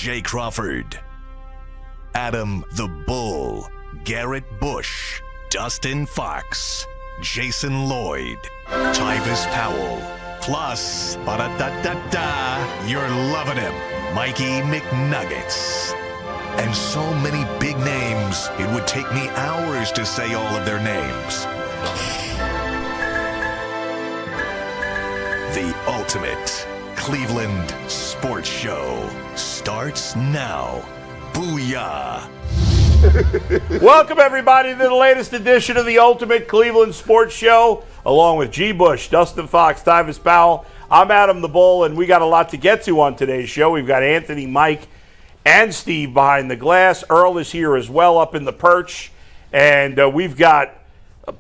Jay Crawford, Adam the Bull, Garrett Bush, Dustin Fox, Jason Lloyd, Tyvis Powell, plus, ba-da-da-da-da, you're loving him, Mikey McNuggets. And so many big names, it would take me hours to say all of their names. The ultimate Cleveland sports show starts now. Booyah! Welcome, everybody, to the latest edition of the Ultimate Cleveland Sports Show, along with G. Bush, Dustin Fox, Tyvis Powell. I'm Adam the Bull, and we got a lot to get to on today's show. We've got Anthony, Mike, and Steve behind the glass. Earl is here as well, up in the perch, and we've got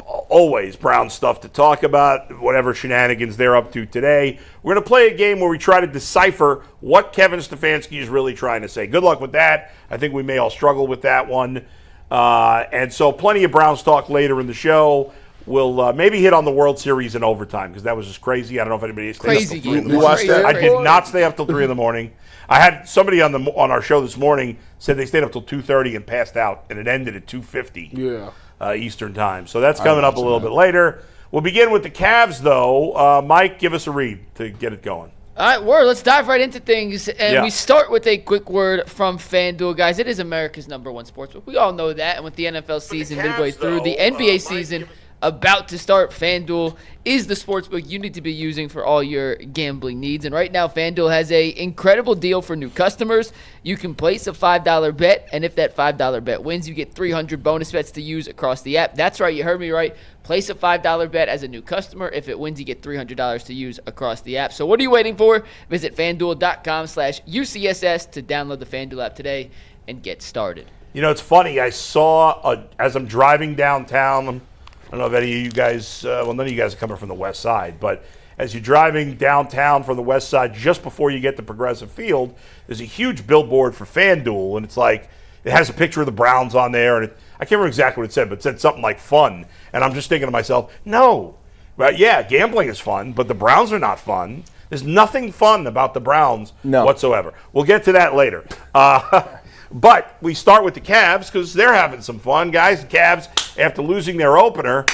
always Brown stuff to talk about, whatever shenanigans they're up to today. We're going to play a game where we try to decipher what Kevin Stefanski is really trying to say. Good luck with that. I think we may all struggle with that one. And so plenty of Browns talk later in the show. We'll maybe hit on the World Series in overtime because that was just crazy. I don't know if anybody stayed up till 3 in the morning. I did not stay up till 3 in the morning. I had somebody on our show this morning said they stayed up till 2:30 and passed out, and it ended at 2:50. Yeah. Eastern time. So that's coming up a little bit later. We'll begin with the Cavs, though. Mike, give us a read to get it going. All right, let's dive right into things. And we start with a quick word from FanDuel. Guys, it is America's #1 sportsbook. We all know that. And with the NFL season midway through, the NBA season about to start, FanDuel is the sportsbook you need to be using for all your gambling needs. And right now, FanDuel has an incredible deal for new customers. You can place a $5 bet, and if that $5 bet wins, you get 300 bonus bets to use across the app. That's right, you heard me right. Place a $5 bet as a new customer. If it wins, you get $300 to use across the app. So what are you waiting for? Visit FanDuel.com/UCSS to download the FanDuel app today and get started. You know, it's funny. I saw, as I'm driving downtown, I don't know if any of you guys, none of you guys are coming from the west side, but as you're driving downtown from the west side, just before you get to Progressive Field, there's a huge billboard for FanDuel, and it's like, it has a picture of the Browns on there, and I can't remember exactly what it said, but it said something like fun, and I'm just thinking to myself, no, right? Yeah, gambling is fun, but the Browns are not fun. There's nothing fun about the Browns whatsoever. We'll get to that later. But we start with the Cavs because they're having some fun, guys. The Cavs, after losing their opener,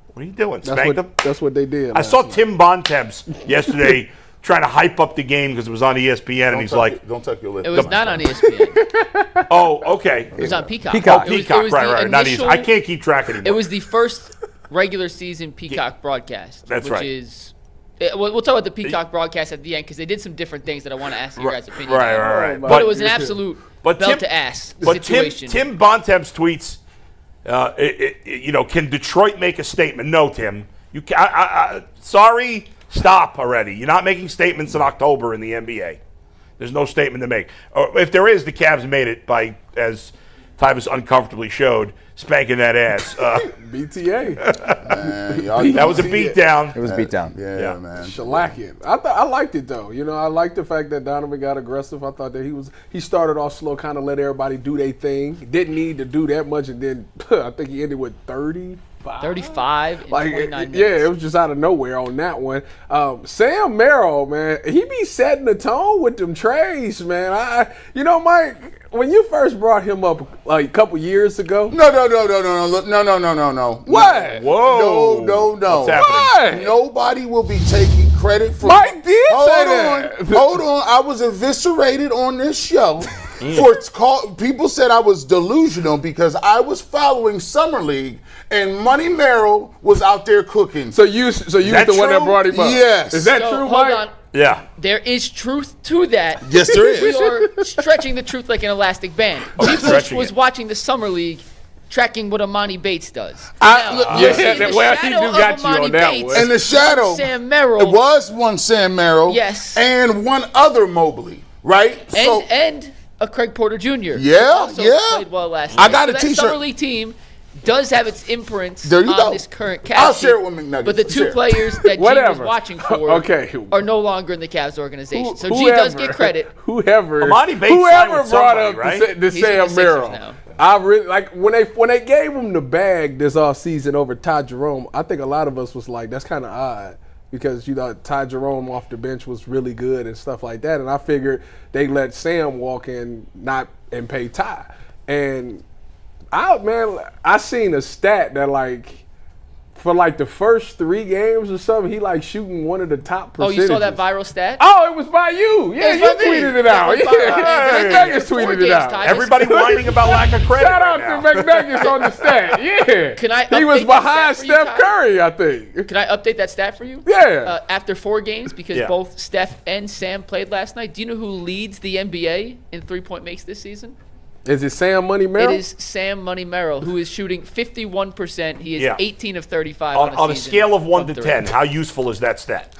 what are you doing? Spank them? That's what they did. I saw Tim Bontemps yesterday trying to hype up the game because it was on ESPN, and he's like, "Don't tuck your lip." It was not on ESPN. Oh, okay. It was on Peacock. Peacock, right. Not ESPN. I can't keep track anymore. It was the first regular season Peacock broadcast. That's which right. Is we'll talk about the Peacock broadcast at the end because they did some different things that I want to ask your guys' opinion on. Right. But it was an absolute belt to ass situation. Tim Bontemps tweets, can Detroit make a statement? No, Tim. Sorry, stop already. You're not making statements in October in the NBA. There's no statement to make. Or if there is, the Cavs made it by, as Tyvis uncomfortably showed, spanking that ass. BTA. Man, that was a beatdown. It was a beatdown. Yeah, man. Shellacking. I liked it, though. You know, I liked the fact that Donovan got aggressive. I thought that he started off slow, kind of let everybody do their thing. Didn't need to do that much, and then I think he ended with 35 in 29 minutes. Yeah, it was just out of nowhere on that one. Sam Merrill, man, he be setting the tone with them trades, man. Mike, when you first brought him up like a couple years ago. No. What? Whoa. No. What's happening? What? Nobody will be taking credit for. Mike did say that. Hold on. I was eviscerated on this show people said I was delusional because I was following Summer League and Money Merrill was out there cooking. So you was the one that brought him up. Yes. Is that So, true, hold Mike? on. Yeah. There is truth to that. Yes, there is. We are stretching the truth like an elastic band. G. Bush was watching the Summer League, tracking what Amani Bates does. He do got you on that one. And the shadow. Sam Merrill. It was one Sam Merrill. Yes. And one other Mobley, right? And a Craig Porter Jr. Yeah. Played well last I night. got a that t-shirt. Summer League team does have its imprints on this current Cavs. I'll share it with McNuggets. But the two players that G was watching for are no longer in the Cavs organization. So G does get credit. Whoever brought up right? the Sam Merrill. I really like when they gave him the bag this offseason over Todd Jerome. I think a lot of us was like, that's kind of odd. because, Ty Jerome off the bench was really good and stuff like that. And I figured they let Sam walk in and pay Ty. And I seen a stat that for the first 3 games or something, he shooting one of the top percentages. Oh, you saw that viral stat? Oh, it was by you. Yeah, you tweeted it out. Yeah, McNuggets tweeted it out. Everybody whining about lack of credit. Shout out to McNuggets on the stat. Yeah. He was behind Steph Curry, I think. Can I update that stat for you? Yeah. After 4 games, because both Steph and Sam played last night, do you know who leads the NBA in 3-point makes this season? Is it Sam Money Merrill? It is Sam Money Merrill, who is shooting 51%. He is 18 of 35 on a scale of 1 to 10, how useful is that stat?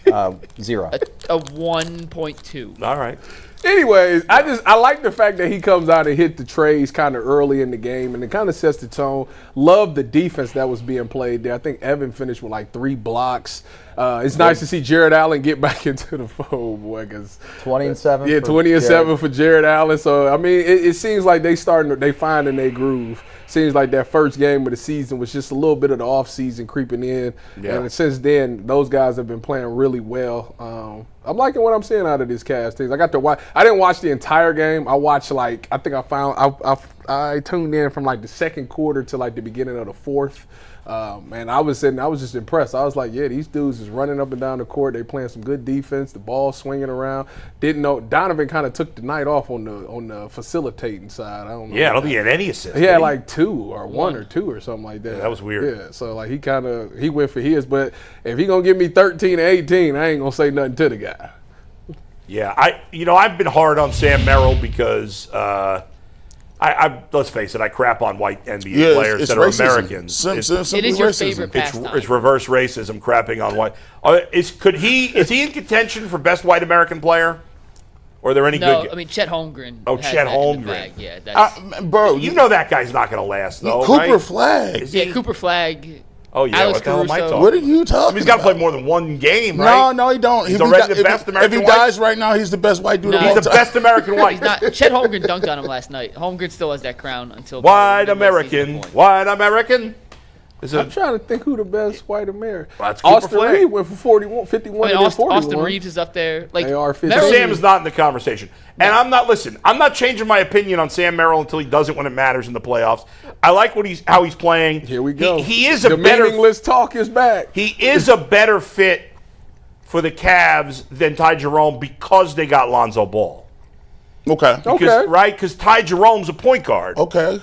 0. A 1.2. All right. Anyways, I like the fact that he comes out and hit the trays kind of early in the game, and it kind of sets the tone. Love the defense that was being played there. I think Evan finished with 3 blocks. It's nice to see Jared Allen get back into the fold, boy. 20 and 7. Yeah, 20 and 7 for Jared Allen. So I mean, it seems like they finding their groove. Seems like that first game of the season was just a little bit of the off season creeping in, and since then those guys have been playing really well. I'm liking what I'm seeing out of this Cavs team. I got to watch. I didn't watch the entire game. I watched I tuned in from the second quarter to the beginning of the fourth. And I was just impressed. I was like, yeah, these dudes is running up and down the court. They playing some good defense. The ball swinging around. Didn't know Donovan kind of took the night off on the facilitating side. I don't know. Yeah, I don't think he had any assists. He had 2 or 1 or 2 or something like that. Yeah, that was weird. Yeah, so he went for his. But if he gonna give me 13 or 18, I ain't gonna say nothing to the guy. Yeah, I've been hard on Sam Merrill because. Let's face it, I crap on white NBA players that are racism. Americans. It is your favorite pastime. It's reverse racism, crapping on white. Is he in contention for best white American player? Or are there any good? No, I mean Chet Holmgren. Oh, has Chet that in the Holmgren. bag. Yeah, that's bro, you know that guy's not going to last though. Cooper right? Flag. Cooper Flag. Oh yeah, Alex what the hell am I Caruso. talking? What are you talking He's got to about? play more than 1 game, right? No, he don't. He's already the best American If he white? dies right now, he's the best white dude of all He's the time. best American white. He's not. Chet Holmgren dunked on him last night. Holmgren still has that crown until White American. White American. I'm trying to think who the best white American. Well, that's Cooper Austin Flag. Reeves went for 51 and then 41. Austin Reeves is up there. Sam is not in the conversation. And I'm not changing my opinion on Sam Merrill until he does it when it matters in the playoffs. I like how he's playing. Here we go. He is the meaningless talk is back. He is a better fit for the Cavs than Ty Jerome because they got Lonzo Ball. Okay. Because Ty Jerome's a point guard. Okay.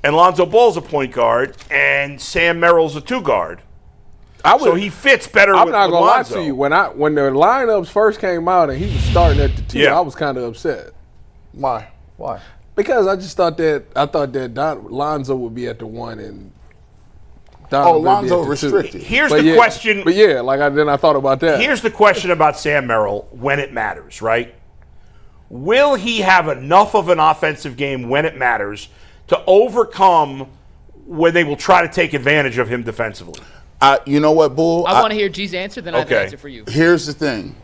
And Lonzo Ball's a point guard, and Sam Merrill's a 2 guard. So he fits better with Lonzo. I'm not going to lie to you. When the lineups first came out and he was starting at the 2, I was kind of upset. Why? Because I just thought that Lonzo would be at the 1 and Donovan Lonzo would be at the 2. restricted. Here's the question. But then I thought about that. Here's the question about Sam Merrill when it matters, right? Will he have enough of an offensive game when it matters to overcome when they will try to take advantage of him defensively? You know what, Bull? I want to hear G's answer, then I have an answer for you. Here's the thing.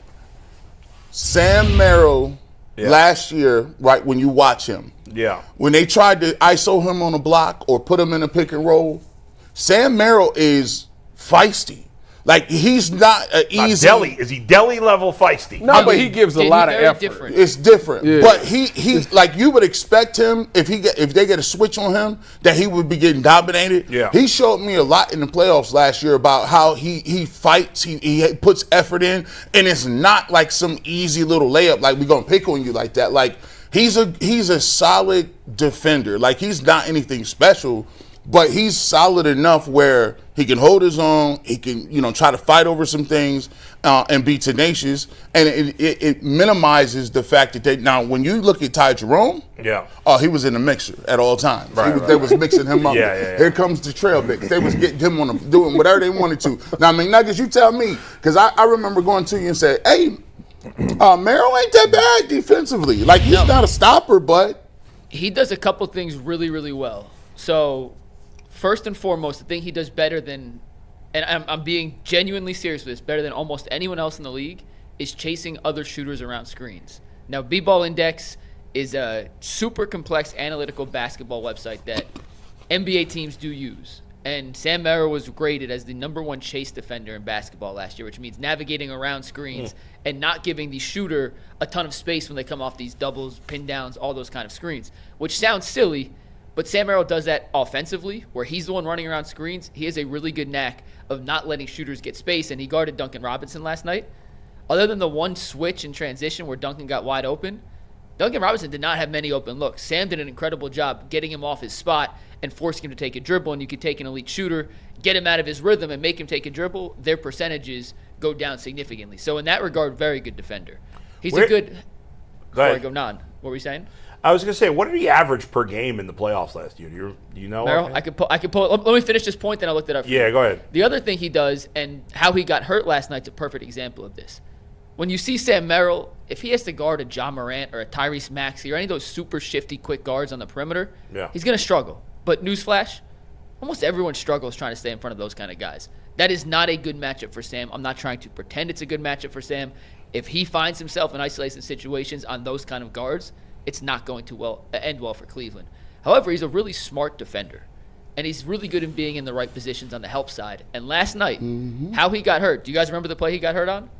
Sam Merrill last year, right, when you watch him, when they tried to ISO him on a block or put him in a pick and roll, Sam Merrill is feisty. He's not easy. Is he Delhi level feisty? No, but he gives a lot of effort. Different. It's different. Yeah. But he you would expect him if they get a switch on him that he would be getting dominated. Yeah. He showed me a lot in the playoffs last year about how he fights, he puts effort in, and it's not like some easy little layup we're gonna pick on you like that. He's a solid defender. He's not anything special. But he's solid enough where he can hold his own. He can, try to fight over some things and be tenacious. And it minimizes the fact that now when you look at Ty Jerome, he was in the mixer at all times. They was mixing him up. Here comes the trail mix. They was getting him on doing whatever they wanted to. Now, McNuggets, you tell me, because I remember going to you and said, hey, Merrill ain't that bad defensively. He's not a stopper, but he does a couple things really, really well. So first and foremost, the thing he does better than, and I'm being genuinely serious with this, better than almost anyone else in the league, is chasing other shooters around screens. Now, B-Ball Index is a super complex analytical basketball website that NBA teams do use. And Sam Merrill was graded as the #1 chase defender in basketball last year, which means navigating around screens and not giving the shooter a ton of space when they come off these doubles, pin downs, all those kind of screens, which sounds silly, but Sam Merrill does that offensively, where he's the one running around screens. He has a really good knack of not letting shooters get space, and he guarded Duncan Robinson last night. Other than the one switch in transition where Duncan got wide open, Duncan Robinson did not have many open looks. Sam did an incredible job getting him off his spot and forcing him to take a dribble, and you could take an elite shooter, get him out of his rhythm, and make him take a dribble. Their percentages go down significantly. So in that regard, very good defender. He's a good – before I go on, what were you saying? I was going to say, what did he average per game in the playoffs last year? Do you know? Merrill, I could pull – let me finish this point, then I looked it up for you. Yeah, go ahead. The other thing he does, and how he got hurt last night's a perfect example of this. When you see Sam Merrill, if he has to guard a John Morant or a Tyrese Maxey or any of those super shifty quick guards on the perimeter, he's going to struggle. But newsflash, almost everyone struggles trying to stay in front of those kind of guys. That is not a good matchup for Sam. I'm not trying to pretend it's a good matchup for Sam. If he finds himself in isolation situations on those kind of guards, it's not going to end well for Cleveland. However, he's a really smart defender, and he's really good in being in the right positions on the help side. And last night, how he got hurt, do you guys remember the play he got hurt on?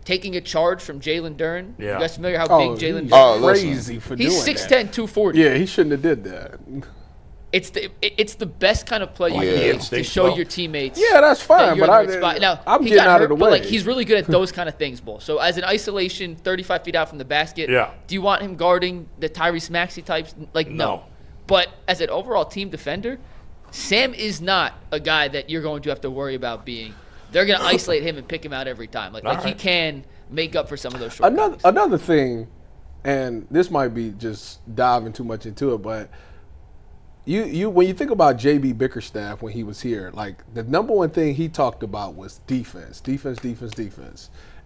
Taking a charge from Jalen Duren. Yeah. You guys familiar how big Jalen Duren is? Crazy for doing He's that. 6'10", 240. Yeah, he shouldn't have did that. It's the best kind of play you can make to show your teammates. Yeah, that's fine, that but you're in the right spot. Now, I'm he getting got out hurt, of the but way. he's really good at those kind of things, Bull. So as an isolation, 35 feet out from the basket, do you want him guarding the Tyrese Maxey types? No. But as an overall team defender, Sam is not a guy that you're going to have to worry about being. They're going to isolate him and pick him out every time. He can make up for some of those shortcomings. Another thing, and this might be just diving too much into it, but you when you think about JB Bickerstaff when he was here, like the #1 thing he talked about was defense.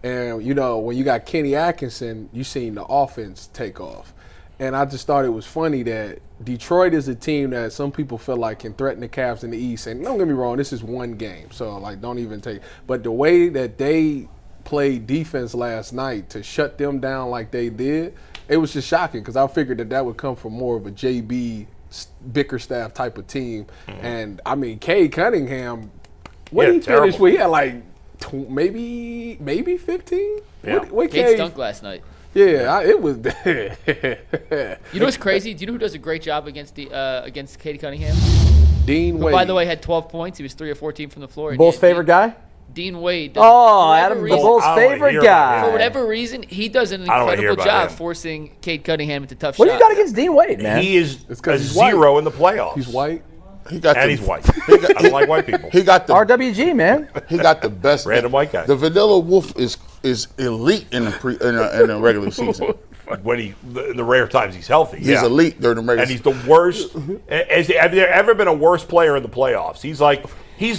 And when you got Kenny Atkinson, you seen the offense take off. And I just thought it was funny that Detroit is a team that some people feel like can threaten the Cavs in the East. And don't get me wrong, this is one game, so don't even take. But the way that they played defense last night to shut them down like they did, it was just shocking because I figured that would come from more of a JB Bickerstaff type of team. And I mean, Cade Cunningham, what did he finish with? He had maybe 15. Yeah. Cade stunk last night. Yeah, it was. You know what's crazy? Do you know who does a great job against Cade Cunningham? Dean Wade. Who, by the way, had 12 points. He was 3 of 14 from the floor. Bull's favorite guy? Dean Wade. Adam, the Bull's favorite guy. For whatever reason, he does an incredible job forcing Cade Cunningham into tough shots. What do you got against Dean Wade, man? He is a zero in the playoffs. He's white. He's white. I don't like white people. He got the RWG, man. He got the best. Random white guy. The Vanilla Wolf is elite in the regular season. When in the rare times he's healthy, he's elite during the regular season. And he's the worst. Have there ever been a worse player in the playoffs? He's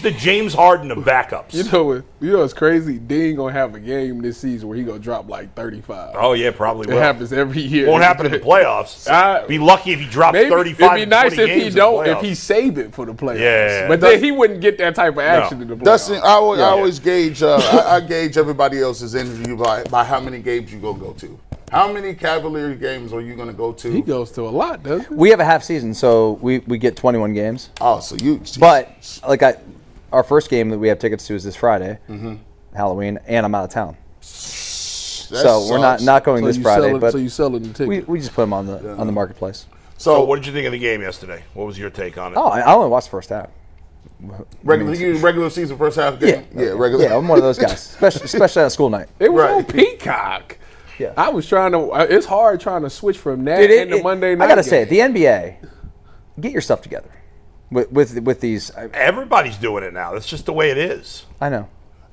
the James Harden of backups. You know what's crazy? Dean gonna have a game this season where he gonna drop like 35. Oh yeah, probably will. It happens every year. Won't happen in the playoffs. Be lucky if he drops 35. It'd be nice if he don't. If he save it for the playoffs. Yeah, but then he wouldn't get that type of action in the playoffs. Dustin, I always gauge. I gauge everybody else's interview by how many games you gonna go to. How many Cavaliers games are you going to go to? He goes to a lot, doesn't he? We have a half season, so we get 21 games. Oh, so you. But our first game that we have tickets to is this Friday, Halloween, and I'm out of town. So we're not going this Friday. But so you selling the ticket? We just put them on the marketplace. So what did you think of the game yesterday? What was your take on it? Oh, I only watched the first half. Regular season first half game. Yeah, regular. Yeah, I'm one of those guys, especially on school night. It was on Peacock. Yeah. I was trying to. It's hard trying to switch from that into Monday night. I gotta say, the NBA, get your stuff together with these. Everybody's doing it now. That's just the way it is. I know,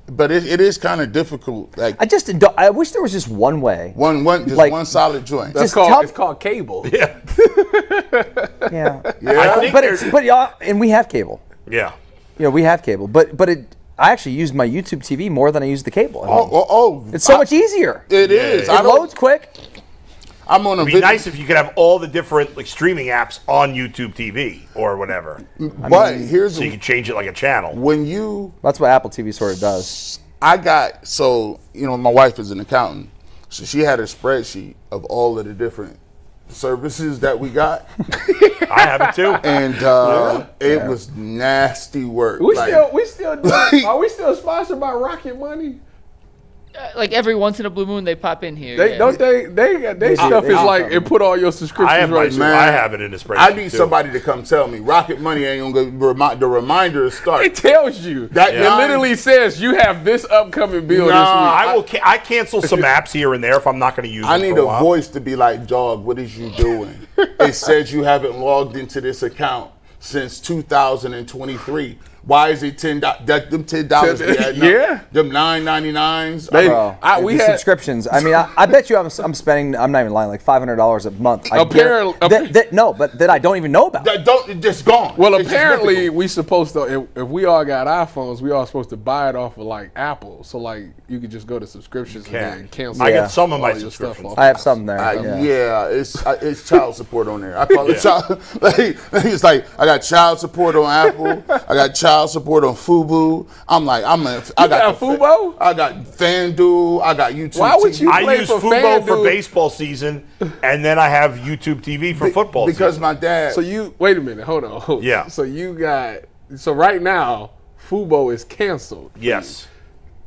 but it is kind of difficult. I wish there was just one way. One solid joint. It's called cable. Yeah. But and we have cable. Yeah. We have cable, but I actually use my YouTube TV more than I use the cable. It's so much easier. It is. It loads quick. It'd be nice if you could have all the different streaming apps on YouTube TV or whatever. But so you can change it like a channel. That's what Apple TV sort of does. My wife is an accountant, so she had a spreadsheet of all of the different services that we got, I have it too. and it was nasty work. We still do. Are we still sponsored by Rocket Money? Like every once in a blue moon, they pop in here. They stuff is like it put all your subscriptions I have right my, there. I have it in the spreadsheet. I need too. somebody to come tell me Rocket Money ain't gonna the reminder start. It tells you That it line- literally says you have this upcoming bill Nah, this week. I cancel some apps here and there if I'm not going to use I them need for a a while. voice to be like, dog, what is you doing? It says you haven't logged into this account since 2023. Why is it $10? Them $10 we had, Yeah. them $9.99s. Bro, we the had subscriptions. I mean, I bet you I'm spending. I'm not even lying. Like $500 a month. That I don't even know about. It's just gone. Well, It's just apparently difficult. we supposed to. If we all got iPhones, we all supposed to buy it off of like Apple. So like you could just go to subscriptions and then cancel. I Yeah. got some of my all your stuff subscriptions. off. I have some there. Yeah, it's child support on there. I call it child. It's like I got child support on Apple. I got child support on Fubu. I got Fubo? I got FanDuel. I got YouTube. Why would TV. you I play use for Fubo for FanDuel? baseball season, and then I have YouTube TV for football Because season. my dad. So you wait a minute, hold on. Yeah. So right now, Fubo is canceled Yes.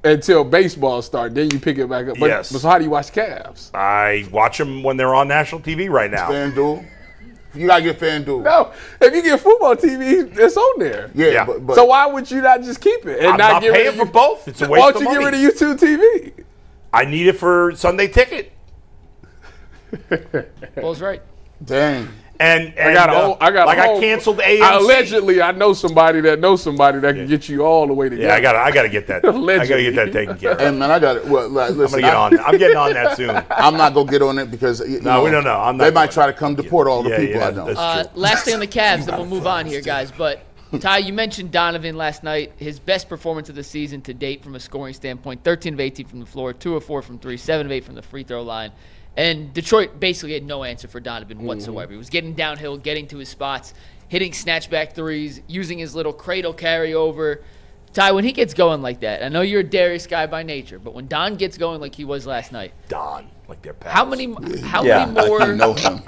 until baseball starts. Then you pick it back up. But, Yes. But so how do you watch Cavs? I watch them when they're on national TV right now. FanDuel. You gotta get FanDuel. No, if you get Fubo TV, it's on there. Yeah, Yeah. but So why would you not just keep it and I'm not get rid paying of for both. It's a waste Why of don't you money. get rid of YouTube TV? I need it for Sunday Ticket. Bull's right. dang. And I got I canceled AMC. Allegedly, I know somebody that can get you all the way together. Yeah, I gotta get that. I gotta get that taken care of. And man, I got it. Well, like, I'm listen, gonna get on. I'm getting on that soon. I'm not gonna get on it because No, we don't know. I'm not they might going. try to come deport all the Yeah, people yeah, I know. that's true. Last thing on the Cavs, then we'll move on here, guys. But Ty, you mentioned Donovan last night. His best performance of the season to date from a scoring standpoint: 13 of 18 from the floor, 2 of 4 from 3, 7 of 8 from the free throw line. And Detroit basically had no answer for Donovan whatsoever. He was getting downhill, getting to his spots, hitting snatchback threes, using his little cradle carryover. Ty, when he gets going like that, I know you're a Darius guy by nature, but when Don gets going like he was last night, Don, like their pals. how many more You know him.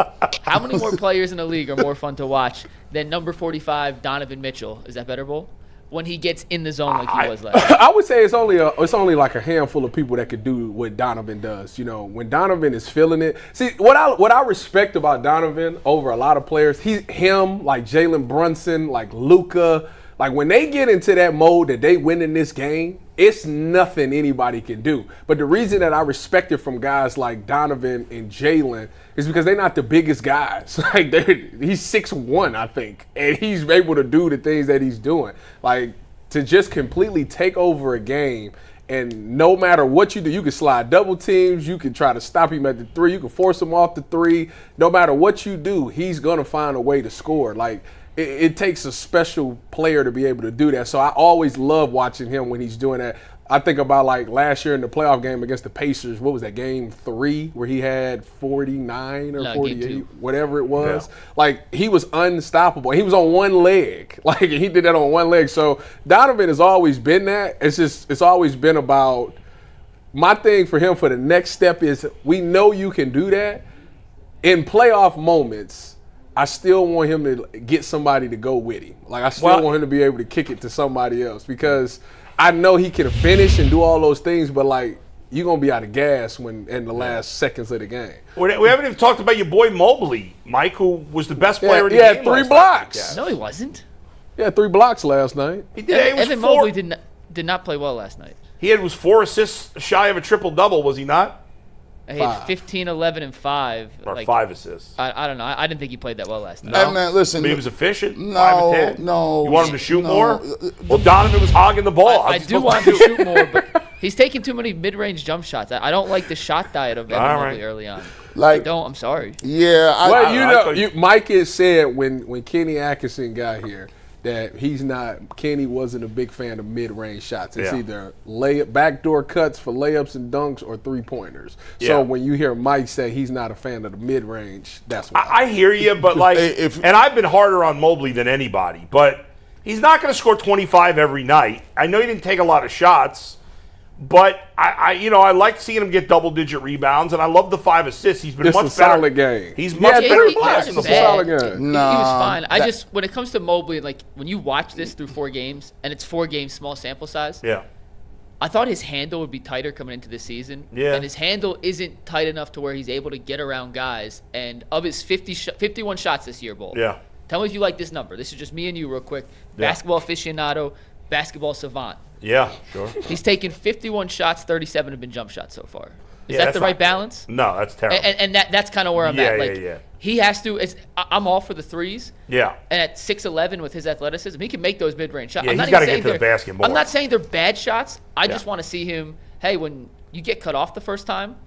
how many more players in the league are more fun to watch than number 45 Donovan Mitchell? Is that better, Bull? When he gets in the zone like he was last night. I would say it's only like a handful of people that could do what Donovan does. You know, when Donovan is feeling it. See, what I respect about Donovan over a lot of players, him, like Jalen Brunson, like Luka, like when they get into that mode that they win in this game, it's nothing anybody can do. But the reason that I respect it from guys like Donovan and Jalen is because they're not the biggest guys. Like he's 6'1", I think, and he's able to do the things that he's doing. Like to just completely take over a game, and no matter what you do, you can slide double teams, you can try to stop him at the 3, you can force him off the 3. No matter what you do, he's gonna find a way to score. Like it takes a special player to be able to do that. So I always love watching him when he's doing that. I think about like last year in the playoff game against the Pacers. What was that, game 3, where he had 49 or 48, whatever it was. Yeah. Like he was unstoppable. He was on one leg. Like he did that on one leg. So Donovan has always been that. It's always been about, my thing for him for the next step is, we know you can do that. In playoff moments, I still want him to get somebody to go with him. Like I still want him to be able to kick it to somebody else, because I know he can finish and do all those things, but like you're gonna be out of gas when in the last seconds of the game. We haven't even talked about your boy Mobley, Mike, who was the best player in the game. He game. had 3 blocks. No, he wasn't. He had 3 blocks last night. He did. Evan Mobley did not play well last night. He was 4 assists shy of a triple-double, was he not? He had 15, 11, and 5. Or 5 assists. I don't know. I didn't think he played that well last night. Hey, man, listen. But he was efficient. No, 5 of 10. no. You want him to shoot more? Well, Donovan was hogging the ball. I do want him to shoot more, but he's taking too many mid-range jump shots. I don't like the shot diet of Evan Mobley early on. Like, I'm sorry. Yeah. Mike has said when Kenny Atkinson got here that Kenny wasn't a big fan of mid-range shots. It's either backdoor cuts for layups and dunks or 3-pointers. So when you hear Mike say he's not a fan of the mid-range, that's why. I hear you, but like, and I've been harder on Mobley than anybody, but he's not going to score 25 every night. I know he didn't take a lot of shots, But I like seeing him get double-digit rebounds, and I love the 5 assists. He's been It's much a better. solid game. He's much better. He wasn't It's a bad. solid game. He was fine. When it comes to Mobley, like when you watch this through 4 games, and it's 4 games, small sample size. Yeah. I thought his handle would be tighter coming into this season. Yeah. And his handle isn't tight enough to where he's able to get around guys. And of his 51 shots this year, Bull. Yeah. Tell me if you like this number. This is just me and you real quick. Yeah. Basketball aficionado, basketball savant. Yeah, sure. He's taken 51 shots, 37 have been jump shots so far. Is Yeah, that that's the right not- balance? No, that's terrible. And that's kind of where I'm Yeah, at. Like, yeah. he has to. I'm all for the threes. Yeah. And at 6'11" with his athleticism, he can make those mid-range shots. Yeah, I'm not he's gotta even get saying to the basket more. I'm not saying they're bad shots. I Yeah. just want to see him. Hey, when you get cut off the first time,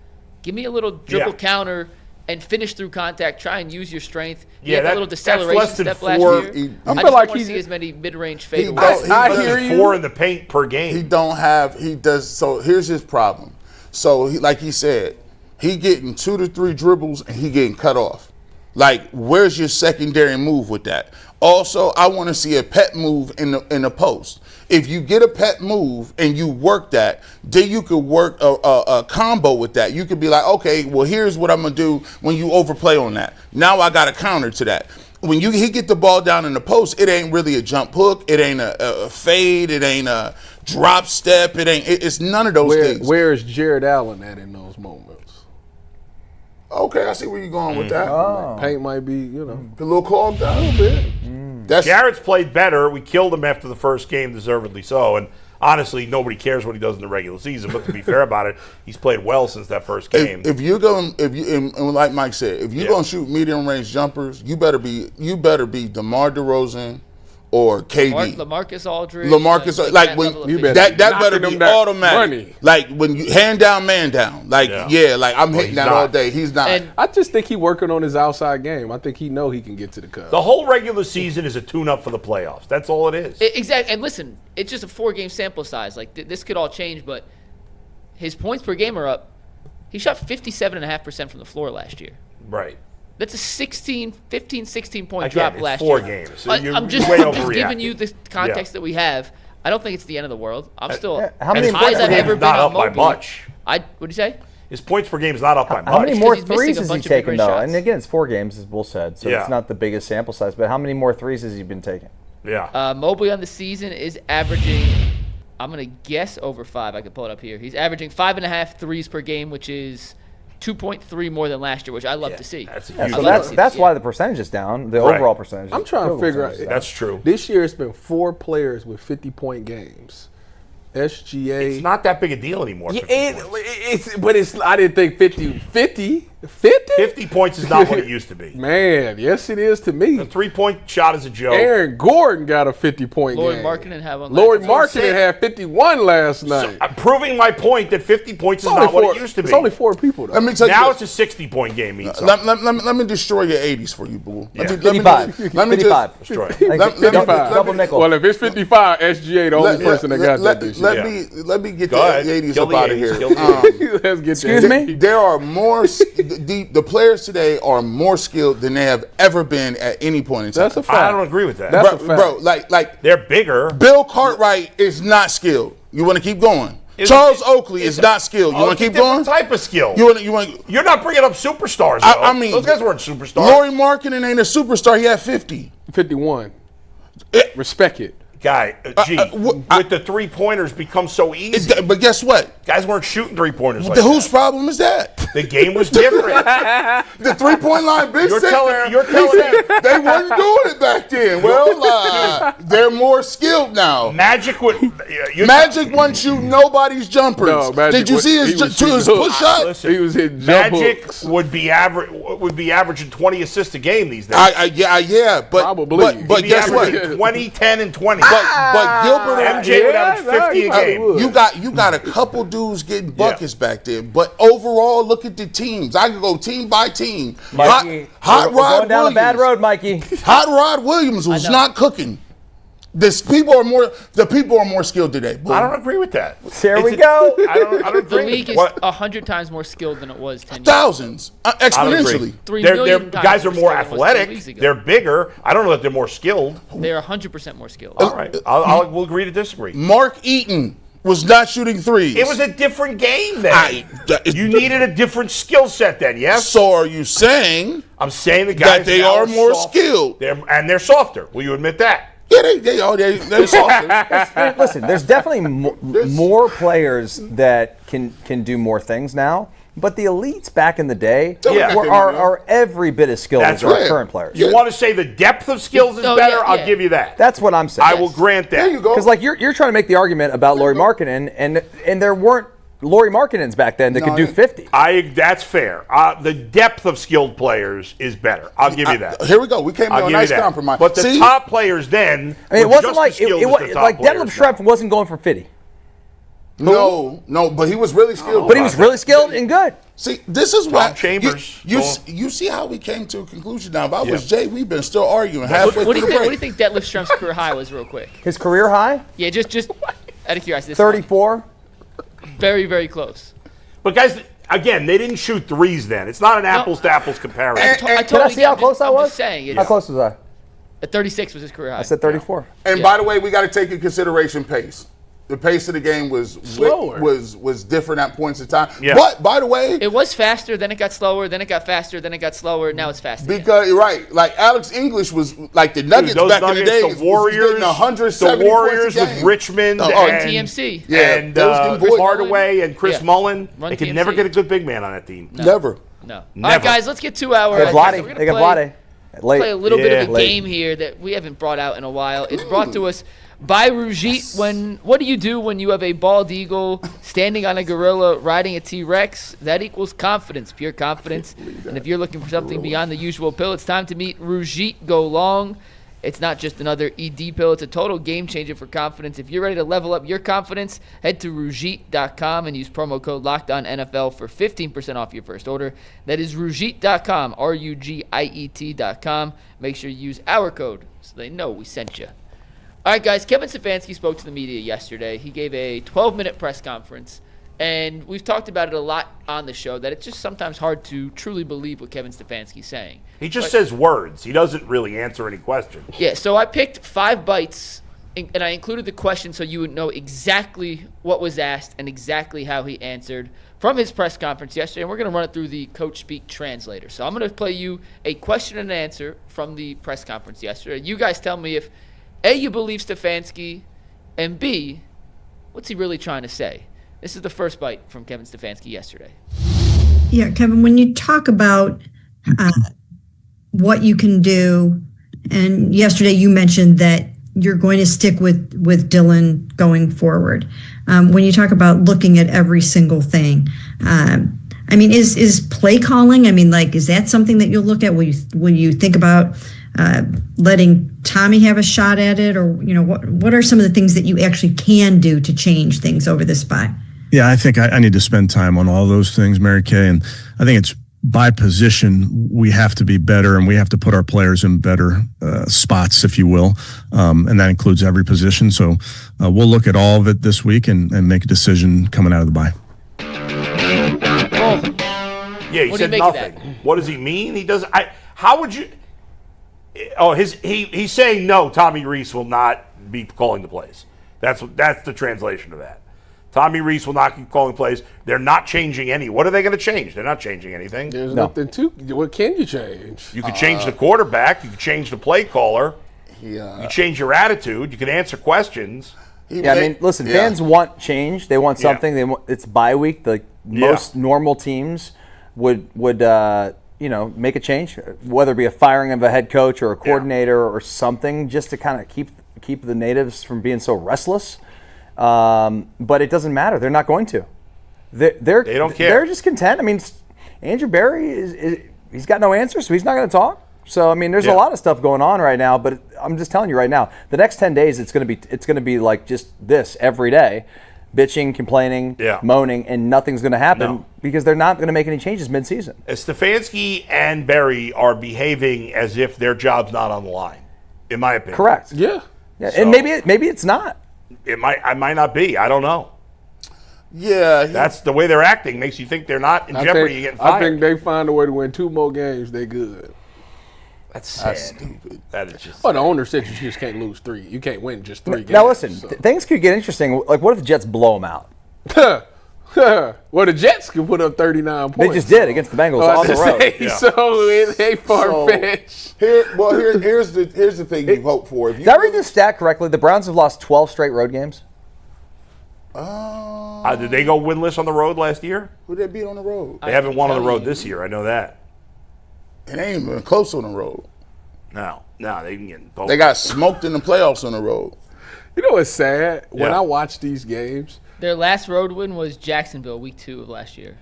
give me a little dribble Yeah. counter and finish through contact. Try and use your strength. He Yeah, had that that- little that's deceleration less than step 4. last year. I I feel just like want to he's- see as many mid-range He fadeaways. does- I does- hear you. 4 in the paint per game. He does. So here's his problem. So like he said, he getting 2 to 3 dribbles and he getting cut off. Like, where's your secondary move with that? Also, I want to see a pet move in the post. If you get a pet move and you work that, then you could work a combo with that. You could be like, okay, well, here's what I'm gonna do when you overplay on that. Now I got a counter to that. When he get the ball down in the post, it ain't really a jump hook. It ain't a fade. It ain't a drop step. It's none of those things. Where is Jared Allen at in those moments? Okay, I see where you're going with that. Paint might be, A little clogged down. A little bit. That's Jarrett's played better. We killed him after the first game, deservedly so. And honestly, nobody cares what he does in the regular season. But to be fair about it, he's played well since that first game. if you're going, and like Mike said, if you're going to shoot medium range jumpers, you better be DeMar DeRozan or KD. LaMarcus Aldridge. LaMarcus, like that when level of you efficiency. better- that better knocking be them that automatic. money. Like when you hand down, man down. Like like I'm hitting he's that not. all day. He's not. And I just think he working on his outside game. I think he know he can get to the cup. The whole regular season is a tune-up for the playoffs. That's all it is. Exactly. And listen, it's just a 4-game sample size. Like this could all change, but his points per game are up. He shot 57.5% from the floor last year. Right. That's a 15, 16 point Again, drop last 4 year. games. So I'm just way giving overreacting. you the context that we have. I don't think it's the end of the world. I'm still how as many high as points I've per game ever is been not on up by Mobley. much. What'd you say? His points per game is not up by much. How many more Because he's missing threes a has he bunch of taken, mid-range though? shots. And again, it's 4 games, as Bull said, so Yeah. it's not the biggest sample size. But how many more threes has he been taking? Yeah. Mobley on the season is averaging, I'm going to guess over 5. I can pull it up here. He's averaging 5.5 threes per game, which is 2.3 more than last year, which I love to see. That's a Yeah, huge so love to see that's this, why the percentage is down. The Right. overall percentage. I'm trying to figure out. That's true. This year it's been 4 players with 50-point games. SGA. It's not that big a deal anymore. Yeah, 50 points. I didn't think 50. 50 points is not what it used to be. Man, yes it is to me. The 3-point shot is a joke. Aaron Gordon got a 50-point Lloyd game. Markkinen have one. Lloyd last- Markkinen had 51 last night. I'm proving my point that 50 points is It's only not what four- it used to be. It's only 4 people, though. Let me tell Now you. it's a 60-point game. Let me destroy your 80s for you, boo. Yeah. 55. 55. Destroy. Like, Let me- double nickel. Well, if it's 55, SGA the only person that got that this year. Let me get Go the ahead. 80s Kill up the out of 80s. here. Kill the 80s. Let's get Excuse that. me? There are more. The players today are more skilled than they have ever been at any point in time. That's a fact. I don't agree with that. That's a fact. Bro, like They're bigger. Bill Cartwright is not skilled. You want to keep going? Charles Oakley is not skilled. You want to keep going? Type of skill. You want? You're not bringing up superstars, though. I mean, those guys weren't superstars. Laurie Markkinen ain't a superstar. He had 50. 51. Respect it. Guy, with the 3-pointers become so easy. But guess what? Guys weren't shooting 3-pointers like Whose that. problem is that? The game was different. The 3-point line, big You're sitting telling- there. you're telling He said they weren't doing it back then. Well, they're more skilled now. Magic would. Magic wasn't shooting nobody's jumpers. No, Magic Did you see was- his, he was to his shooting push hooks. shot? Listen, He was hitting jump Magic hooks. would be averaging 20 assists a game these days. Yeah, but Probably. but He'd be guess what? averaging 20, 10, and 20. But Gilbert MJ would average 50 a game. would. You got a couple dudes getting buckets back there, but overall, look at the teams. I can go team by team. Mikey, Hot we're Rod going down Williams. a bad road, Mikey. Hot Rod Williams was not cooking. The people are more skilled today. I don't agree with that. Here we go. I don't The agree. league is What? 100 times more skilled than it was 10 years. Thousands, I don't exponentially. agree. 3 They're million times guys are more more skilled than it was 10 athletic. weeks ago. They're bigger. I don't know that they're more skilled. They're 100% more skilled. All right, we'll agree to disagree. Mark Eaton was not shooting threes. It was a different game then. You needed a different skill set then, yes? So are you saying? I'm saying the guys that they now are more skilled. They're softer. Will you admit that? Yeah, they're softer. Listen, there's definitely more players that can do more things now. But the elites back in the day are every bit as skilled as our current players. You want to say the depth of skills is better? I'll give you that. That's what I'm saying. I will grant that. There you go. Because like you're trying to make the argument about Lauri Markkanen, and there weren't Lauri Markkanens back then that could do 50. That's fair. The depth of skilled players is better. I'll give you that. Here we go. We came to a nice compromise. But the top players then, it wasn't like Detlef Schrempf wasn't going for 50. No, but he was really skilled. But he was really skilled and good. See, this is why Chambers. You see how we came to a conclusion now. If I was Jay, we've been still arguing halfway through the break. What do you think Detlef Schrempf's career high was, real quick? His career high? Yeah, just out of curiosity. 34. Very, very close. But guys, again, they didn't shoot threes then. It's not an apples to apples comparison. Can I see how close I was? I'm just saying. How close was I? At 36 was his career high. I said 34. And by the way, we got to take into consideration pace. The pace of the game was slower. Was different at points in time. Yeah. But by the way, it was faster, then it got slower, then it got faster, then it got slower. Now it's faster. Because you're right, like Alex English was like the Nuggets back in the day. The Warriors, with Richmond and TMC, and Hardaway and Chris Mullen. They could never get a good big man on that team. Never. No. All right, guys, let's get to our. They got Vlade. Play a little bit of a game here that we haven't brought out in a while. It's brought to us by Roujit. What do you do when you have a bald eagle standing on a gorilla riding a T-Rex? That equals confidence, pure confidence. And if you're looking for something beyond the usual pill, it's time to meet Roujit Go Long. It's not just another ED pill. It's a total game changer for confidence. If you're ready to level up your confidence, head to Roujit.com and use promo code LOCKEDONNFL for 15% off your first order. That is Roujit.com, Rugiet.com. Make sure you use our code so they know we sent you. All right, guys, Kevin Stefanski spoke to the media yesterday. He gave a 12-minute press conference, and we've talked about it a lot on the show, that it's just sometimes hard to truly believe what Kevin Stefanski's saying. He just says words. He doesn't really answer any questions. Yeah, so I picked 5 bites, and I included the question so you would know exactly what was asked and exactly how he answered from his press conference yesterday, and we're going to run it through the Coach Speak translator. So I'm going to play you a question and answer from the press conference yesterday. You guys tell me if A, you believe Stefanski, and B, what's he really trying to say? This is the first bite from Kevin Stefanski yesterday. Yeah, Kevin, when you talk about what you can do, and yesterday you mentioned that you're going to stick with Dylan going forward. When you talk about looking at every single thing, I mean, is play calling? I mean, like, is that something that you'll look at? Will you think about letting Tommy have a shot at it, or what are some of the things that you actually can do to change things over this bye? Yeah, I think I need to spend time on all those things, Mary Kay, and I think it's by position we have to be better, and we have to put our players in better spots, if you will, and that includes every position. So we'll look at all of it this week and make a decision coming out of the bye. Yeah, he said nothing. What does he mean? He doesn't. How would you? Oh, he's saying no. Tommy Rees will not be calling the plays. That's the translation of that. Tommy Rees will not keep calling plays. They're not changing any. What are they going to change? They're not changing anything. There's nothing to. What can you change? You could change the quarterback. You could change the play caller. Yeah. You change your attitude. You can answer questions. Yeah, I mean, listen, fans want change. They want something. They want, it's bye week. The most normal teams would make a change, whether it be a firing of a head coach or a coordinator or something, just to kind of keep the natives from being so restless. But it doesn't matter. They're not going to. They don't care. They're just content. I mean, Andrew Berry he's got no answers, so he's not going to talk. So I mean, there's a lot of stuff going on right now. But I'm just telling you right now, the next 10 days it's going to be like just this every day, bitching, complaining, moaning, and nothing's going to happen because they're not going to make any changes midseason. Stefanski and Berry are behaving as if their job's not on the line, in my opinion. Correct. Yeah. So, and maybe it's not. I might not be. I don't know. Yeah. That's the way they're acting makes you think they're not in jeopardy of getting fired. I think they find a way to win 2 more games. They good. That's sad. That's stupid. That is just. Well, the owner said you just can't lose 3. You can't win just 3 games. Now listen, things could get interesting. Like, what if the Jets blow them out? Well, the Jets could put up 39 points. They just did against the Bengals on the road. So it ain't far-fetched. Here's the thing you hope for. Did I read this stat correctly? The Browns have lost 12 straight road games. Did they go winless on the road last year? Who they beat on the road? They haven't won on the road this year. I know that. It ain't even close on the road. No, they can get both. They got smoked in the playoffs on the road. You know what's sad? When Yeah. I watch these games, Their last road win was Jacksonville, week 2 of last year.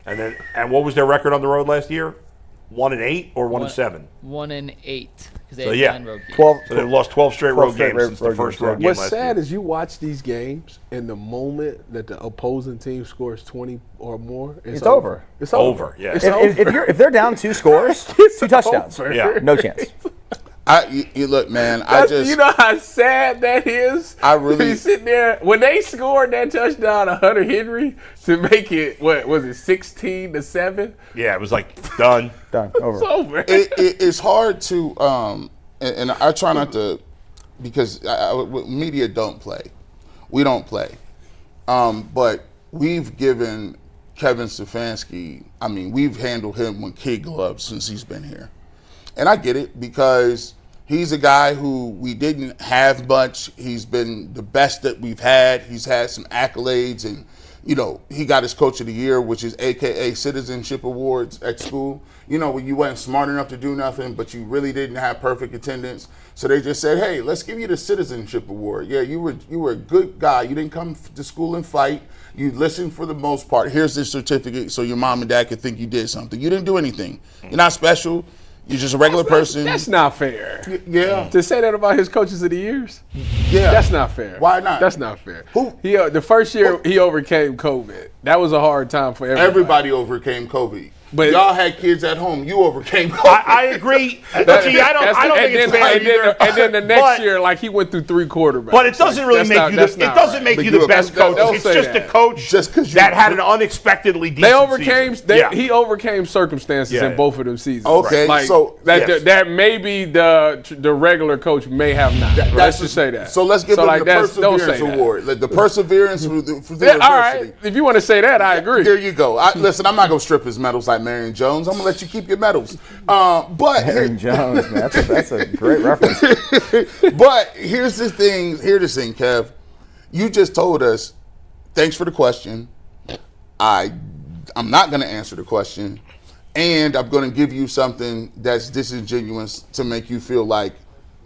And what was their record on the road last year? 1-8 or 1-7? 1-8 because they So, had yeah. 9 road games. 12. So they've lost 12 straight 12 road straight games since the road first games, road game what's last sad year. is you watch these games, and the moment that the opposing team scores 20 or more, It's over. It's Over, over. yeah. It's If they're down 2 scores, 2 touchdowns. over. Yeah. No chance. You look, man. You know how sad that is? I really- You sitting there, when they scored that touchdown to Hunter Henry to make it, what was it, 16-7? Yeah, it was like done. Done. Over. It's over. It's hard to, and I try not to, because media don't play. We don't play. But we've given Kevin Stefanski, we've handled him with kid gloves since he's been here. And I get it, because he's a guy who we didn't have much. He's been the best that we've had. He's had some accolades, and he got his Coach of the Year, which is AKA Citizenship Awards at school. When you weren't smart enough to do nothing, but you really didn't have perfect attendance. So they just said, hey, let's give you the Citizenship Award. Yeah, you were a good guy. You didn't come to school and fight. You listened for the most part. Here's this certificate so your mom and dad could think you did something. You didn't do anything. You're not special. You're just a regular person. That's not fair. Yeah. To say that about his coaches of the years? Yeah. That's not fair. Why not? That's not fair. Who? The first year he overcame COVID. That was a hard time for everybody. Everybody overcame COVID. But y'all had kids at home. You overcame COVID. I agree. Gee, I don't think it's fair either. And then the next year, like, he went through 3 quarterbacks. But it doesn't really make you. It doesn't make you the best coach. It's just a coach that had an unexpectedly decent season. He overcame circumstances in both of them seasons. Okay, like, so that maybe the regular coach may have not. Let's just say that. So let's give him the Perseverance Award. The Perseverance for the adversity. All right, if you want to say that, I agree. There you go. Listen, I'm not gonna strip his medals like Marion Jones. I'm gonna let you keep your medals. But Marion Jones, man, that's a great reference. But here's the thing. Kev. You just told us. Thanks for the question. I'm not gonna answer the question, and I'm gonna give you something that's disingenuous to make you feel like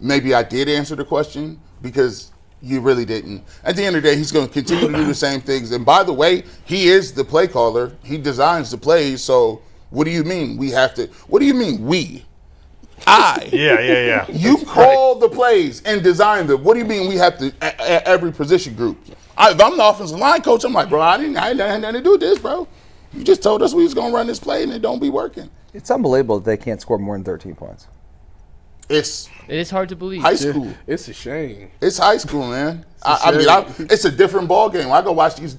maybe I did answer the question, because you really didn't. At the end of the day, he's going to continue to do the same things. And by the way, he is the play caller. He designs the plays. So what do you mean we have to? What do you mean we? Yeah. You call the plays and design them. What do you mean we have to at every position group? If I'm the offensive line coach, I'm like, bro, I had nothing to do with this, bro. You just told us we was going to run this play and it don't be working. It's unbelievable that they can't score more than 13 points. It is hard to believe. High school. It's a shame. It's high school, man. It's a different ball game. I go watch these.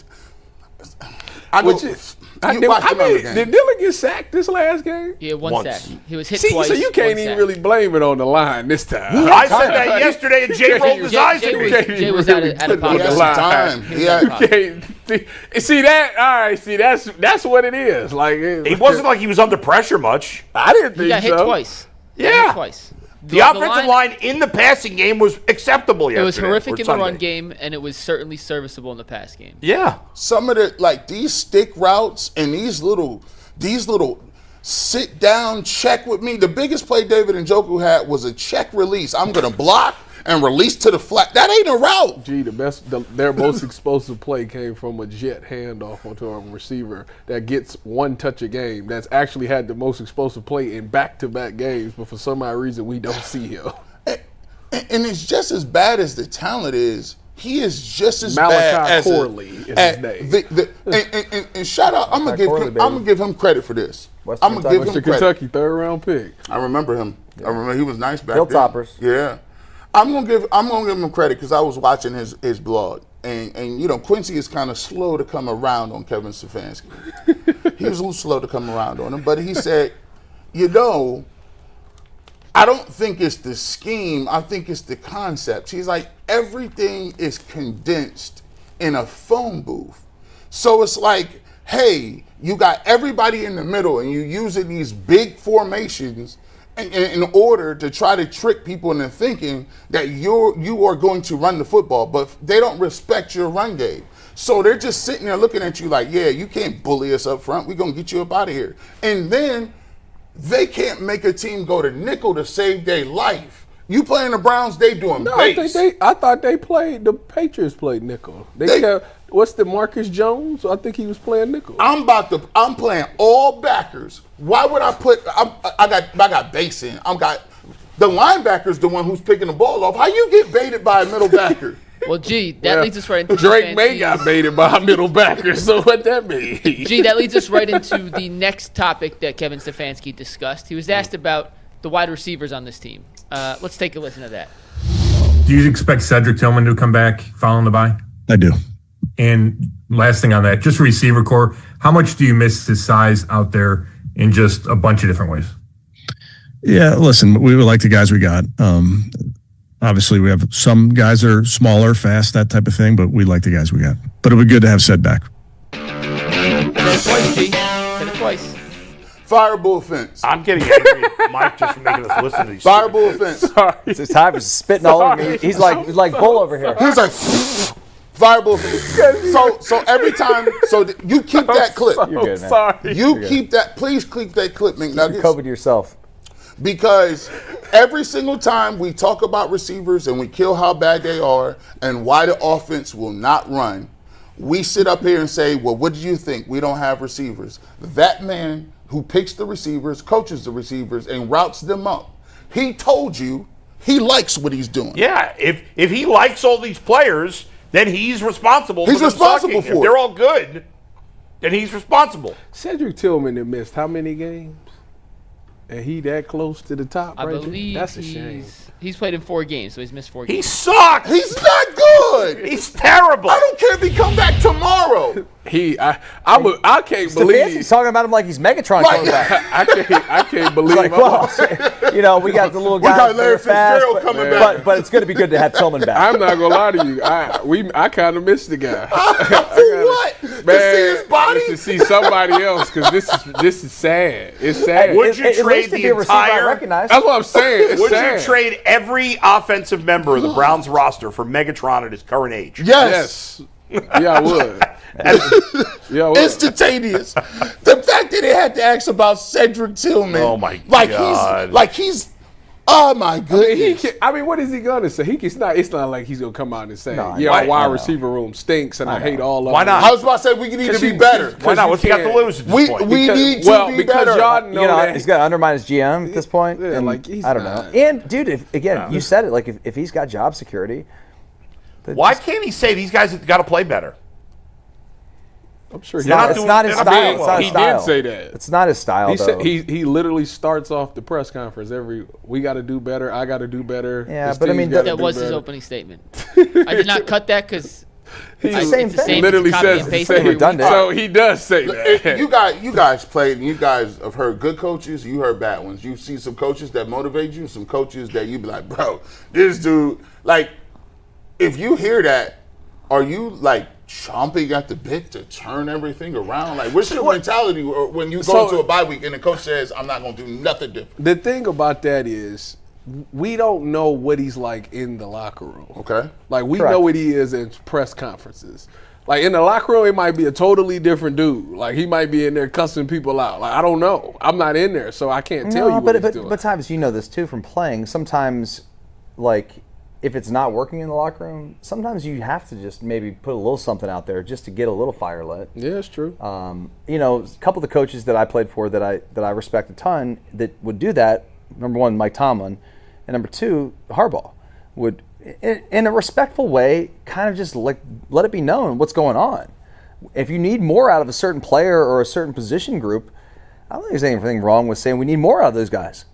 Did Dillon get sacked this last game? Yeah, one sack. He was hit See, twice. so you can't even really blame it on the line this time. I said that yesterday, and Jay rolled his eyes at me. Jay was out of pocket. See that? All right. See, that's what it is. Like, it wasn't like he was under pressure much. I didn't think so. He got hit twice. Yeah. Twice. The offensive line in the passing game was acceptable yesterday. It was horrific in the Sunday. run game, and it was certainly serviceable in the pass game. Yeah. Some of the these stick routes and these little sit down check with me. The biggest play David Njoku had was a check release. I'm gonna block and release to the flat. That ain't a route. Gee, their most explosive play came from a jet handoff onto a receiver that gets one touch a game. That's actually had the most explosive play in back-to-back games, but for some odd reason we don't see him. And it's just as bad as the talent is. He is just as Malachi bad as Corley is his name. And shout out, I'm gonna give him credit for this. Western Kentucky, 3rd round pick. I remember him. Yeah. I remember he was nice back Hilltoppers. then. Yeah. I'm gonna give him credit because I was watching his blog, and Quincy is kind of slow to come around on Kevin Stefanski. He was a little slow to come around on him, but he said, I I don't think it's the scheme. I think it's the concept. He's like, everything is condensed in a phone booth. So it's like, hey, you got everybody in the middle and you're using these big formations in order to try to trick people into thinking that you are going to run the football, but they don't respect your run game. So they're just sitting there looking at you like, yeah, you can't bully us up front. We're going to get you up out of here. And then they can't make a team go to nickel to save their life. You playing the Browns, they doing base. I thought the Patriots played nickel. What's the Marcus Jones? I think he was playing nickel. I'm playing all backers. Why would I put? I got base in. The linebacker's the one who's picking the ball off. How you get baited by a middle backer? Well, that leads us right into Drake May got baited by a middle backer. So what that mean? That leads us right into the next topic that Kevin Stefanski discussed. He was asked about the wide receivers on this team. Let's take a listen to that. Do you expect Cedric Tillman to come back following the bye? I do. And last thing on that, just receiver core, how much do you miss his size out there in just a bunch of different ways? Yeah, listen, we like the guys we got. Obviously, we have some guys that are smaller, fast, that type of thing, but we like the guys we got. But it would be good to have Ced back. Said it twice, G. Said it twice. Firebull fence. I'm getting angry at Mike just for making us listen to these. Firebull fence. So Tyvis is spitting all over me. He's like Bull over here. He's like firebull fence. So every time, you keep that clip. You're good, man. Sorry. Keep that. Please keep that clip, McNuggets. COVID yourself. Because every single time we talk about receivers and we kill how bad they are and why the offense will not run, we sit up here and say, well, what do you think? We don't have receivers. That man who picks the receivers, coaches the receivers, and routes them up, he told you he likes what he's doing. Yeah, if he likes all these players, then he's responsible. He's responsible for it. If they're all good, then he's responsible. Cedric Tillman had missed how many games? And he that close to the top, I right? believe That's a shame. He's played in 4 games, so he's missed 4 games. He sucks. He's not good. He's terrible. I don't care if he come back tomorrow. I can't believe He's talking about him like he's Megatron coming back. I can't believe Like, well, we got the little guy. We got Larry Fitzgerald coming back. But it's going to be good to have Tillman back. I'm not gonna lie to you. I kind of missed the guy. For what? Man, to see his body? to see somebody else, because this is sad. It's sad. Would you trade the entire? Recognized. That's what I'm saying. It's Would sad. you trade every offensive member of the Browns roster for Megatron at his current age? Yes. Yeah, I would. Yeah, I would. Instantaneous. The fact that they had to ask about Cedric Tillman. Oh my God. He's oh my goodness. What is he gonna say? It's not like he's gonna come out and say, why wide receiver room stinks and I hate all of them. Why not? I was about to say we need to be better. Why not? What's he got to lose at this point? We need to be better. Y'all know that he's got to undermine his GM at this point. Yeah, and I don't know. And dude, you said it. Like if he's got job security, why can't he say these guys have got to play better? I'm sure it's not his style. He did say that. It's not his style. He literally starts off the press conference we got to do better. I got to do better. Yeah, but I mean that was his opening statement. I did not cut that because it's the same thing. He literally says the same. Redundant. So he does say that. You guys played, and you guys have heard good coaches. You heard bad ones. You see some coaches that motivate you, some coaches that you be like, bro, this dude. Like, if you hear that, are you like chomping at the bit to turn everything around? Like, what's your mentality when you go to a bye week and the coach says, I'm not going to do nothing different? The thing about that is, we don't know what he's like in the locker room. Okay. Like, we know what he is in press conferences. Like, in the locker room, it might be a totally different dude. Like, he might be in there cussing people out. Like, I don't know. I'm not in there, so I can't tell you what he's doing. But Tyvis, you know this too from playing. Sometimes, like, if it's not working in the locker room, sometimes you have to just maybe put a little something out there just to get a little fire lit. Yeah, it's true. A couple of the coaches that I played for that I respect a ton that would do that. Number one, Mike Tomlin, and number two, Harbaugh would, in a respectful way, kind of just like let it be known what's going on. If you need more out of a certain player or a certain position group, I don't think there's anything wrong with saying we need more out of those guys.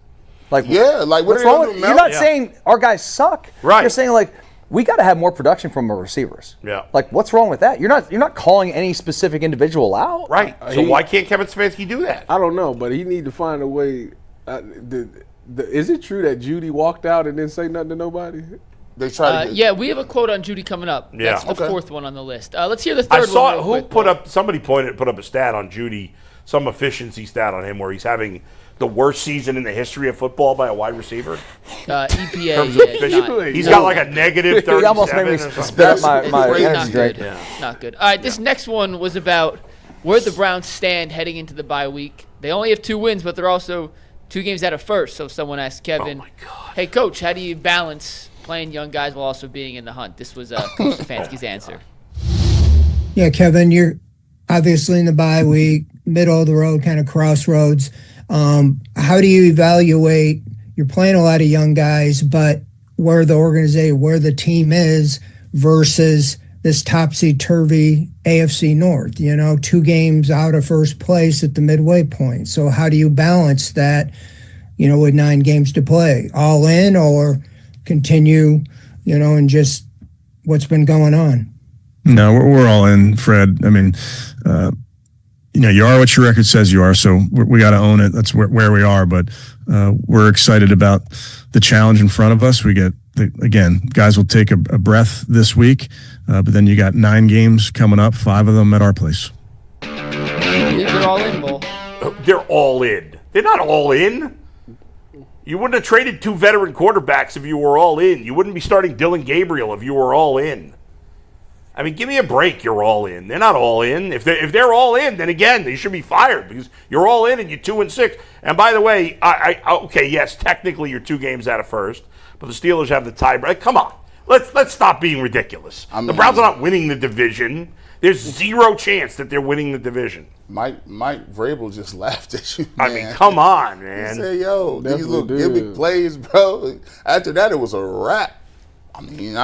Like, what's wrong with, you're not saying our guys suck. Right. You're saying like we got to have more production from our receivers. Yeah. Like, what's wrong with that? You're not calling any specific individual out. Right. So why can't Kevin Stefanski do that? I don't know, but he need to find a way. Is it true that Jeudy walked out and didn't say nothing to nobody? They tried. Yeah, we have a quote on Jeudy coming up. Yeah. That's the fourth one on the list. Let's hear the third one. Who put up? Somebody put up a stat on Jeudy, some efficiency stat on him, where he's having the worst season in the history of football by a wide receiver. EPA. He's got like a negative 37. He almost made me spit up my energy drink. Not good. All right, this next one was about where the Browns stand heading into the bye week. They only have 2 wins, but they're also 2 games out of first. So someone asked Kevin, "Hey, Coach, how do you balance playing young guys while also being in the hunt?" This was Coach Stefanski's answer. Yeah, Kevin, you're obviously in the bye week, middle of the road, kind of crossroads. How do you evaluate? You're playing a lot of young guys, but where the organization, where the team is versus this topsy-turvy AFC North, 2 games out of first place at the midway point. So how do you balance that, with 9 games to play? All in or continue, and just what's been going on? No, we're all in, Fred. I mean, you are what your record says you are, so we got to own it. That's where we are, but we're excited about the challenge in front of us. We get, again, guys will take a breath this week, but then you got 9 games coming up, 5 of them at our place. They're all in, Bull. They're all in. They're not all in. You wouldn't have traded 2 veteran quarterbacks if you were all in. You wouldn't be starting Dylan Gabriel if you were all in. I mean, give me a break. You're all in. They're not all in. If they're all in, then again, they should be fired because you're all in and you're 2-6. And by the way, okay, yes, technically you're 2 games out of first, but the Steelers have the tiebreak. Come on, let's stop being ridiculous. The Browns are not winning the division. There's 0 chance that they're winning the division. Mike Vrabel just laughed at you, man. I mean, come on, man. He said, "Yo, these little gimmick plays, bro." After that, it was a wrap. I mean,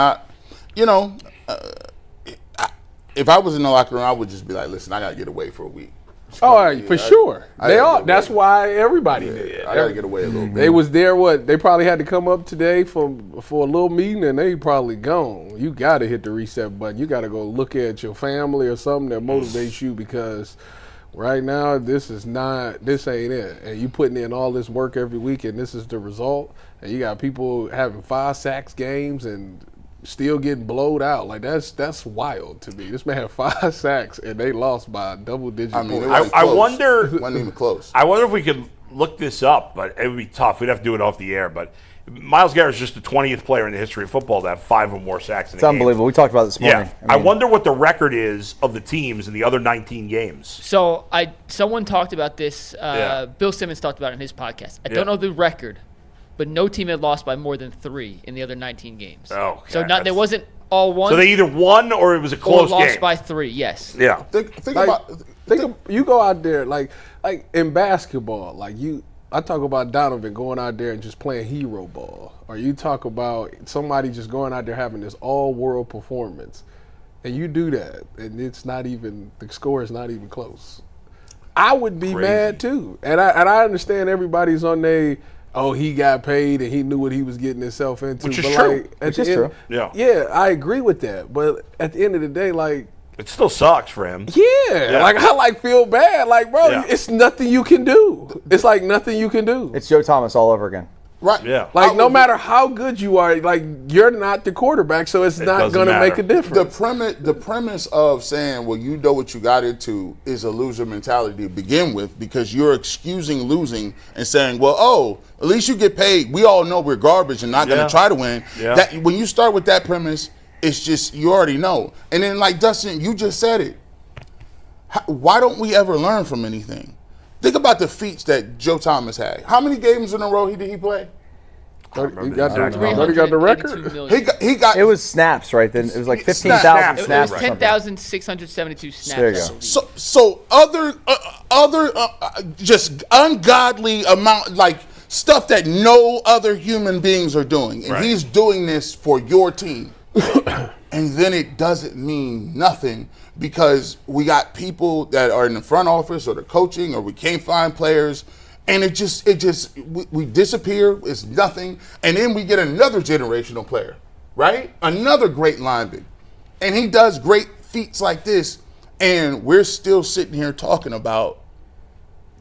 if I was in the locker room, I would just be like, "Listen, I gotta get away for a week." For sure. They are. That's why everybody did. I gotta get away a little bit. They was there. They probably had to come up today for a little meeting, and they probably gone. You gotta hit the reset button. You gotta go look at your family or something that motivates you because right now this ain't it. And you putting in all this work every week, and this is the result. And you got people having 5 sacks games and still getting blowed out. Like that's wild to me. This man had 5 sacks and they lost by double-digit points. I wonder. It wasn't even close. I wonder if we could look this up, but it would be tough. We'd have to do it off the air. But Myles Garrett's just the 20th player in the history of football to have 5 or more sacks in a game. It's unbelievable. We talked about it this morning. Yeah. I wonder what the record is of the teams in the other 19 games. So someone talked about this. Bill Simmons talked about it in his podcast. I don't know the record, but no team had lost by more than 3 in the other 19 games. Oh, so there wasn't all one. So they either won or it was a close game. Or lost by 3. Yes. Yeah. You go out there like in basketball. I talk about Donovan going out there and just playing hero ball, or you talk about somebody just going out there having this all-world performance, and you do that, and it's not even the score is not even close. I would be mad too, and I understand everybody's on their. Oh, he got paid and he knew what he was getting himself into. Which is true. True. Yeah, I agree with that. But at the end of the day, it still sucks for him. Yeah. I feel bad. It's nothing you can do. It's like nothing you can do. It's Joe Thomas all over again. Right. Yeah. No matter how good you are, you're not the quarterback, so it's not going to make a difference. The premise of saying, well, you know what you got into is a loser mentality to begin with, because you're excusing losing and saying, well, at least you get paid. We all know we're garbage and not going to try to win. Yeah. That when you start with that premise, it's just you already know. And then, like Dustin, you just said it. Why don't we ever learn from anything? Think about the feats that Joe Thomas had. How many games in a row did he play? He got the record. He got. It was snaps, right? Then it was like 15,000 snaps. It was 10,672 snaps. There you go. So other just ungodly amount, stuff that no other human beings are doing, and he's doing this for your team, and then it doesn't mean nothing. Because we got people that are in the front office or the coaching, or we can't find players, and we disappear. It's nothing, and then we get another generational player, right? Another great lineman, and he does great feats like this, and we're still sitting here talking about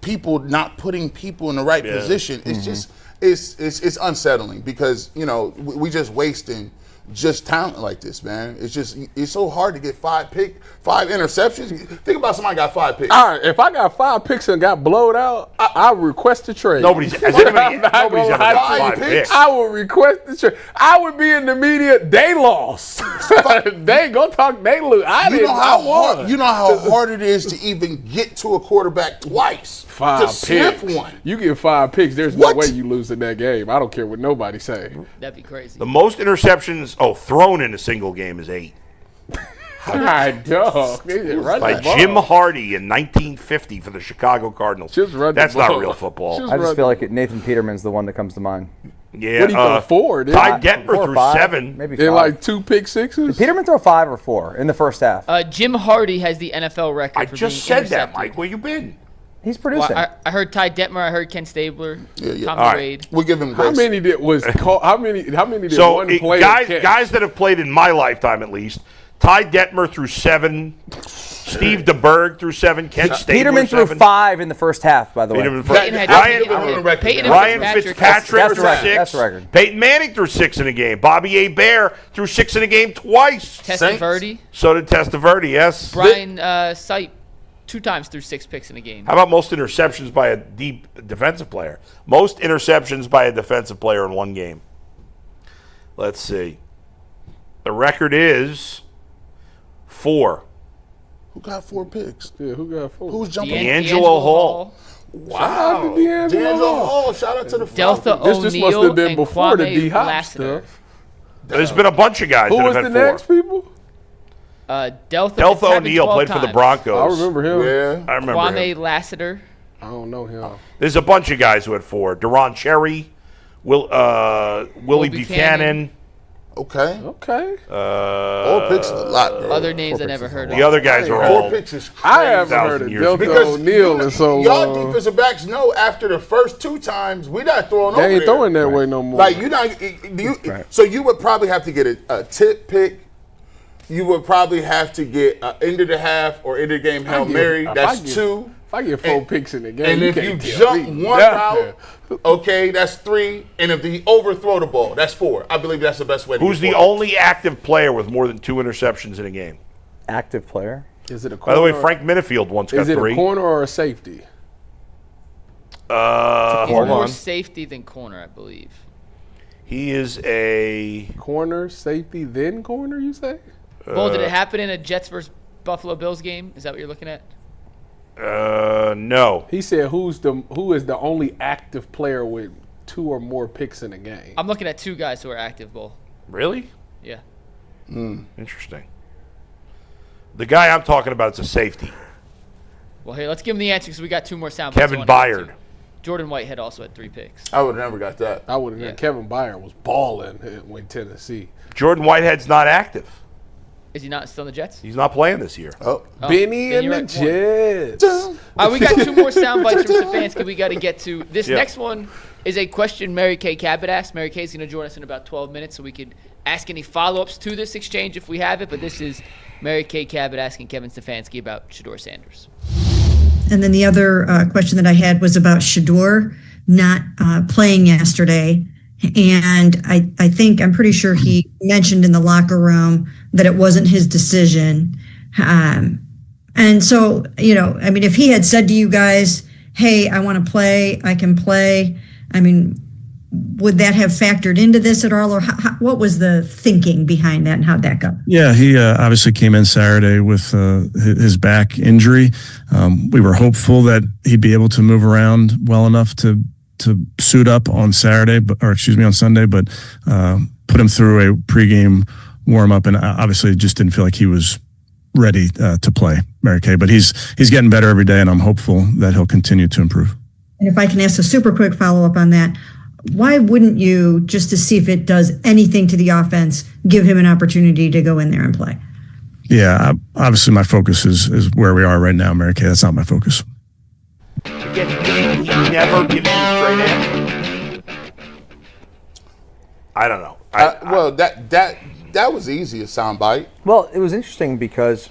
people not putting people in the right position. It's just it's unsettling because we just wasting just talent like this, man. It's so hard to get 5 interceptions. Think about somebody got 5 picks. All right, if I got 5 picks and got blowed out, I request a trade. Nobody's ever got 5 picks. I would request a trade. I would be in the media. They lost. They go talk. They lose. You know how hard it is to even get to a quarterback twice. 5 to picks. snip one. You get 5 picks. There's no way you lose in that game. I don't care what nobody say. That'd be crazy. The most interceptions thrown in a single game is 8. God, dog. By Jim Hardy in 1950 for the Chicago Cardinals. That's not real football. I just feel like Nathan Peterman's the one that comes to mind. Yeah, what do you throw, 4? Ty Detmer threw 5, 7. maybe 5. In like 2 pick sixes? Did Peterman throw 5 or 4 in the first half? Jim Hardy has the NFL record I for just being said that, intercepted. Mike. Where you been? He's producing. Well, I heard Ty Detmer. I heard Ken Stabler. Tommy All Wade. We'll give him How grace. many did how many did So one player catch? guys that have played in my lifetime at least, Ty Detmer threw 7. Steve DeBerg threw 7. Ken Stabler Peterman threw 7. 5 in the first half, by the way. Ryan Fitzpatrick threw 6. That's the record. Peyton Manning threw 6 in a game. Bobby A. Bear threw 6 in a game twice. Testaverde. So did Testaverde, yes. Brian Sipe 2 times threw 6 picks in a game. How about most interceptions by a deep defensive player? Most interceptions by a defensive player in one game. Let's see. The record is 4. Who got 4 picks? Yeah, who got 4? Who's jumping? D'Angelo Hall. Wow. D'Angelo Hall. Shout out to the Delta Falcons. This must O'Neal have been and before the Kwame D-Hop Lassiter. stuff. There's been a bunch of guys Who that was have the had 4. next people? Delta O'Neal played for the times. Broncos. I remember him. Yeah. I remember Kwame him. Lassiter. I don't know him. There's a bunch of guys who had 4. Deron Cherry, Willie Buchanan. Okay. 4 picks is a lot, bro. Other names I never heard of. The other guys are 4 all. picks is crazy. I haven't heard of Delta O'Neal in so y'all long. defensive backs know after the first 2 times we not throwing over They ain't there. throwing that way no more. Like so you would probably have to get a tip pick. You would probably have to get an end of the half or end of the game Hail Mary. That's 2. If I get 4 picks in the game, And if you can't tell jump me one nothing. route, okay, that's 3. And if you overthrow the ball, that's 4. I believe that's the best way to Who's get the 4. only active player with more than 2 interceptions in a game? Active player. Is it a By corner? the way, Frank Minifield once got Is it 3. a corner or a safety? He's Hold more on. safety than corner, I believe. He is a Corner, safety, then corner, you say? Bull, did it happen in a Jets versus Buffalo Bills game? Is that what you're looking at? no. He said who is the only active player with 2 or more picks in a game? I'm looking at 2 guys who are active, Bull. Really? Yeah. Interesting. The guy I'm talking about is a safety. Well, here, let's give him the answer because we got 2 more sound bites. Kevin Byard. Jordan Whitehead also had 3 picks. I would have never got that. I would have known Kevin Byard was balling when Tennessee. Jordan Whitehead's not active. Is he not still in the Jets? He's not playing this year. Benny and the Jets. We got 2 more sound bites from Stefanski we got to get to. This next one is a question Mary Kay Cabot asked. Mary Kay's going to join us in about 12 minutes so we could ask any follow-ups to this exchange if we have it. But this is Mary Kay Cabot asking Kevin Stefanski about Shedeur Sanders. And then the other question that I had was about Shedeur not playing yesterday. And I'm pretty sure he mentioned in the locker room that it wasn't his decision. And so, if he had said to you guys, hey, I want to play, I can play, would that have factored into this at all? Or what was the thinking behind that and how'd that go? Yeah, he obviously came in Saturday with his back injury. We were hopeful that he'd be able to move around well enough to suit up on Sunday, but put him through a pregame warm up, and obviously just didn't feel like he was ready to play, Mary Kay. But he's getting better every day, and I'm hopeful that he'll continue to improve. And if I can ask a super quick follow up on that, why wouldn't you, just to see if it does anything to the offense, give him an opportunity to go in there and play? Yeah, obviously my focus is where we are right now, Mary Kay. That's not my focus. Again, he never gives you a straight answer. I don't know. That was easy, a soundbite. Well, it was interesting because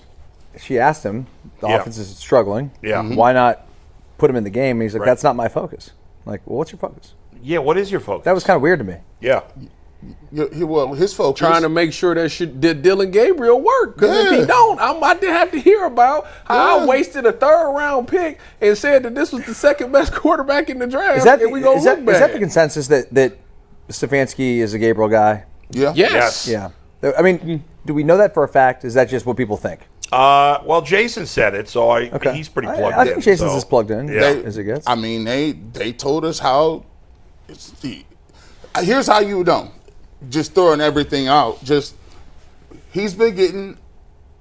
she asked him, the offense is struggling. Yeah. Why not put him in the game? And he's like, that's not my focus. I'm like, well, what's your focus? Yeah, what is your focus? That was kind of weird to me. Yeah. Well, his focus trying to make sure that Dylan Gabriel work. Because if he don't, I might have to hear about how I wasted a 3rd round pick and said that this was the 2nd best quarterback in the draft. Is that the consensus that Stefanski is a Gabriel guy? Yeah. Yes. Yeah. I mean, do we know that for a fact? Is that just what people think? Well, Jason said it, so he's pretty plugged in. I think Jason's as plugged in as it gets. I mean, they told us how. Here's how you know. Just throwing everything out. He's been getting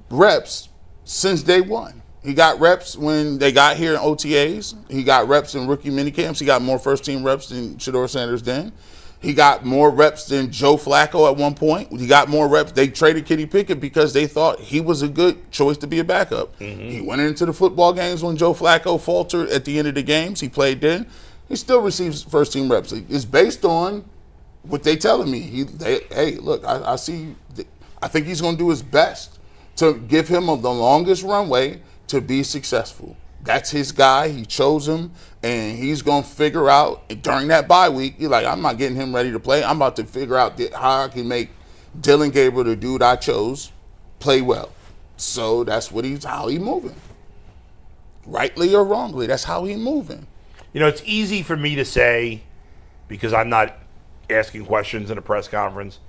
reps since day one. He got reps when they got here in OTAs. He got reps in rookie minicamps. He got more first-team reps than Shedeur Sanders then. He got more reps than Joe Flacco at one point. He got more reps. They traded Kenny Pickett because they thought he was a good choice to be a backup. Mm-hmm. He went into the football games when Joe Flacco faltered at the end of the games. He played then. He still receives first-team reps. It's based on what they telling me. Hey, look, I see. I think he's going to do his best to give him the longest runway to be successful. That's his guy. He chose him, and he's going to figure out during that bye week, you're like, I'm not getting him ready to play. I'm about to figure out how I can make Dylan Gabriel, the dude I chose, play well. So that's how he's moving. Rightly or wrongly, that's how he's moving. You know, it's easy for me to say because I'm not asking questions in a press conference,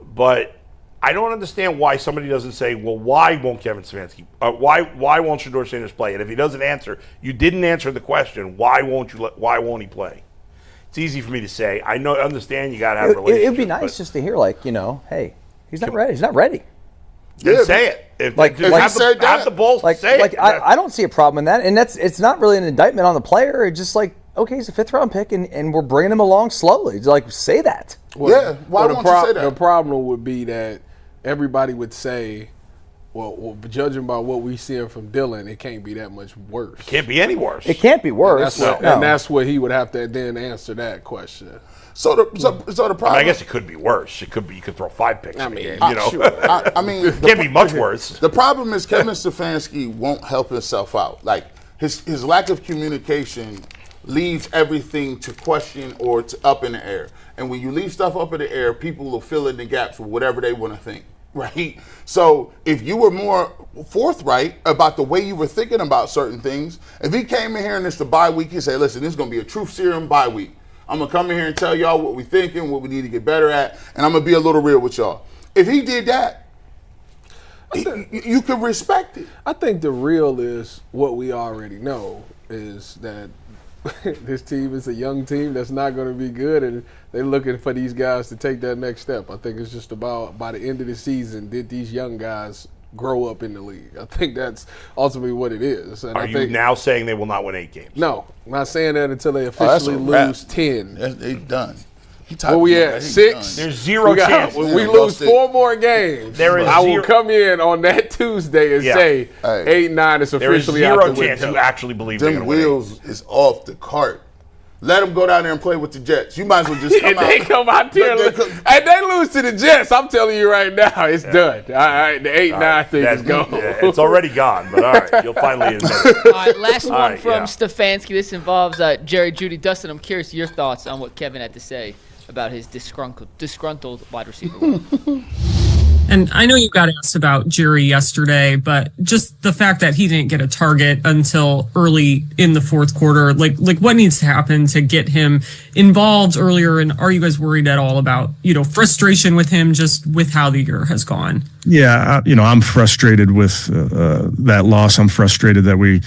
but I don't understand why somebody doesn't say, well, why won't Kevin Stefanski? Why won't Shedeur Sanders play? And if he doesn't answer, you didn't answer the question. Why won't he play? It's easy for me to say. Understand you got to have a relationship. It'd be nice just to hear, hey, he's not ready. He's not ready. Then say it. Have the balls to say it. I don't see a problem in that, and it's not really an indictment on the player. It's just okay, he's a 5th round pick, and we're bringing him along slowly. Say that. Why won't you say that? The problem would be that everybody would say, well, judging by what we seeing from Dylan, it can't be that much worse. It can't be any worse. It can't be worse. And that's what he would have to then answer that question. So the problem. I guess it could be worse. It could be you could throw 5 picks in the game. Sure. It can't be much worse. The problem is Kevin Stefanski won't help himself out. His lack of communication leaves everything to question or to up in the air. And when you leave stuff up in the air, people will fill in the gaps with whatever they want to think, right? So if you were more forthright about the way you were thinking about certain things, if he came in here and it's the bye week, he'd say, listen, this is going to be a truth serum bye week. I'm going to come in here and tell y'all what we're thinking, what we need to get better at, and I'm going to be a little real with y'all. If he did that, you could respect it. I think the real is what we already know is that this team is a young team that's not going to be good, and they're looking for these guys to take that next step. I think it's just about by the end of the season, did these young guys grow up in the league? I think that's ultimately what it is. And Are you now saying they will not win 8 games? No, I'm not saying that until they officially lose 10. They're done. Where we at? 6? There's zero chance. When we lose 4 more games, I will come in on that Tuesday and say 8-9 is officially out the window. There is 0 chance you actually believe they're going to win. Them wheels is off the cart. Let them go down there and play with the Jets. You might as well just come out. They come out there and they lose to the Jets. I'm telling you right now, it's done. All right, the 8-9 thing is gone. Yeah, it's already gone, but all right, you'll finally admit it. All right, last one from Stefanski. This involves Jerry, Jeudy, Dustin. I'm curious your thoughts on what Kevin had to say about his disgruntled wide receiver. And I know you got asked about Jerry yesterday, but just the fact that he didn't get a target until early in the 4th quarter, like what needs to happen to get him involved earlier? And are you guys worried at all about, frustration with him just with how the year has gone? Yeah, I'm frustrated with that loss. I'm frustrated that we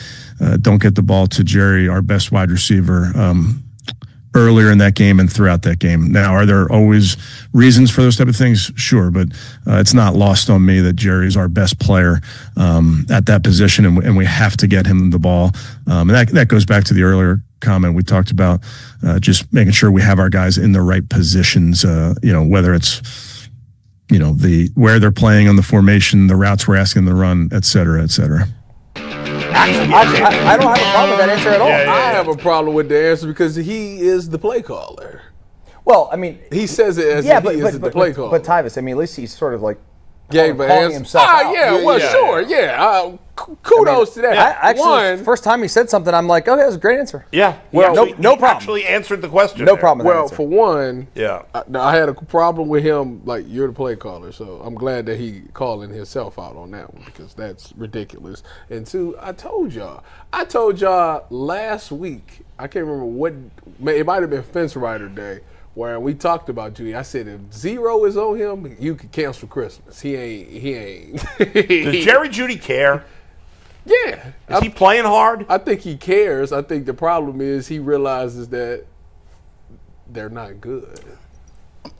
don't get the ball to Jerry, our best wide receiver, earlier in that game and throughout that game. Now, are there always reasons for those type of things? Sure, but it's not lost on me that Jerry's our best player at that position, and we have to get him the ball. And that goes back to the earlier comment we talked about, just making sure we have our guys in the right positions, whether it's, where they're playing on the formation, the routes we're asking them to run, et cetera, et cetera. I don't have a problem with that answer at all. I have a problem with the answer because he is the play caller. Well, I mean, he says it as the play caller. But Tyvis, at least he's sort of gave an calling answer. himself out. Sure, yeah. Kudos to that. Actually, first time he said something, I'm like, okay, that was a great answer. Yeah. Well, no problem. Actually answered the question. No problem. Well, for one, Yeah. I had a problem with him. Like, you're the play caller, so I'm glad that he calling himself out on that one because that's ridiculous. And two, I told y'all last week. I can't remember what. It might have been Fence Rider Day. Where we talked about Jeudy, I said if 0 is on him, you can cancel Christmas. He ain't. Does Jerry Jeudy care? Yeah. Is he playing hard? I think he cares. I think the problem is he realizes that they're not good.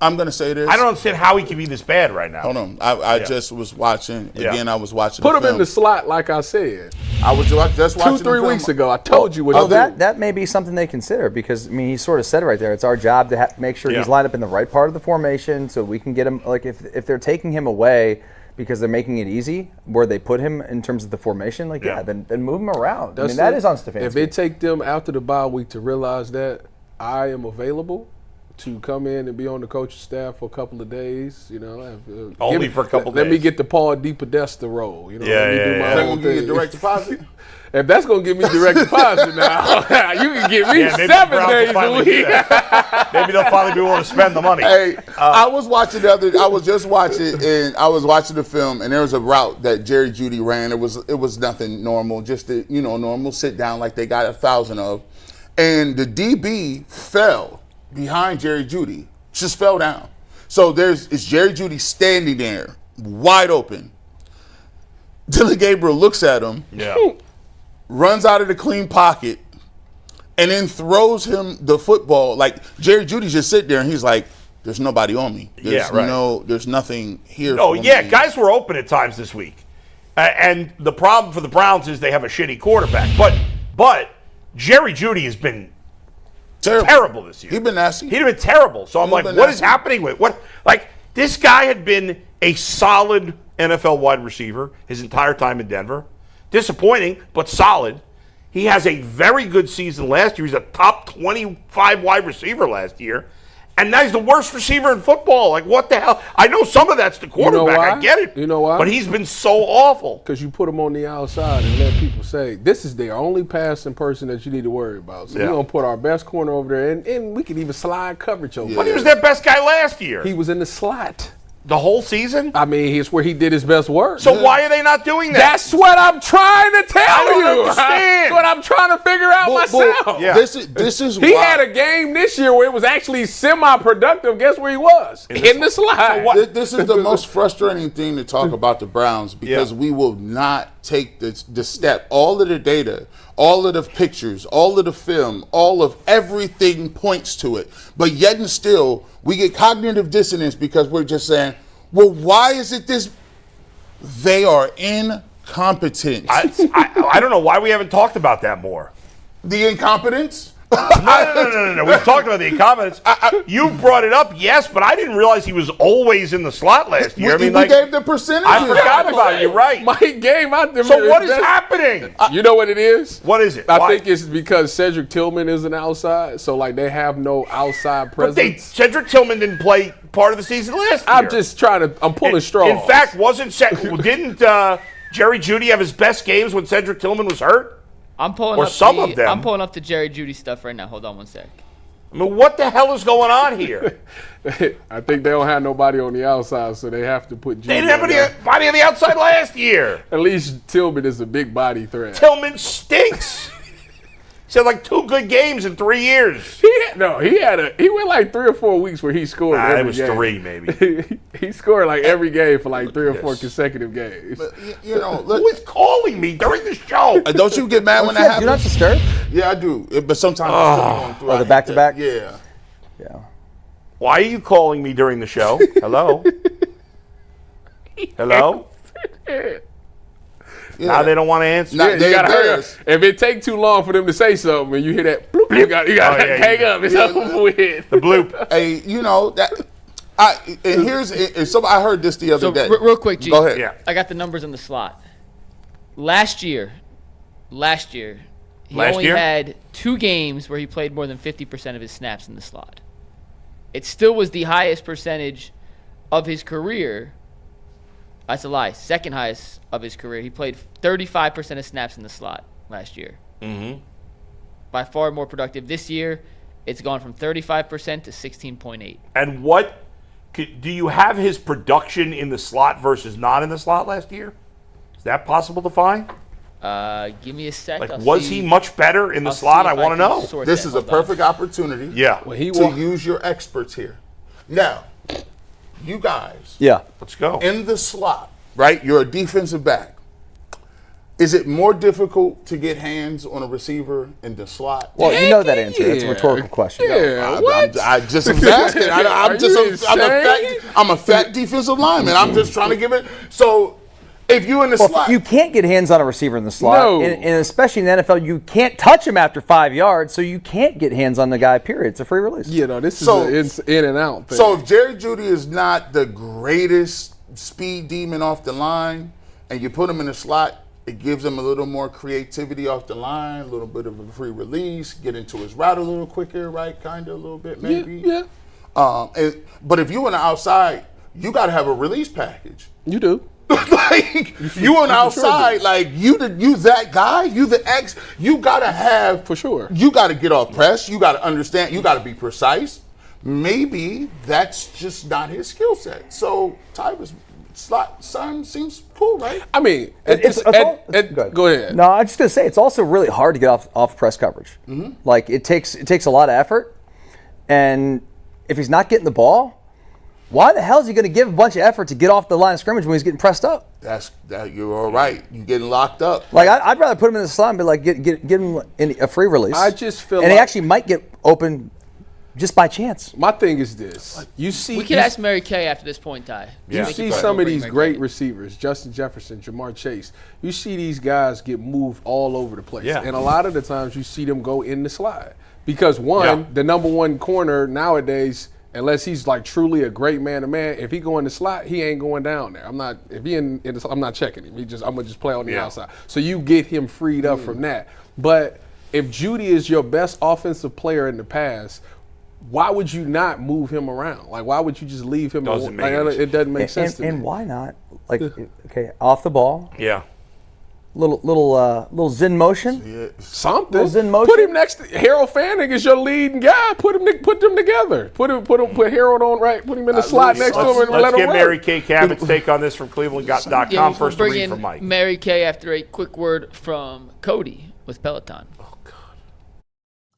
I'm going to say this. I don't understand how he can be this bad right now. Hold on. I just was watching. Again, I was watching Put the him film. in the slot like I said. I was just watching 2-3 weeks ago. I told you what to do. That may be something they consider because, I mean, he sort of said it right there. It's our job to make sure he's lined up in the right part of the formation so we can get him. Like, if they're taking him away because they're making it easy where they put him in terms of the formation, like, then move him around. That is on Stefanski. If it take them after the bye week to realize that I am available to come in and be on the coaching staff for a couple of days, Only for a couple Let days. me get the Paul DePodesta role. Let me do my own thing. Direct deposit? If that's going to give me direct deposit now, you can give me 7 days a week. Maybe they'll finally be willing to spend the money. Hey, I was watching and I was watching the film, and there was a route that Jerry Jeudy ran. It was nothing normal, just a normal sit down like they got 1,000 of, and the DB fell behind Jerry Jeudy, just fell down. So it's Jerry Jeudy standing there, wide open. Dylan Gabriel looks at him, runs out of the clean pocket, and then throws him the football. Like, Jerry Jeudy just sit there, and he's like, there's nobody on me. There's nothing here for me. Guys were open at times this week. And the problem for the Browns is they have a shitty quarterback. But Jerry Jeudy has been terrible this year. He's been nasty. He's been terrible. So I'm like, what is happening with what? Like, this guy had been a solid NFL wide receiver his entire time in Denver. Disappointing, but solid. He has a very good season last year. He's a top 25 wide receiver last year. And now he's the worst receiver in football. Like, what the hell? I know some of that's the quarterback. I get it. You know why? But he's been so awful. Because you put him on the outside and let people say, this is the only passing person that you need to worry about. So we're going to put our best corner over there, and we can even slide coverage over there. But he was their best guy last year. He was in the slot. The whole season? I mean, it's where he did his best work. So why are they not doing that? That's what I'm trying to tell you. I don't understand. That's what I'm trying to figure out myself. Yeah. This is he why. had a game this year where it was actually semi-productive. Guess where he was? In the slot. So this is the most frustrating thing to talk about the Browns because we will not take the step. All of the data, all of the pictures, all of the film, all of everything points to it. But yet and still, we get cognitive dissonance because we're just saying, well, why is it this? They are incompetent. I don't know why we haven't talked about that more. The incompetence? No. We've talked about the incompetence. You brought it up, yes, but I didn't realize he was always in the slot last year. We gave the percentage. I forgot about it. You're right. Mike game out there. So what is happening? You know what it is? What is it? I think it's because Cedric Tillman isn't outside, so like they have no outside presence. But Cedric Tillman didn't play part of the season last year. I'm just trying to. I'm pulling straws. In fact, didn't Jerry Jeudy have his best games when Cedric Tillman was hurt? I'm pulling up the Jerry Jeudy stuff right now. Hold on one sec. I mean, what the hell is going on here? I think they don't have nobody on the outside, so they have to put Jeudy. They didn't have anybody on the outside last year. At least Tillman is a big body threat. Tillman stinks. He's had like 2 good games in 3 years. He went like 3 or 4 weeks where he scored every it was game. 3 maybe. He scored like every game for like 3 or 4 consecutive games. But, who is calling me during the show? Don't you get mad when that happens? Do not disturb? Yeah, I do. But sometimes it's still going through. The back-to-back? Yeah. Why are you calling me during the show? Hello? Hello? Now they don't want to answer. You gotta hurry up. If it take too long for them to say something, and you hear that, bloop, you got to hang up. It's over with. The bloop. Hey, that. I heard this the other day. Real quick, G. Go ahead. Yeah. I got the numbers in the slot. Last year, he only had 2 games where he played more than 50% of his snaps in the slot. It still was the highest percentage of his career, That's a lie. Second highest of his career. He played 35% of snaps in the slot last year. Mm-hmm. By far more productive. This year, it's gone from 35% to 16.8. And do you have his production in the slot versus not in the slot last year? Is that possible to find? Give me a sec. Like, was he much better in the slot? I want to know. This is a perfect opportunity to use your experts here. Now, you guys. Yeah. Let's go. In the slot, right? You're a defensive back. Is it more difficult to get hands on a receiver in the slot? Well, you know that answer. It's a rhetorical question. Yeah, I just was asking. I'm a fat defensive lineman. I'm just trying to give it. So if you in the slot, you can't get hands on a receiver in the slot, No. and especially in the NFL, you can't touch him after 5 yards, so you can't get hands on the guy. Period. It's a free release. You know, this is an in and out thing. So if Jerry Jeudy is not the greatest speed demon off the line, and you put him in the slot, it gives him a little more creativity off the line, a little bit of a free release, get into his route a little quicker, right? Kind of a little bit, maybe. Yeah. But if you on the outside, you got to have a release package. You do. Like you on the outside, like you that guy, you the X. You got to have for sure. You got to get off press. You got to understand. You got to be precise. Maybe that's just not his skill set. So Tyvis slot seems cool, right? I mean, go ahead. No, I'm just gonna say it's also really hard to get off press coverage. Mm-hmm. Like it takes a lot of effort, and if he's not getting the ball, why the hell is he going to give a bunch of effort to get off the line of scrimmage when he's getting pressed up? You're all right. You're getting locked up. Like I'd rather put him in the slot and be like, get him in a free release. I just feel and he actually might get open just by chance. My thing is this: we can ask Mary Kay after this point, Ty. You see some of these great receivers, Justin Jefferson, Jamar Chase. You see these guys get moved all over the place, and a lot of the times you see them go in the slide because the number one corner nowadays, unless he's like truly a great man-to-man, if he go in the slot, he ain't going down there. I'm not checking him. I'm gonna just play on the outside. So you get him freed up from that. But if Jeudy is your best offensive player in the past, why would you not move him around? Like, why would you just leave him? It doesn't make sense to me. And why not? Like, okay, off the ball. Yeah. Little Zen motion. Something. Little Zen motion. Put him next to Harold Fanning is your leading guy. Put them together. Put Harold on right. Put him in the slot next to him and let him Let's get run. Mary Kay Cabot's take on this from ClevelandGot.com. First to read from Mike. Mary Kay after a quick word from Cody with Peloton.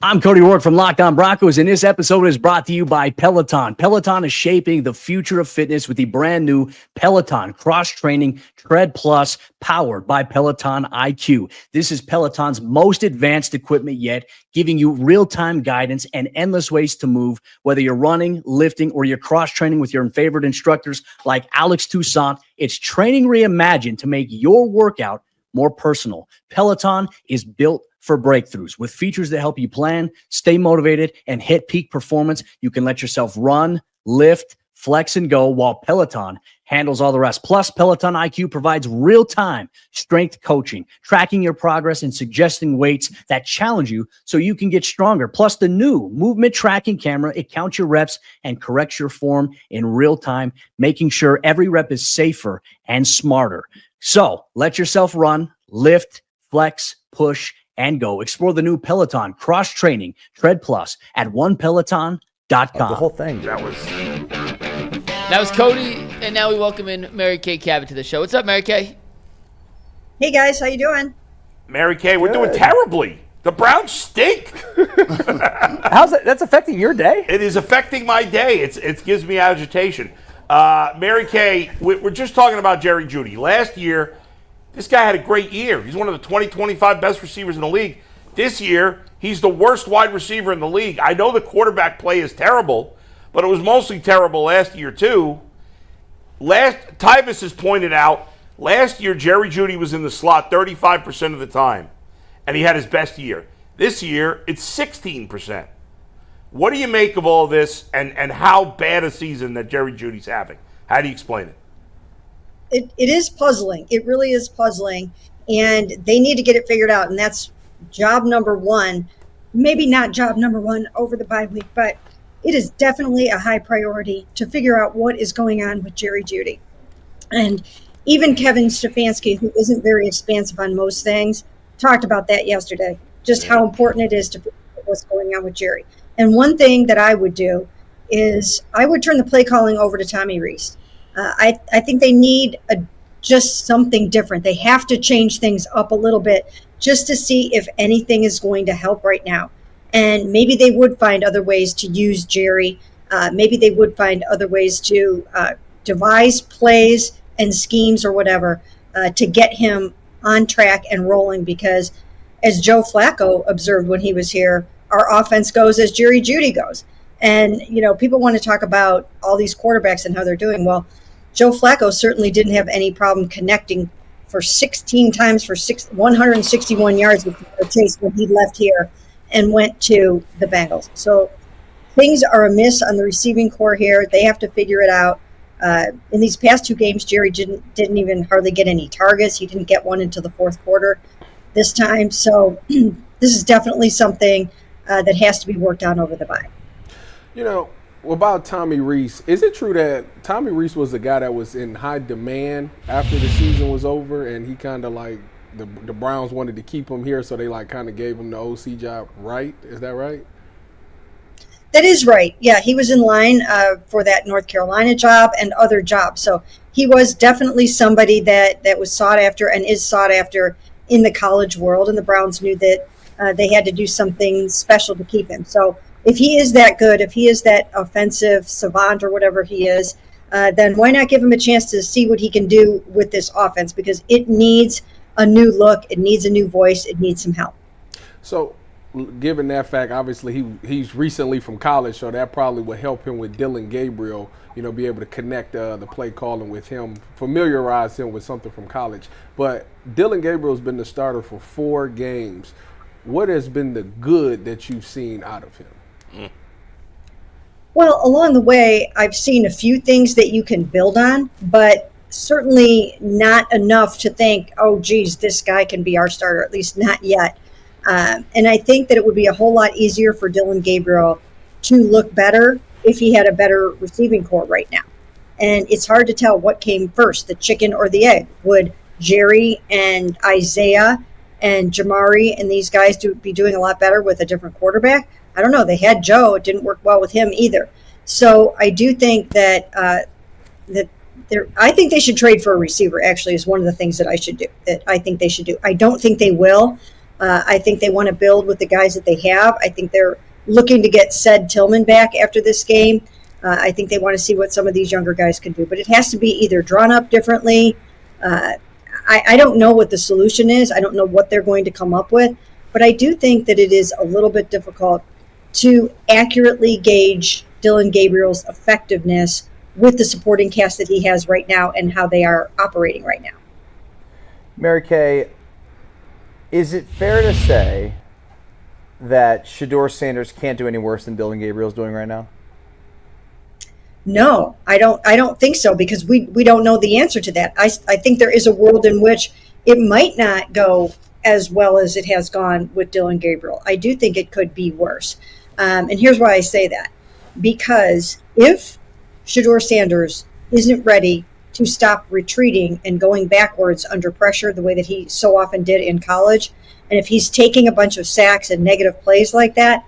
I'm Cody Rourke from Locked On Broncos, and this episode is brought to you by Peloton. Peloton is shaping the future of fitness with the brand new Peloton Cross-Training Tread Plus, powered by Peloton IQ. This is Peloton's most advanced equipment yet, giving you real-time guidance and endless ways to move, whether you're running, lifting, or you're cross-training with your favorite instructors like Alex Toussaint. It's training reimagined to make your workout more personal. Peloton is built for breakthroughs with features that help you plan, stay motivated, and hit peak performance. You can let yourself run, lift, flex, and go while Peloton handles all the rest. Plus, Peloton IQ provides real-time strength coaching, tracking your progress and suggesting weights that challenge you so you can get stronger. Plus, the new movement tracking camera, it counts your reps and corrects your form in real time, making sure every rep is safer and smarter. So, let yourself run, lift, flex, push, and go. Explore the new Peloton Cross-Training Tread Plus at onepeloton.com. The whole thing. That was Cody, and now we welcome in Mary Kay Cabot to the show. What's up, Mary Kay? Hey, guys. How you doing? Mary Kay, we're doing terribly. The Browns stink. How's that? That's affecting your day? It is affecting my day. It gives me agitation. Mary Kay, we're just talking about Jerry Jeudy. Last year, this guy had a great year. He's one of the 25 best receivers in the league. This year, he's the worst wide receiver in the league. I know the quarterback play is terrible, but it was mostly terrible last year, too. Tyvis has pointed out, last year, Jerry Jeudy was in the slot 35% of the time, and he had his best year. This year, it's 16%. What do you make of all this, and how bad a season that Jerry Jeudy's having? How do you explain it? It is puzzling. It really is puzzling, and they need to get it figured out, and that's job number one. Maybe not job number one over the bye week, but it is definitely a high priority to figure out what is going on with Jerry Jeudy. And even Kevin Stefanski, who isn't very expansive on most things, talked about that yesterday, just how important it is to figure out what's going on with Jerry. And one thing that I would do is I would turn the play calling over to Tommy Rees. I think they need just something different. They have to change things up a little bit just to see if anything is going to help right now. And maybe they would find other ways to use Jerry. Maybe they would find other ways to devise plays and schemes or whatever to get him on track and rolling, because as Joe Flacco observed when he was here, our offense goes as Jerry Jeudy goes. And, people want to talk about all these quarterbacks and how they're doing. Well, Joe Flacco certainly didn't have any problem connecting for 16 times for 161 yards with Chase when he left here and went to the Bengals. So things are amiss on the receiving core here. They have to figure it out. In these past two games, Jerry didn't even hardly get any targets. He didn't get one until the fourth quarter this time. So this is definitely something that has to be worked on over the bye. About Tommy Rees, is it true that Tommy Rees was the guy that was in high demand after the season was over, and he kind of like the Browns wanted to keep him here, so they like kind of gave him the OC job, right? Is that right? That is right. Yeah, he was in line for that North Carolina job and other jobs. So he was definitely somebody that was sought after and is sought after in the college world, and the Browns knew that they had to do something special to keep him. So if he is that good, if he is that offensive savant or whatever he is, then why not give him a chance to see what he can do with this offense? Because it needs a new look, it needs a new voice, it needs some help. So, given that fact, obviously he's recently from college, so that probably would help him with Dillon Gabriel, be able to connect the play calling with him, familiarize him with something from college. But Dillon Gabriel's been the starter for 4 games. What has been the good that you've seen out of him? Well, along the way, I've seen a few things that you can build on, but certainly not enough to think, oh, geez, this guy can be our starter, at least not yet. And I think that it would be a whole lot easier for Dillon Gabriel to look better if he had a better receiving core right now. And it's hard to tell what came first, the chicken or the egg. Would Jerry and Isaiah and Jamari and these guys be doing a lot better with a different quarterback? I don't know. They had Joe. It didn't work well with him either. So I do think that I think they should trade for a receiver, actually, is one of the things that I think they should do. I don't think they will. I think they want to build with the guys that they have. I think they're looking to get Ced Tillman back after this game. I think they want to see what some of these younger guys can do. But it has to be either drawn up differently. I don't know what the solution is. I don't know what they're going to come up with. But I do think that it is a little bit difficult to accurately gauge Dillon Gabriel's effectiveness with the supporting cast that he has right now and how they are operating right now. Mary Kay, is it fair to say that Shedeur Sanders can't do any worse than Dillon Gabriel's doing right now? No, I don't think so, because we don't know the answer to that. I think there is a world in which it might not go as well as it has gone with Dillon Gabriel. I do think it could be worse. And here's why I say that. Because if Shedeur Sanders isn't ready to stop retreating and going backwards under pressure the way that he so often did in college, and if he's taking a bunch of sacks and negative plays like that,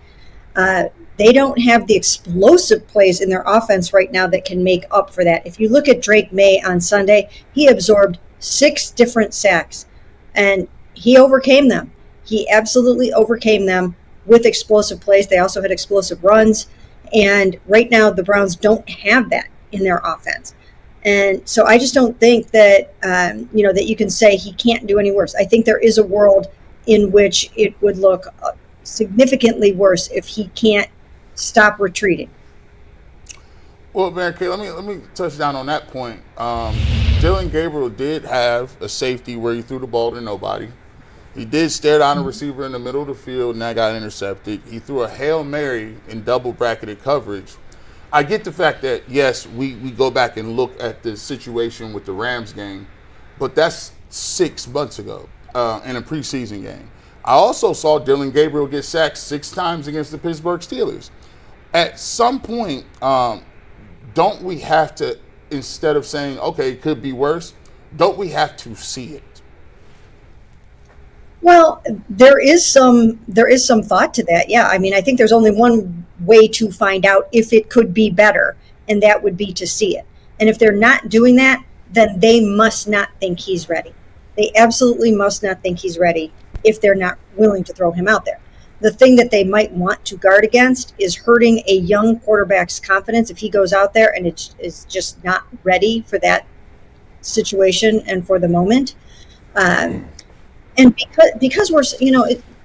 they don't have the explosive plays in their offense right now that can make up for that. If you look at Drake May on Sunday, he absorbed 6 different sacks, and he overcame them. He absolutely overcame them with explosive plays. They also had explosive runs. And right now, the Browns don't have that in their offense. And so I just don't think that, that you can say he can't do any worse. I think there is a world in which it would look significantly worse if he can't stop retreating. Well, Mary Kay, let me touch down on that point. Dillon Gabriel did have a safety where he threw the ball to nobody. He did stare down a receiver in the middle of the field, and that got intercepted. He threw a Hail Mary in double bracketed coverage. I get the fact that, yes, we go back and look at the situation with the Rams game, but that's 6 months ago in a preseason game. I also saw Dillon Gabriel get sacked 6 times against the Pittsburgh Steelers. At some point, don't we have to, instead of saying, okay, it could be worse, don't we have to see it? Well, there is some thought to that. Yeah. I mean, I think there's only one way to find out if it could be better, and that would be to see it. And if they're not doing that, then they must not think he's ready. They absolutely must not think he's ready if they're not willing to throw him out there. The thing that they might want to guard against is hurting a young quarterback's confidence if he goes out there and is just not ready for that situation and for the moment. And because we're,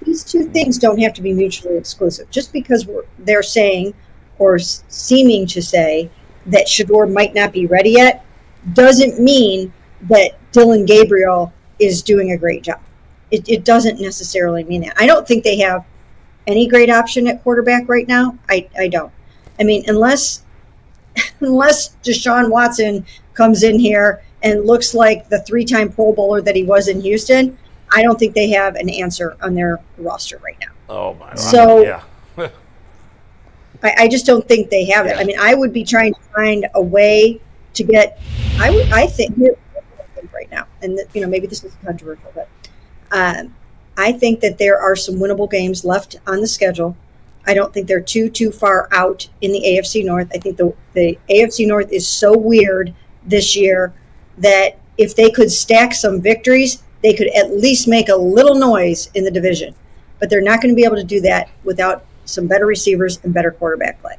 these two things don't have to be mutually exclusive. Just because they're saying or seeming to say that Shedeur might not be ready yet doesn't mean that Dillon Gabriel is doing a great job. It doesn't necessarily mean that. I don't think they have any great option at quarterback right now. I don't. I mean, unless Deshaun Watson comes in here and looks like the 3-time Pro Bowler that he was in Houston, I don't think they have an answer on their roster right now. Oh, my God. So, yeah. I just don't think they have it. I mean, I would be trying to find a way to get. I think right now, and maybe this is controversial, but I think that there are some winnable games left on the schedule. I don't think they're too far out in the AFC North. I think the AFC North is so weird this year that if they could stack some victories, they could at least make a little noise in the division. But they're not going to be able to do that without some better receivers and better quarterback play.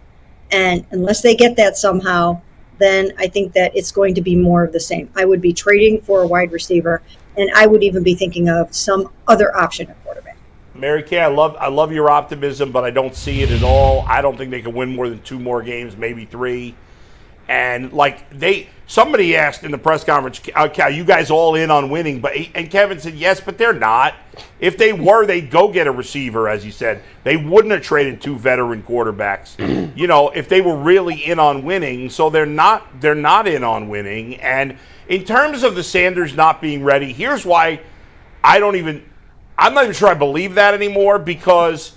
And unless they get that somehow, then I think that it's going to be more of the same. I would be trading for a wide receiver, and I would even be thinking of some other option at quarterback. Mary Kay, I love your optimism, but I don't see it at all. I don't think they can win more than 2 more games, maybe 3. And somebody asked in the press conference, are you guys all in on winning? And Kevin said yes, but they're not. If they were, they'd go get a receiver, as you said. They wouldn't have traded 2 veteran quarterbacks. If they were really in on winning. So they're not in on winning. And in terms of the Sanders not being ready, here's why I'm not even sure I believe that anymore, because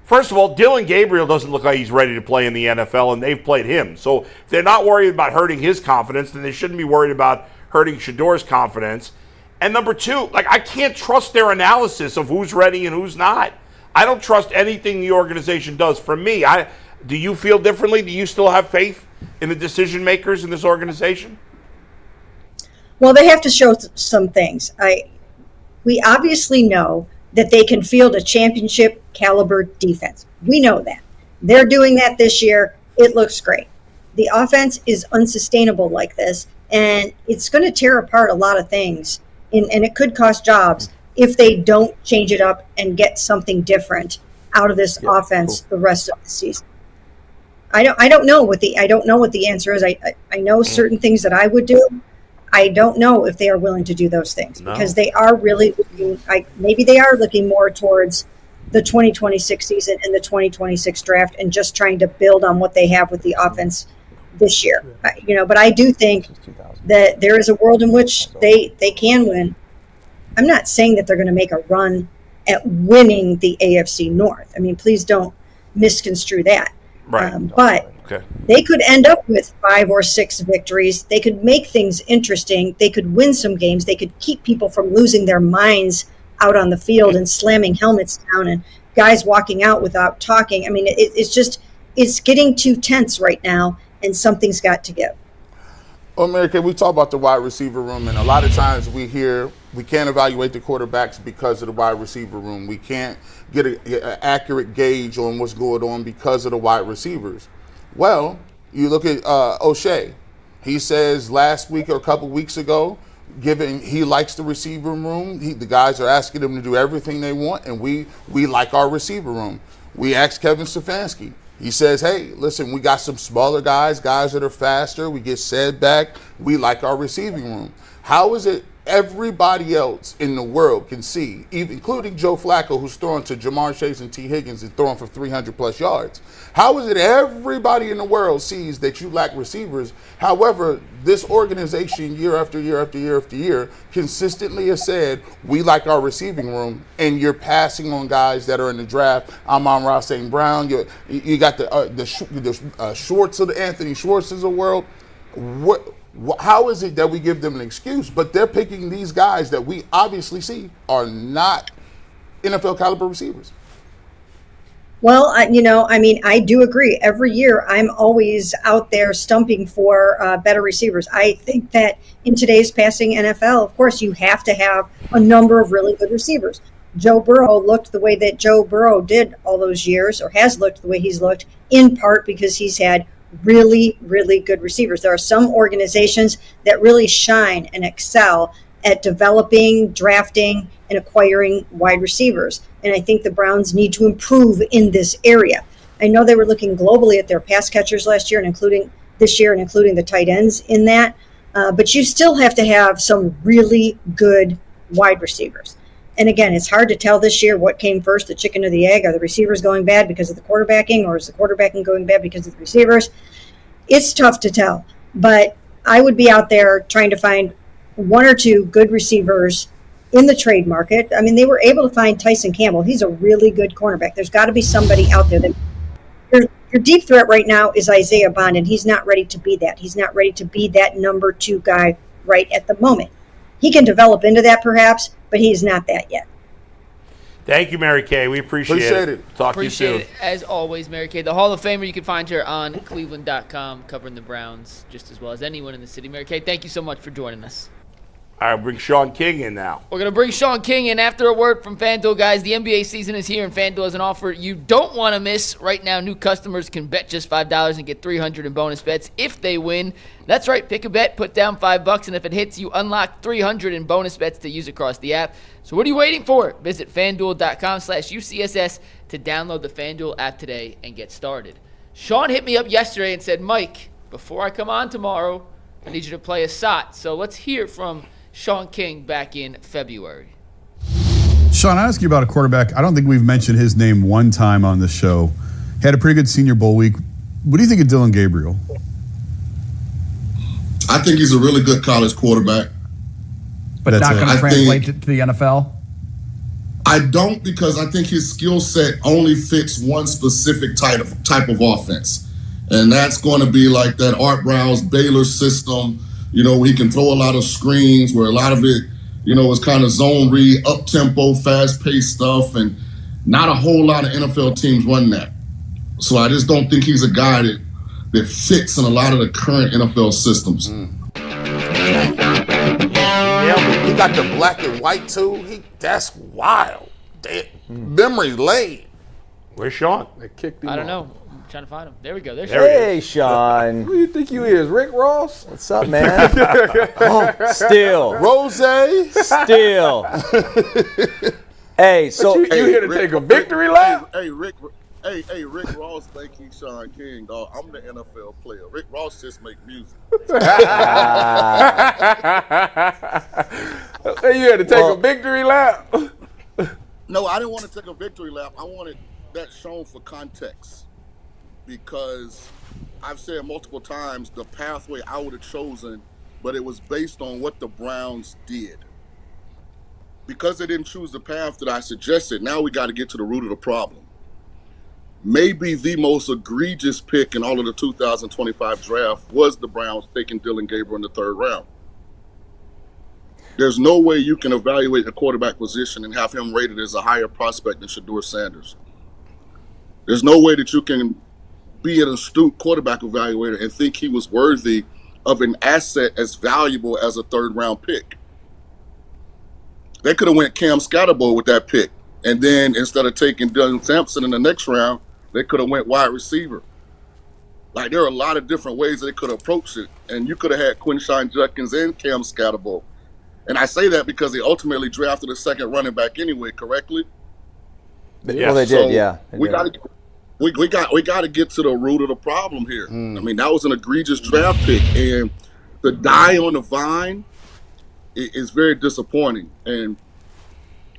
first of all, Dillon Gabriel doesn't look like he's ready to play in the NFL, and they've played him. So if they're not worried about hurting his confidence, then they shouldn't be worried about hurting Shedeur's confidence. And number 2, I can't trust their analysis of who's ready and who's not. I don't trust anything the organization does. For me, do you feel differently? Do you still have faith in the decision makers in this organization? Well, they have to show some things. We obviously know that they can field a championship caliber defense. We know that. They're doing that this year. It looks great. The offense is unsustainable like this, and it's going to tear apart a lot of things, and it could cost jobs if they don't change it up and get something different out of this offense the rest of the season. I don't know what the answer is. I know certain things that I would do. I don't know if they are willing to do those things because they are really looking, maybe they are looking more towards the 2026 season and the 2026 draft and just trying to build on what they have with the offense this year. But I do think that there is a world in which they can win. I'm not saying that they're going to make a run at winning the AFC North. I mean, please don't misconstrue that. Right. But they could end up with 5 or 6 victories. They could make things interesting. They could win some games. They could keep people from losing their minds out on the field and slamming helmets down and guys walking out without talking. I mean, it's getting too tense right now, and something's got to give. Well, Mary Kay, we talk about the wide receiver room, and a lot of times we hear we can't evaluate the quarterbacks because of the wide receiver room. We can't get an accurate gauge on what's going on because of the wide receivers. Well, you look at O'Shea. He says last week or a couple weeks ago, given he likes the receiver room, the guys are asking him to do everything they want, and we like our receiver room. We asked Kevin Stefanski. He says, hey, listen, we got some smaller guys that are faster. We get said back. We like our receiving room. How is it everybody else in the world can see, even including Joe Flacco, who's throwing to Jamar Chase and T. Higgins and throwing for 300-plus yards? How is it everybody in the world sees that you lack receivers? However, this organization year after year after year after year consistently has said, we like our receiving room, and you're passing on guys that are in the draft. Amon-Ra St. Brown. You got the Schwartz of the Anthony Schwartz of the world. How is it that we give them an excuse? But they're picking these guys that we obviously see are not NFL caliber receivers. Well, I do agree. Every year, I'm always out there stumping for better receivers. I think that in today's passing NFL, of course, you have to have a number of really good receivers. Joe Burrow looked the way that Joe Burrow did all those years, or has looked the way he's looked, in part because he's had really, really good receivers. There are some organizations that really shine and excel at developing, drafting, and acquiring wide receivers. And I think the Browns need to improve in this area. I know they were looking globally at their pass catchers last year and including this year and including the tight ends in that. But you still have to have some really good wide receivers. And again, it's hard to tell this year what came first, the chicken or the egg. Are the receivers going bad because of the quarterbacking, or is the quarterbacking going bad because of the receivers? It's tough to tell. But I would be out there trying to find one or two good receivers in the trade market. I mean, they were able to find Tyson Campbell. He's a really good cornerback. There's got to be somebody out there that your deep threat right now is Isaiah Bond, and he's not ready to be that. He's not ready to be that number 2 guy right at the moment. He can develop into that perhaps, but he's not that yet. Thank you, Mary Kay. We appreciate it. Talk to you soon. Appreciate it, as always, Mary Kay. The Hall of Famer, you can find her on Cleveland.com, covering the Browns just as well as anyone in the city. Mary Kay, thank you so much for joining us. All right, bring Shawn King in now. We're going to bring Shawn King in after a word from FanDuel, guys. The NBA season is here, and FanDuel has an offer you don't want to miss. Right now, new customers can bet just $5 and get $300 in bonus bets if they win. That's right. Pick a bet, put down $5, and if it hits, you unlock $300 in bonus bets to use across the app. So what are you waiting for? Visit FanDuel.com/UCSS to download the FanDuel app today and get started. Shawn hit me up yesterday and said, Mike, before I come on tomorrow, I need you to play a SOT. So let's hear from Shawn King back in February. Shawn, I ask you about a quarterback. I don't think we've mentioned his name one time on the show. Had a pretty good Senior Bowl week. What do you think of Dylan Gabriel? I think he's a really good college quarterback. But that's not going to translate to the NFL? I don't, because I think his skill set only fits one specific type of offense. And that's going to be like that Art Browse Baylor system. You know, he can throw a lot of screens where a lot of it, is kind of zone read, up-tempo, fast-paced stuff, and not a whole lot of NFL teams run that. So I just don't think he's a guy that fits in a lot of the current NFL systems. Yeah, he got the black and white, too. That's wild. Memory lane. Where's Shawn? They kicked him I don't off. know. I'm trying to find him. There we go. There's Hey, Shawn. Who do you think you is, Rick Ross? What's up, man? Still. Rose. Still. Hey, so you here to take a victory lap? Hey, Rick Ross think he's Shawn King, dog. I'm the NFL player. Rick Ross just make music. You had to take a victory lap? No, I didn't want to take a victory lap. I wanted that shown for context. Because I've said multiple times the pathway I would have chosen, but it was based on what the Browns did. Because they didn't choose the path that I suggested, now we got to get to the root of the problem. Maybe the most egregious pick in all of the 2025 draft was the Browns taking Dylan Gabriel in the 3rd round. There's no way you can evaluate the quarterback position and have him rated as a higher prospect than Shedeur Sanders. There's no way that you can be an astute quarterback evaluator and think he was worthy of an asset as valuable as a 3rd round pick. They could have went Cam Scatterbo with that pick. And then instead of taking Dylan Sampson in the next round, they could have went wide receiver. Like, there are a lot of different ways they could have approached it. And you could have had Quinshon Judkins and Cam Scatterbo. And I say that because they ultimately drafted a 2nd running back anyway, correctly? Well, they did, yeah. We got to get to the root of the problem here. I mean, that was an egregious draft pick, and to die on the vine is very disappointing. And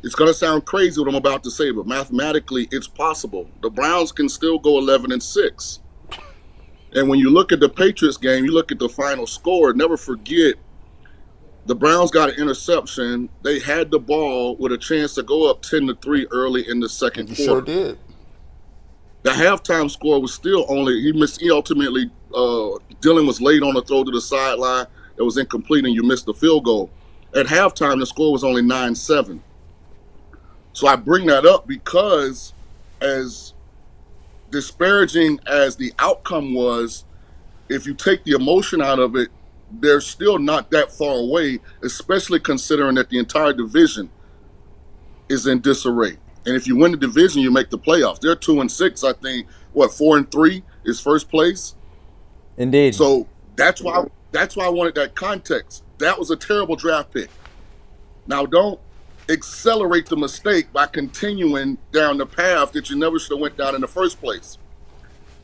it's going to sound crazy what I'm about to say, but mathematically, it's possible. The Browns can still go 11-6. And when you look at the Patriots game, you look at the final score. Never forget, the Browns got an interception. They had the ball with a chance to go up 10-3 early in the second quarter. Sure did. The halftime score was still only, he ultimately, Dylan was late on the throw to the sideline. that was incomplete and you missed the field goal. At halftime, the score was only 9-7. So I bring that up because as disparaging as the outcome was, if you take the emotion out of it, they're still not that far away, especially considering that the entire division is in disarray. And if you win the division, you make the playoffs. They're 2-6, I think. 4-3 is first place. Indeed. So that's why I wanted that context. That was a terrible draft pick. Now don't accelerate the mistake by continuing down the path that you never should have went down in the first place.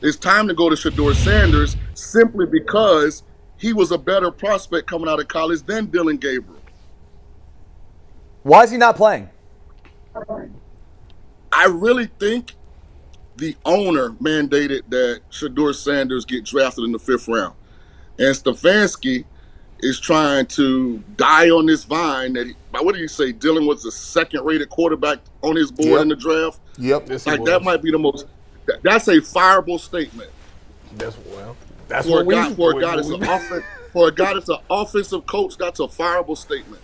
It's time to go to Shedeur Sanders simply because he was a better prospect coming out of college than Dillon Gabriel. Why is he not playing? I really think the owner mandated that Shedeur Sanders get drafted in the 5th round. And Stefanski is trying to die on this vine that what did he say? Dillon was the 2nd-rated quarterback on his board in the draft. Yep. Like that might be the most. That's a fireable statement. That's For a what guy that's an offensive coach, that's a fireable statement.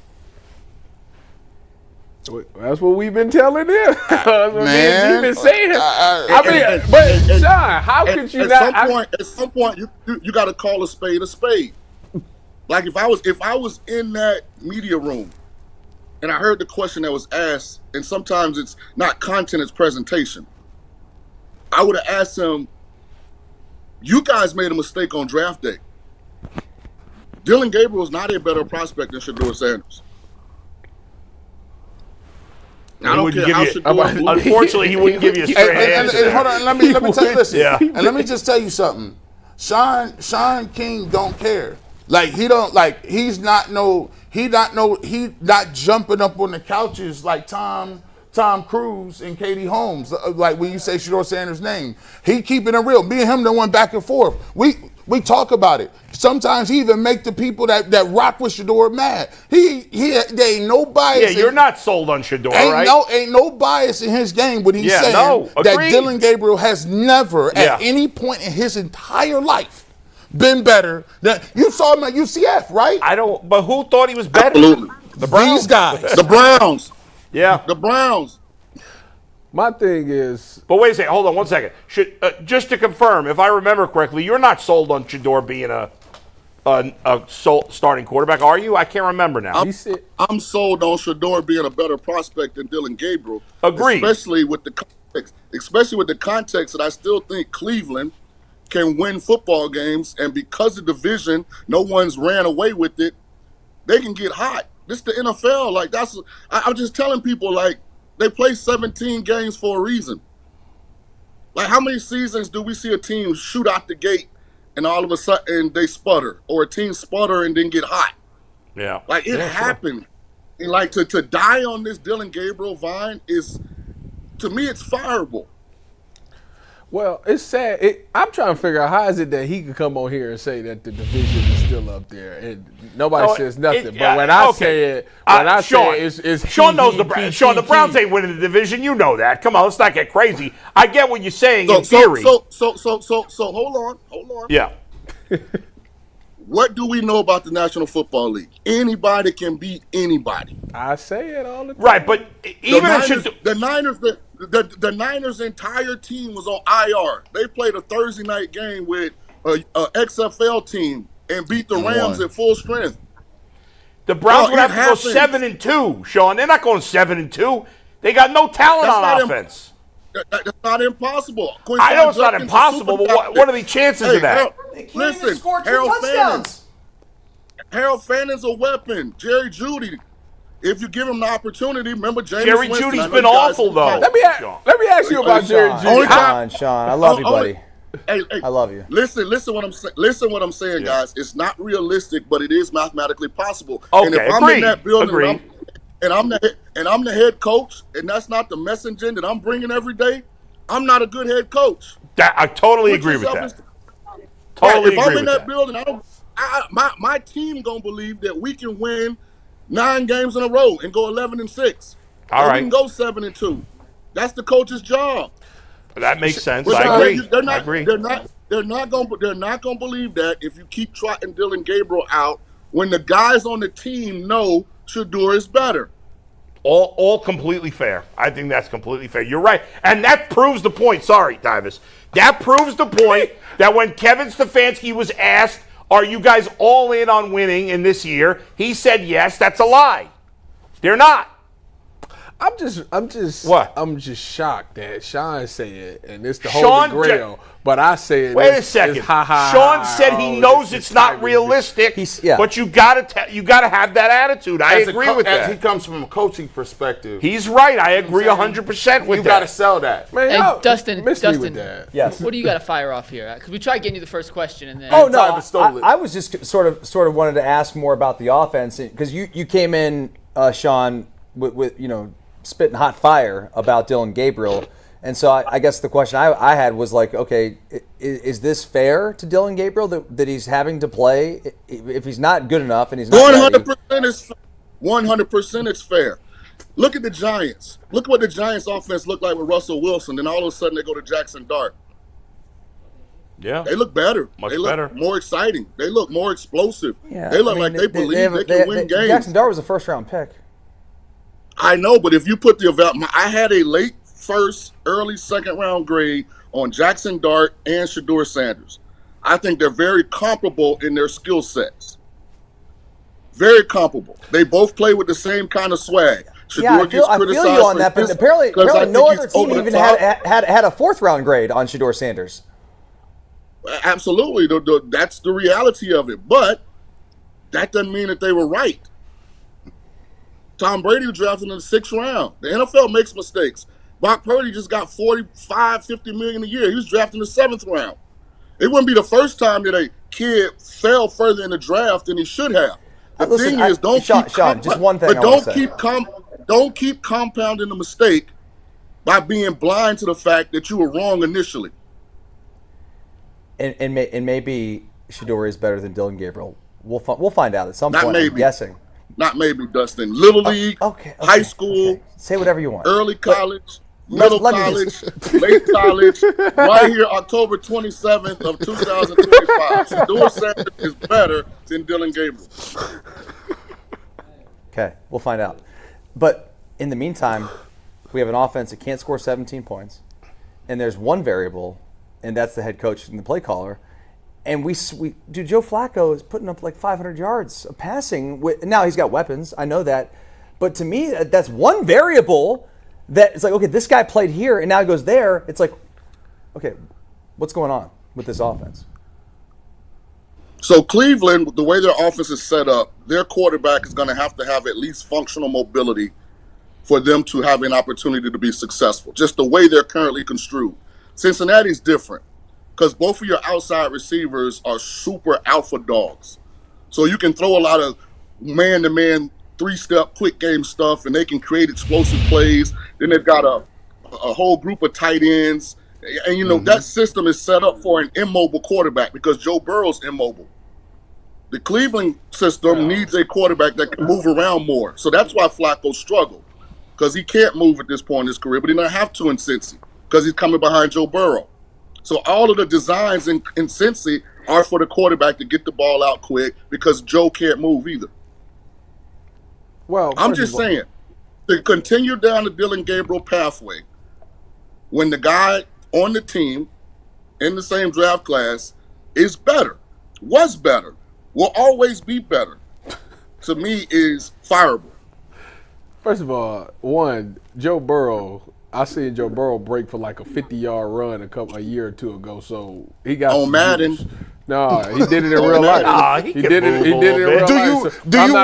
That's what we've been telling him. Man, you've been saying. Shawn, how could you not? At some point, you got to call a spade a spade. Like if I was in that media room, and I heard the question that was asked, and sometimes it's not content, it's presentation. I would have asked him, "You guys made a mistake on draft day. Dillon Gabriel is not a better prospect than Shedeur Sanders." I don't care how Shedeur. Unfortunately, he wouldn't give you a straight answer. And hold on, let me tell you this. Yeah. And let me just tell you something. Shawn King don't care. Like he's not jumping up on the couches like Tom Cruise and Katie Holmes. Like when you say Shedeur Sanders' name, he keeping it real. Me and him done went back and forth. We talk about it. Sometimes he even make the people that rock with Shedeur mad. There ain't no bias. Yeah, you're not sold on Shedeur, right? Ain't no bias in his game when he's saying that Dillon Gabriel has never at any point in his entire life been better than you saw him at UCF, right? But who thought he was better? Absolutely. The Browns. These guys. The Browns. Yeah. The Browns. My thing is, but wait a second. Hold on one second. Just to confirm, if I remember correctly, you're not sold on Shedeur being a starting quarterback, are you? I can't remember now. I'm sold on Shedeur being a better prospect than Dillon Gabriel. Agreed. Especially with the context that I still think Cleveland can win football games, and because of the division, no one's ran away with it. They can get hot. This is the NFL. Like I'm just telling people, like, they play 17 games for a reason. Like, how many seasons do we see a team shoot out the gate and all of a sudden they sputter, or a team sputter and then get hot? Yeah. Like, it happened. Sure. And, like, to die on this Dillon Gabriel vine is, to me, it's fireable. Well, it's sad. I'm trying to figure out how is it that he could come on here and say that the division is still up there and nobody says nothing. But when I say it, it's Sean knows the Browns. Sean, the Browns ain't winning the division. You know that. Come on, let's not get crazy. I get what you're saying in theory. So hold on. Yeah. What do we know about the National Football League? Anybody can beat anybody. I say it all the time. Right, but even the Niners' entire team was on IR. They played a Thursday night game with a XFL team and beat the Rams at full strength. The Browns would have to go 7-2, Sean. They're not going 7-2. They got no talent on offense. That's not impossible. I know it's not impossible, but what are the chances of that? Listen, Harold Fannon's a weapon. Jerry Jeudy, if you give him the opportunity, remember James Jerry Winston, Judy's been awful, though. Let me ask you about Jerry Jeudy. Sean, I love you, buddy. Hey, I love you. Listen what I'm saying. Listen what I'm saying, guys. It's not realistic, but it is mathematically possible. Okay, and if I'm in that building and I'm the head coach, and that's not the messaging that I'm bringing every day, I'm not a good head coach. I totally agree with that. Totally if I'm in that building, my team gonna believe that we can win 9 games in a row and go 11-6. All right, we can go 7-2. That's the coach's job. That makes sense. I agree. They're not gonna believe that if you keep trotting Dillon Gabriel out when the guys on the team know Shedeur is better. All completely fair. I think that's completely fair. You're right. And that proves the point. Sorry, Tyvis. That proves the point that when Kevin Stefanski was asked, are you guys all in on winning in this year? He said yes. That's a lie. They're not. I'm just shocked that Shawn said, and it's the Shawn Holy Grail. But I said, wait a second. Shawn said he knows it's not realistic, but you gotta have that attitude. I agree with that. He comes from a coaching perspective. He's right. I agree 100% with that. You gotta sell that. Man, hey, Dustin, with that. Yes. What do you got to fire off here? Because we tried getting you the first question, and then I was just sort of wanted to ask more about the offense because you came in, Shawn, with spitting hot fire about Dillon Gabriel. And so I guess the question I had was like, okay, is this fair to Dillon Gabriel that he's having to play if he's not good enough and he's not 100% it's fair. Look at the Giants. Look what the Giants offense looked like with Russell Wilson. Then all of a sudden they go to Jackson Dart. Yeah. They look better. Much they look better. More exciting. They look more explosive. Yeah, they look like they believe they can win games. Jackson Dart was a first-round pick. I know, but if you put I had a late first, early second round grade on Jackson Dart and Shedeur Sanders. I think they're very comparable in their skill sets. Very comparable. They both play with the same kind of swag. I feel you on that, but apparently no other team even had a fourth-round grade on Shedeur Sanders. Absolutely. That's the reality of it. But that doesn't mean that they were right. Tom Brady was drafted in the 6th round. The NFL makes mistakes. Brock Purdy just got $45-50 million a year. He was drafted in the 7th round. It wouldn't be the first time that a kid fell further in the draft than he should have. The thing is, don't keep compounding the mistake by being blind to the fact that you were wrong initially. And maybe Shedeur is better than Dillon Gabriel. We'll find out at some point. Maybe. I'm guessing. Not maybe, Dustin. Little league, high school, say whatever you want. Early college, middle college, late college. Right here, October 27th of 2025. Shedeur Sanders is better than Dillon Gabriel. Okay, we'll find out. But in the meantime, we have an offense that can't score 17 points, and there's one variable, and that's the head coach and the play caller. And Joe Flacco is putting up like 500 yards of passing. Now he's got weapons, I know that. But to me, that's one variable that it's like, okay, this guy played here and now he goes there. It's like, okay, what's going on with this offense? So Cleveland, the way their offense is set up, their quarterback is going to have at least functional mobility for them to have an opportunity to be successful, just the way they're currently construed. Cincinnati's different, because both of your outside receivers are super alpha dogs. So you can throw a lot of man-to-man, 3-step, quick game stuff, and they can create explosive plays. Then they've got a whole group of tight ends. And, that system is set up for an immobile quarterback because Joe Burrow's immobile. The Cleveland system needs a quarterback that can move around more. So that's why Flacco struggled, because he can't move at this point in his career, but he doesn't have to in Cincy because he's coming behind Joe Burrow. So all of the designs in Cincy are for the quarterback to get the ball out quick because Joe can't move either. Well, I'm just saying, to continue down the Dillon Gabriel pathway, when the guy on the team in the same draft class is better, was better, will always be better, to me is fireable. First of all, Joe Burrow, I seen Joe Burrow break for like a 50-yard run a year or two ago. So he got on Madden. No, he did it in real life. He did it in real life. Do you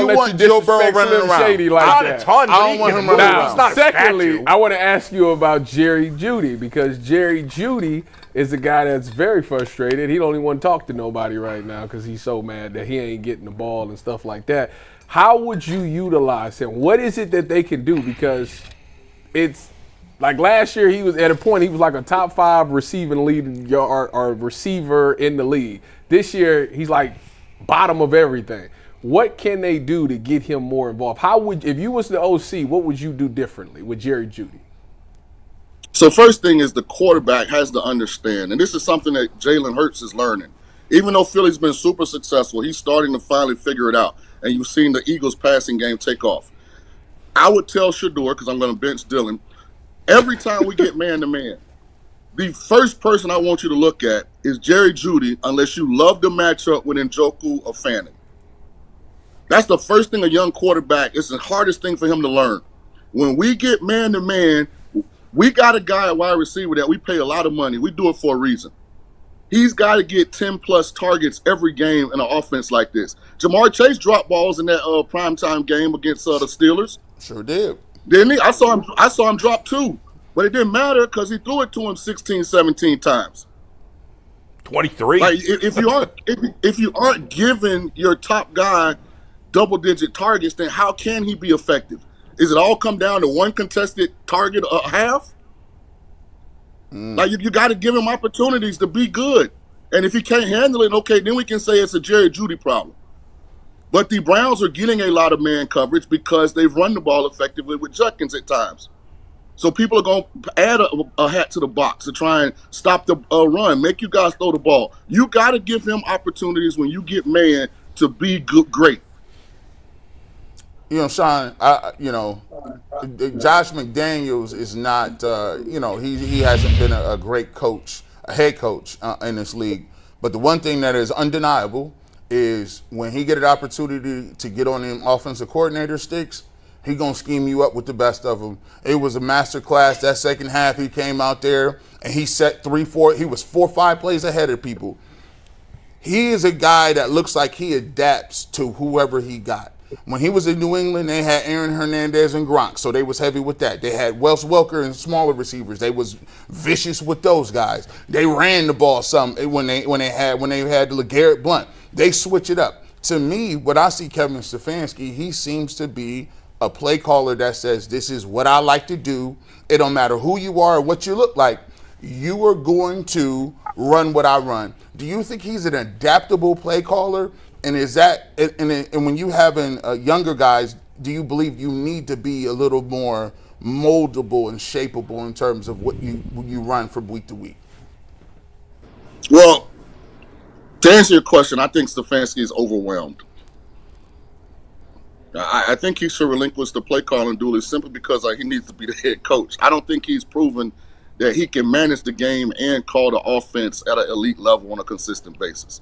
want Joe Burrow running around? Shady like Not that. a ton. I don't want him running around. Secondly, I want to ask you about Jerry Jeudy, because Jerry Jeudy is a guy that's very frustrated. He don't even want to talk to nobody right now because he's so mad that he ain't getting the ball and stuff like that. How would you utilize him? What is it that they can do? Because it's like last year he was at a point he was like a top 5 receiving lead or receiver in the league. This year he's like bottom of everything. What can they do to get him more involved? If you was the OC, what would you do differently with Jerry Jeudy? So first thing is the quarterback has to understand, and this is something that Jalen Hurts is learning. Even though Philly's been super successful, he's starting to finally figure it out. And you've seen the Eagles' passing game take off. I would tell Shedeur, because I'm going to bench Dillon, every time we get man-to-man, the first person I want you to look at is Jerry Jeudy, unless you love the matchup with Njoku or Fanning. That's the first thing a young quarterback, it's the hardest thing for him to learn. When we get man-to-man, we got a guy at wide receiver that we pay a lot of money. We do it for a reason. He's got to get 10-plus targets every game in an offense like this. Jamar Chase dropped balls in that primetime game against the Steelers. Sure did. Didn't he? I saw him drop 2. But it didn't matter because he threw it to him 16, 17 times. 23. Like if you aren't giving your top guy double-digit targets, then how can he be effective? Is it all come down to one contested target a half? Like you got to give him opportunities to be good. And if he can't handle it, okay, then we can say it's a Jerry Jeudy problem. But the Browns are getting a lot of man coverage because they've run the ball effectively with Judkins at times. So people are going to add a hat to the box to try and stop the run, make you guys throw the ball. You got to give him opportunities when you get man to be great. You know, Shawn, Josh McDaniels is not, he hasn't been a great coach, a head coach in this league. But the one thing that is undeniable is when he get an opportunity to get on them offensive coordinator sticks, he going to scheme you up with the best of them. It was a master class. That second half, he came out there and he set 3-4. He was 4 or 5 plays ahead of people. He is a guy that looks like he adapts to whoever he got. When he was in New England, they had Aaron Hernandez and Gronk, so they was heavy with that. They had Wes Welker and smaller receivers. They was vicious with those guys. They ran the ball some when they had LeGarrette Blount. They switch it up. To me, what I see Kevin Stefanski, he seems to be a play caller that says, this is what I like to do. It don't matter who you are or what you look like. You are going to run what I run. Do you think he's an adaptable play caller? And is that and when you having younger guys, do you believe you need to be a little more moldable and shapeable in terms of what you run from week to week? Well, to answer your question, I think Stefanski is overwhelmed. I think he should relinquish the play calling duty simply because he needs to be the head coach. I don't think he's proven that he can manage the game and call the offense at an elite level on a consistent basis.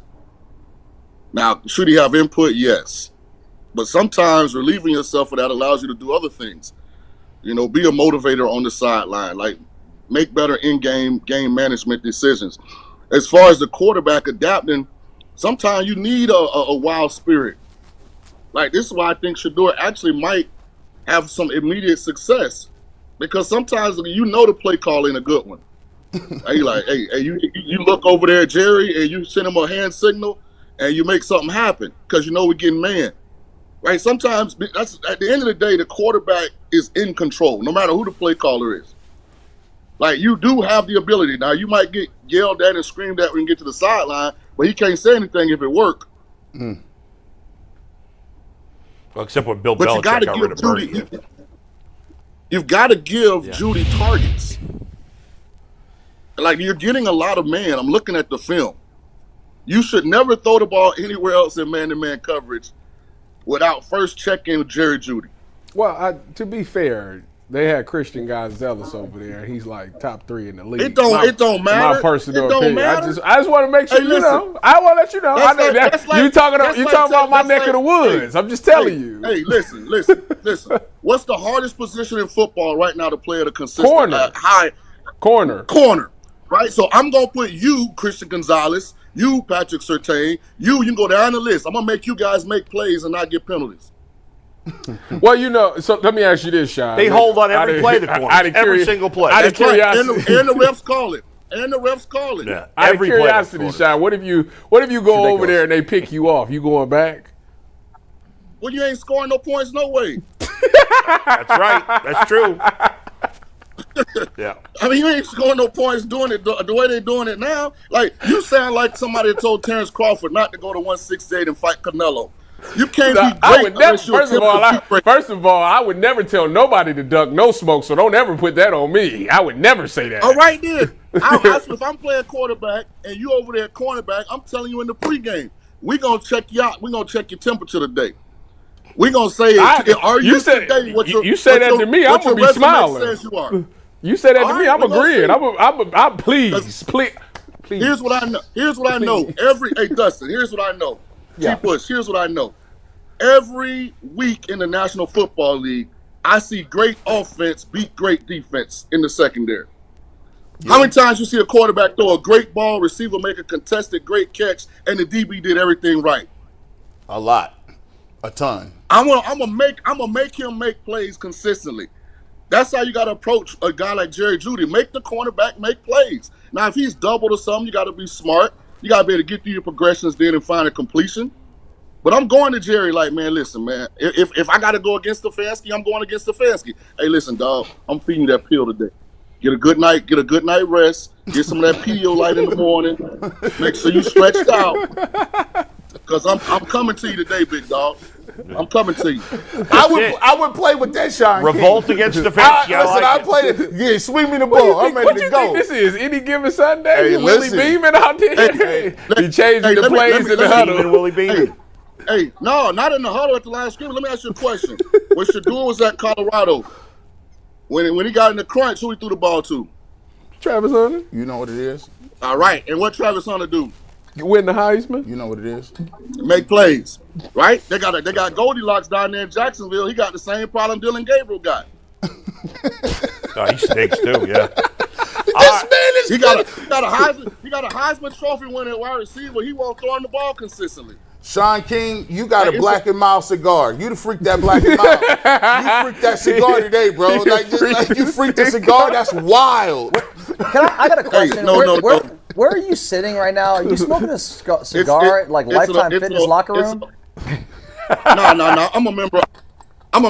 Now, should he have input? Yes. But sometimes relieving yourself of that allows you to do other things. Be a motivator on the sideline, like make better in-game game management decisions. As far as the quarterback adapting, sometimes you need a wild spirit. Like, this is why I think Shedeur actually might have some immediate success, because sometimes the play call ain't a good one. Hey, like, hey, you look over there at Jerry and you send him a hand signal and you make something happen because we're getting man. Right? Sometimes that's at the end of the day, the quarterback is in control, no matter who the play caller is. Like, you do have the ability. Now, you might get yelled at and screamed at when you get to the sideline, but he can't say anything if it works. Well, except when Bill Belichick got rid of Purdy. You've got to give Jeudy targets. Like, you're getting a lot of man. I'm looking at the film. You should never throw the ball anywhere else in man-to-man coverage without first checking with Jerry Jeudy. Well, to be fair, they had Christian Gonzalez over there. He's like top 3 in the league. It don't matter. My personal opinion. Matter. I just want to make sure I want to let you know. I know you talking about my neck of the woods. I'm just telling you. Hey, listen. What's the hardest position in football right now to play at a consistent high? Corner. Right. So I'm gonna put you, Christian Gonzalez, you, Patrick Surtain, you can go down the list. I'm gonna make you guys make plays and not get penalties. Well, so let me ask you this, Shawn. They hold on every play, the corners. Every single play. Out of curiosity. And the refs call it. Yeah, out of curiosity, Shawn, what if you go over there and they pick you off? You going back? Well, you ain't scoring no points, no way. That's right. That's true. Yeah. I mean, you ain't scoring no points doing it the way they're doing it now. Like, you sound like somebody that told Terrence Crawford not to go to 168 and fight Canelo. You can't be great. I would never. unless you're First of all, I would never tell nobody to duck no smoke. So don't ever put that on me. I would never say that. All right then. If I'm playing quarterback and you over there at cornerback, I'm telling you in the pregame, we gonna check you out. We gonna check your temperature today. We gonna say, are you today? You say that to me, I'm gonna be smiling. Says you are. You say that to me, I'm agreeing. I'm please. Here's what I know. Hey Dustin, here's what I know. Yeah. T-Bush, here's what I know. Every week in the National Football League, I see great offense beat great defense in the secondary. Yeah. How many times you see a quarterback throw a great ball, receiver make a contested great catch, and the DB did everything right? A lot. A ton. I'm gonna make him make plays consistently. That's how you got to approach a guy like Jerry Jeudy. Make the cornerback make plays. Now, if he's doubled or something, you got to be smart. You got to be able to get through your progressions then and find a completion. But I'm going to Jerry like, man, listen, man. If I got to go against Stefanski, I'm going against Stefanski. Hey, listen, dog, I'm feeding you that pill today. Get a good night rest. Get some of that Pedialyte in the morning. Make sure you stretched out. Because I'm coming to you today, big dog. I'm coming to you. I would play with that, Shawn King. Revolt against the fans. I play it. Yeah, swing me the ball. I'm ready to go. This is any given Sunday. Hey, you Willie Beeman out there. He changing the plays in the huddle. Willie Beeman. Hey, no, not in the huddle at the last scrimmage. Let me ask you a question. When Shador was at Colorado, when he got in the crunch, who he threw the ball to? Travis Hunter. You know what it is. All right, and what Travis Hunter do? Win the Heisman. You know what it is. Make plays, right? They got Goldilocks down there in Jacksonville. He got the same problem Dylan Gabriel got. He stinks too. Yeah. This man is. He got a Heisman Trophy winning wide receiver. He won't throw him the ball consistently. Shawn King, you got a Black and Mild cigar. You the freak that Black and Mild. You freaked that cigar today, bro. Like you freaked the cigar. That's wild. I got a question. Hey, where are you sitting right now? Are you smoking a cigar at Lifetime Fitness locker room? No. I'm a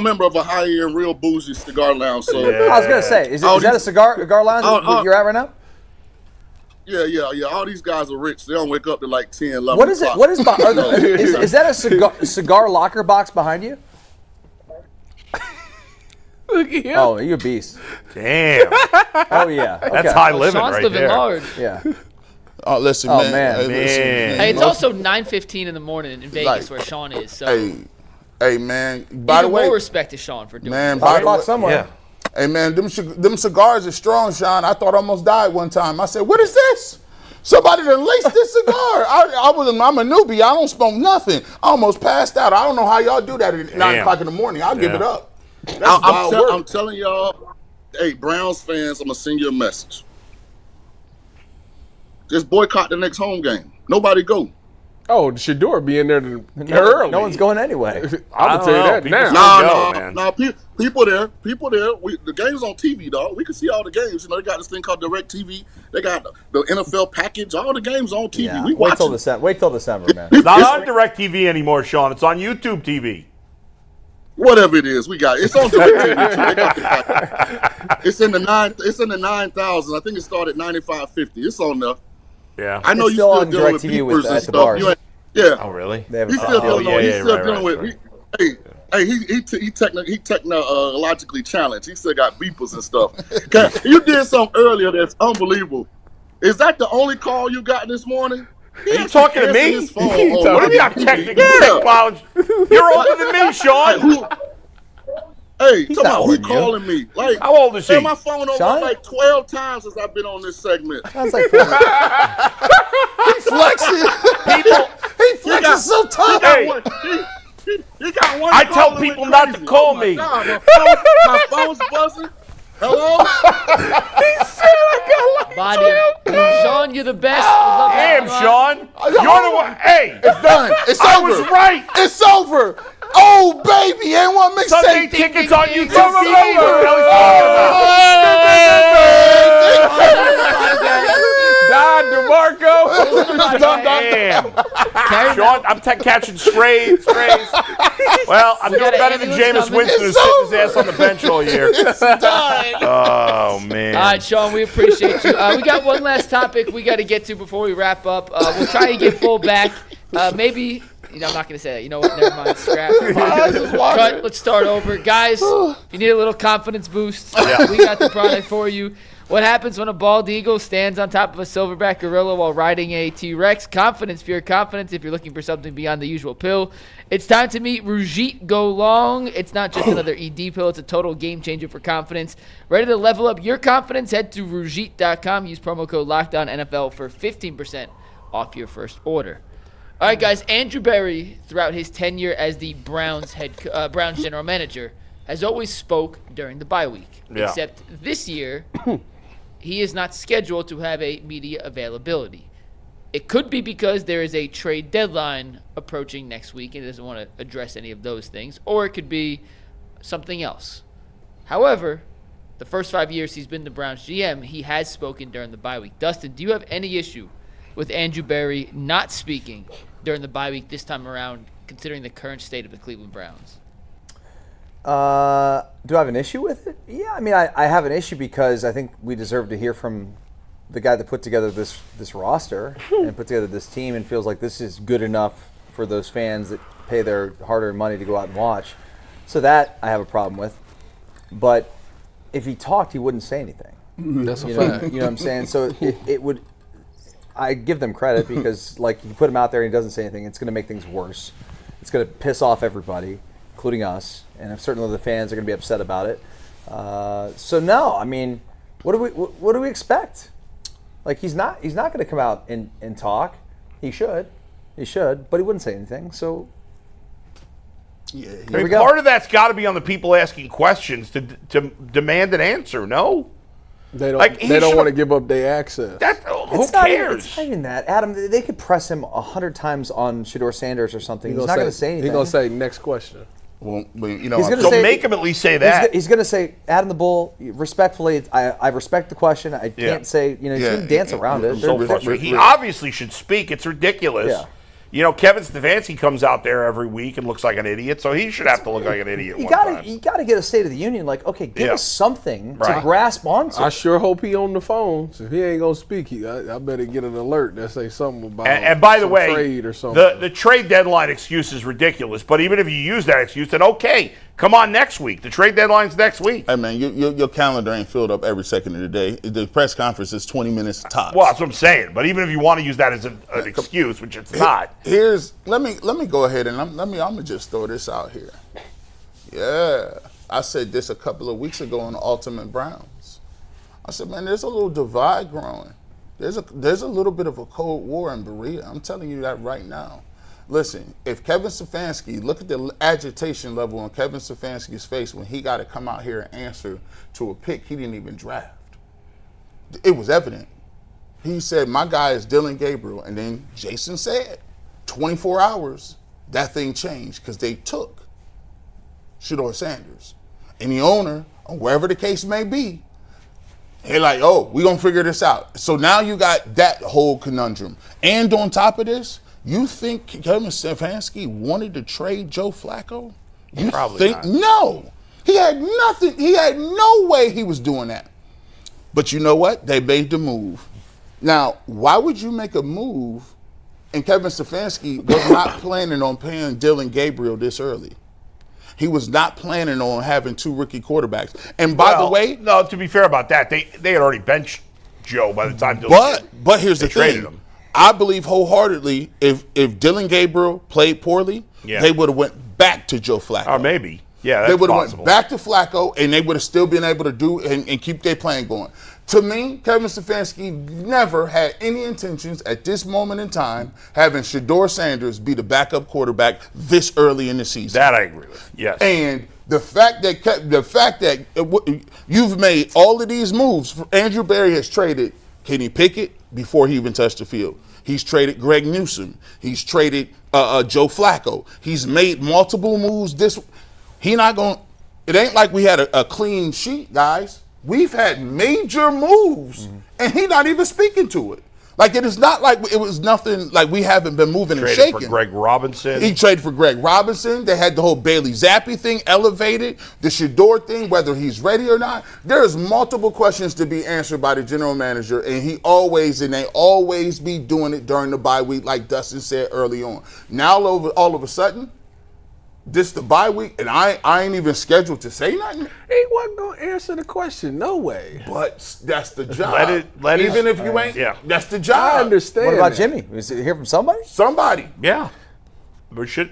member of a high-end, real bougie cigar lounge. So I was gonna say, is that a cigar lounge you're at right now? Yeah. All these guys are rich. They don't wake up to like 10, 11 What is it? What is is that a cigar locker box behind you? Look at him. Oh, you're a beast. Damn. Oh yeah. Okay. That's high living Sean's right living there. large. Yeah. Oh, listen, Oh, man. man. Hey, it's also 9:15 in the morning in Vegas where Sean is. So Hey, man. By the way, more respect to Sean for doing man. it. By the way, somewhere. Yeah. Hey, man, them cigars are strong, Sean. I thought I almost died one time. I said, what is this? Somebody done laced this cigar. I'm a newbie. I don't smoke nothing. I almost passed out. I don't know how y'all do that at 9 o'clock in the morning. I'll give it up. I'm telling y'all, hey, Browns fans, I'm going to send you a message. Just boycott the next home game. Nobody go. Oh, Shador be in there early. No one's going anyway. I'm gonna tell you that now. No, people there. The game's on TV, dog. We can see all the games. You know, they got this thing called Direct TV. They got the NFL package. All the games on TV. Yeah. We watch Wait till December, man. It's not on Direct TV anymore, Sean. It's on YouTube TV. Whatever it is, we got it. It's on Direct TV too. They got the package. It's in the 9,000. I think it started $95.50. It's on there. Yeah, I know it's you still still on dealing with DirecTV beepers and at the stuff. bars. Yeah. Oh, really? He's still dealing with. He technologically challenged. He still got beepers and stuff. You did something earlier that's unbelievable. Is that the only call you got this morning? Are you talking to me? What do you mean I'm technically challenged? You're older than me, Sean. Hey, come on, who calling me? Like, how old is he? My phone on like 12 times since I've been on this segment. Sounds like He flexing. He flexing so tough. He got one. I tell people not to call me. God, my phone's buzzing. Hello? He said I got like 12. Sean, you're the best. Damn, Sean. You're the one. Hey, it's done. It's over. I was right. It's over. Oh, baby. Ain't one mixtape. Sunday tickets on YouTube Don DeMarco. Damn. Sean, I'm catching strays. Well, I'm doing better than Jameis Winston, who's sitting his ass on the bench all year. Oh, man. All right, Sean, we appreciate you. We got one last topic we got to get to before we wrap up. We'll try to get full back. Maybe I'm not going to say that. You know what? Never mind. Scrap. Cut. Let's start over. Guys, if you need a little confidence boost, we got the product for you. What happens when a bald eagle stands on top of a silverback gorilla while riding a T-Rex? Confidence, pure confidence, if you're looking for something beyond the usual pill. It's time to meet Roujit Go Long. It's not just another ED pill. It's a total game changer for confidence. Ready to level up your confidence? Head to Roujit.com. Use promo code LOCKEDONNFL for 15% off your first order. All right, guys. Andrew Berry, throughout his tenure as the Browns Browns general manager, has always spoke during the bye week. Except this year, he is not scheduled to have a media availability. It could be because there is a trade deadline approaching next week and he doesn't want to address any of those things, or it could be something else. However, the first 5 years he's been the Browns GM, he has spoken during the bye week. Dustin, do you have any issue with Andrew Berry not speaking during the bye week this time around, considering the current state of the Cleveland Browns? Do I have an issue with it? Yeah, I mean, I have an issue because I think we deserve to hear from the guy that put together this roster and put together this team and feels like this is good enough for those fans that pay their hard-earned money to go out and watch. So that I have a problem with. But if he talked, he wouldn't say anything. That's a fact. You know what I'm saying? So it would – I give them credit because, like, you put him out there and he doesn't say anything, it's going to make things worse. It's going to piss off everybody, including us, and certainly the fans are going to be upset about it. So no, I mean, what do we expect? Like, he's not going to come out and talk. He should, but he wouldn't say anything. So yeah, I mean, part of that's got to be on the people asking questions to demand an answer. No, they don't want to give up their access. Who cares? It's not even that, Adam. They could press him 100 times on Shedeur Sanders or something. He's not going to say anything. He's going to say next question. Well, so make him at least say that. He's going to say, Adam the Bull, respectfully, I respect the question. I can't say, he's going to dance around it. So he obviously should speak. It's ridiculous. Yeah. Kevin Stefanski comes out there every week and looks like an idiot, so he should have to look like an idiot. You got to get a State of the Union. Like, okay, give us something to grasp onto. I sure hope he on the phone. So if he ain't gonna speak, I better get an alert that say something about. And by the way, trade or something. The trade deadline excuse is ridiculous. But even if you use that excuse, then okay, come on next week. The trade deadline's next week. Hey man, your calendar ain't filled up every second of the day. The press conference is 20 minutes tops. Well, that's what I'm saying. But even if you want to use that as an excuse, which it's not. Let me go ahead and I'm gonna just throw this out here. Yeah, I said this a couple of weeks ago on the Ultimate Browns. I said, man, there's a little divide growing. There's a little bit of a cold war in Berea. I'm telling you that right now. Listen, if Kevin Stefanski, look at the agitation level on Kevin Stefanski's face when he got to come out here and answer to a pick he didn't even draft. It was evident. He said, my guy is Dylan Gabriel. And then Jason said, 24 hours, that thing changed because they took Shedeur Sanders. And the owner, or wherever the case may be, they're like, oh, we're going to figure this out. So now you got that whole conundrum. And on top of this, you think Kevin Stefanski wanted to trade Joe Flacco? You Probably not. No. He had nothing. He had no way he was doing that. But you know what? They made the move. Now, why would you make a move and Kevin Stefanski was not planning on paying Dylan Gabriel this early? He was not planning on having two rookie quarterbacks. And by the way, no, to be fair about that, they had already benched Joe by the time Dylan But here's the traded thing. him. I believe wholeheartedly if Dylan Gabriel played poorly, they would have went back to Joe Flacco. Or maybe. Yeah, that's they would have possible. went back to Flacco, and they would have still been able to do and keep their plan going. To me, Kevin Stefanski never had any intentions at this moment in time having Shedeur Sanders be the backup quarterback this early in the season. That I agree with. Yes. And the fact that you've made all of these moves, Andrew Berry has traded Kenny Pickett before he even touched the field. He's traded Greg Newsome. He's traded Joe Flacco. He's made multiple moves. It ain't like we had a clean sheet, guys. We've had major moves, and he's not even speaking to it. Like, it is not like it was nothing, like we haven't been moving and shaking. For Greg Robinson. He traded for Greg Robinson. They had the whole Bailey Zappi thing elevated, the Shedeur thing, whether he's ready or not. There's multiple questions to be answered by the general manager, and they always be doing it during the bye week, like Dustin said early on. Now, all of a sudden, this the bye week, and I ain't even scheduled to say nothing. He wasn't gonna answer the question. No way. But that's the job. Let it. Even if you ain't, that's the job. I understand. What about that. Jimmy? Was it hear from somebody? Somebody. Yeah.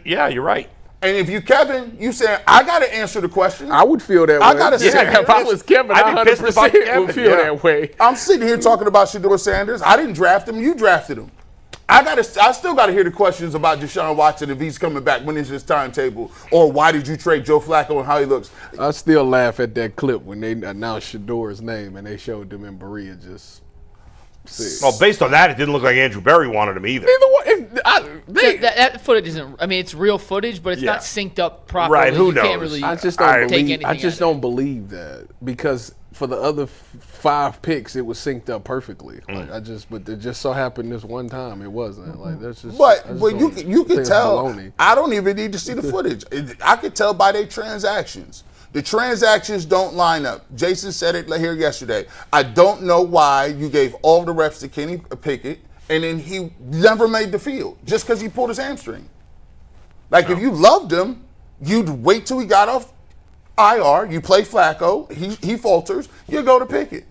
Yeah, you're right. And if you Kevin, you saying I got to answer the question. I would feel that way. I gotta say, if I was Kevin, I 100% would feel that way. I'm sitting here talking about Shedeur Sanders. I didn't draft him. You drafted him. I still got to hear the questions about Deshaun Watson if he's coming back. When is his timetable? Or why did you trade Joe Flacco and how he looks? I still laugh at that clip when they announced Shedeur's name and they showed them in Berea just. Well, based on that, it didn't look like Andrew Berry wanted him either. That footage isn't. I mean, it's real footage, but it's not synced up properly. Right? Who you knows? Can't really I just don't take believe. anything don't believe that because for the other 5 picks, it was synced up perfectly. Like but it just so happened this one time it wasn't. Like that's just. But you could tell. I don't even need to see the footage. I could tell by their transactions. The transactions don't line up. Jason said it here yesterday. I don't know why you gave all the reps to Kenny Pickett and then he never made the field just because he pulled his hamstring. Like if you loved him, you'd wait till he got off IR. You play Flacco. He falters. You go to Pickett.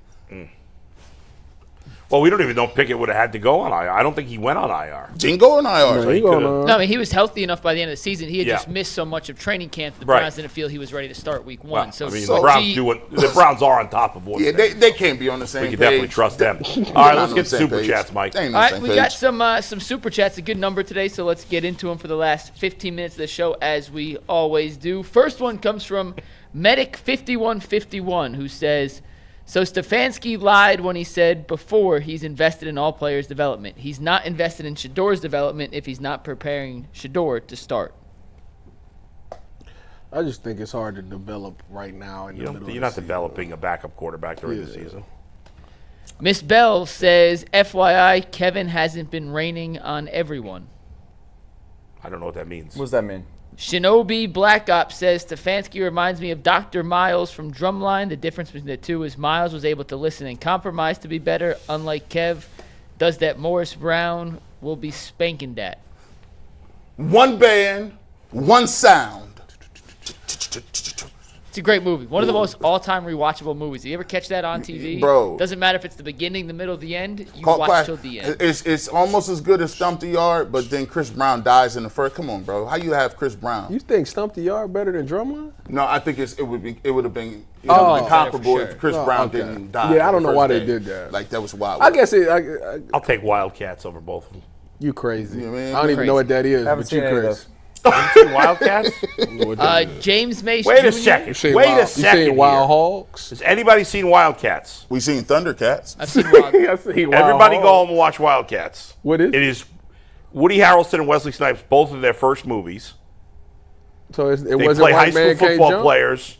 Well, we don't even know if Pickett would have had to go on IR. I don't think he went on IR. Didn't go on IR. No, I mean, he was healthy enough by the end of the season. He had just missed so much of training camp that the Browns didn't feel he was ready to start week 1. Well, So, I mean, the Browns are on top of what. Yeah, they can't be on the same page. We can definitely trust them. All right, let's get super chats, Mike. All right, we got some super chats. A good number today, so let's get into them for the last 15 minutes of the show, as we always do. First one comes from Medic5151, who says, so Stefanski lied when he said before he's invested in all players' development. He's not invested in Shedeur's development if he's not preparing Shedeur to start. I just think it's hard to develop right now. You're not developing a backup quarterback during the season. Miss Bell says, FYI, Kevin hasn't been raining on everyone. I don't know what that means. What does that mean? Shinobi Black Ops says, Stefanski reminds me of Dr. Miles from Drumline. The difference between the two is Miles was able to listen and compromise to be better, unlike Kev. Does that Morris Brown will be spanking that. One band, one sound. It's a great movie. One of the most all-time rewatchable movies. You ever catch that on TV? Bro. Doesn't matter if it's the beginning, the middle, the end. You watch till the end. It's almost as good as Stump the Yard, but then Chris Brown dies in the first. Come on, bro. How you have Chris Brown? You think Stump the Yard better than Drumline? No, I think it would have been comparable if Chris Brown didn't die. Yeah, I don't know why they did that. Like that was wild. I guess I'll take Wildcats over both of them. You crazy? Yeah, man. I don't even know what that is, Haven't but you seen any of crazy. those. Wildcats? James Mace Wait a Jr. second. You seen Wait Wild- a second. You seen Wild Hogs? Has anybody seen Wildcats? We seen Thundercats. I've seen Wild. I seen Wild Everybody Hogs. go home and watch Wildcats. What is it? It is Woody Harrelson and Wesley Snipes, both of their first movies. So it They wasn't play high White school Man Can't football Jump? players.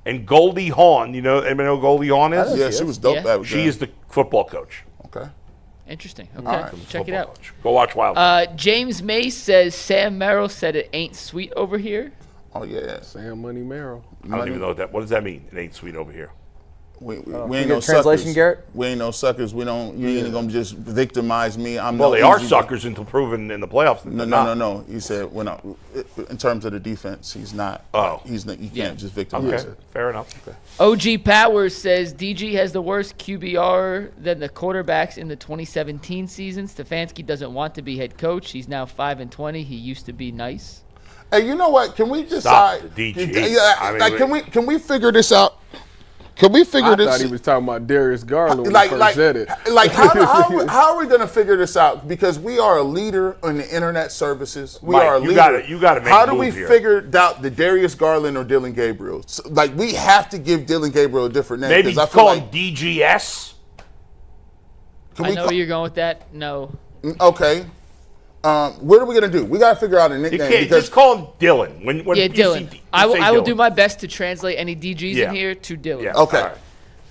And Goldie Hawn, anybody know who Goldie Hawn is? Yeah, she was dope. Yeah. She is the football coach. Okay. Interesting. Okay, right. check it out. Coach. Go watch Wildcats. James Mace says, Sam Merrill said it ain't sweet over here. Oh yeah. Sam Money Merrill. I don't even know what does that mean? It ain't sweet over here. We ain't you no get a translation, suckers. Garrett? We ain't no suckers. We don't. You ain't gonna just victimize me. Well, they are suckers until proven in the playoffs. No. You said in terms of the defense, he's not. Oh. He's not. You can't just victimize Okay, it. fair enough. Okay. OG Powers says DG has the worst QBR than the quarterbacks in the 2017 season. Stefanski doesn't want to be head coach. He's now 5-20. He used to be nice. Hey, you know what? Can we decide? Stop the DG. Can we figure this out? Can we figure I this? thought he was talking about Darius Garland when like, he first said it. How are we going to figure this out? Because we are a leader in the internet services. We Mike, are a you leader. You got to make How a do we move here. figure out the Darius Garland or Dylan Gabriel? So, we have to give Dylan Gabriel a different name. Maybe I call feel him DGS. I know where you're going with that. No. Okay. What are we going to do? We got to figure out a You nickname. can't just call him Dylan. When Yeah, you Dylan. see- I say will Dylan. do my best to translate any DGs Yeah. in here to Dylan. Yeah. Okay. All right.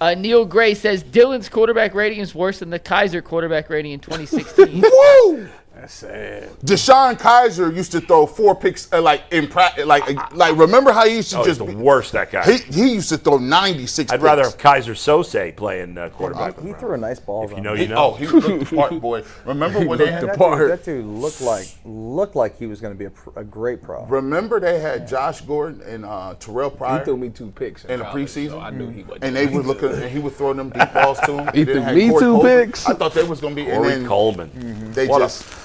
Neil Gray says Dylan's quarterback rating is worse than the Kaiser quarterback rating in 2016. Woo! That's sad. Deshaun Kaiser used to throw 4 picks in practice. Like remember how he used to He's the worst, that guy. He used to throw 96 I'd rather have Kaiser Sose playing quarterback. He threw a nice ball. If you know, you know. He looked the part, boy. Remember when they had that dude looked like he was going to be a great pro. Remember they had Josh Gordon and Terrell Pryor. He threw me 2 picks in the college, preseason. so I knew he wasn't. And they were looking, and he was throwing them deep balls to him. He threw me 2 picks. I thought they was going to be. Corey Coleman. They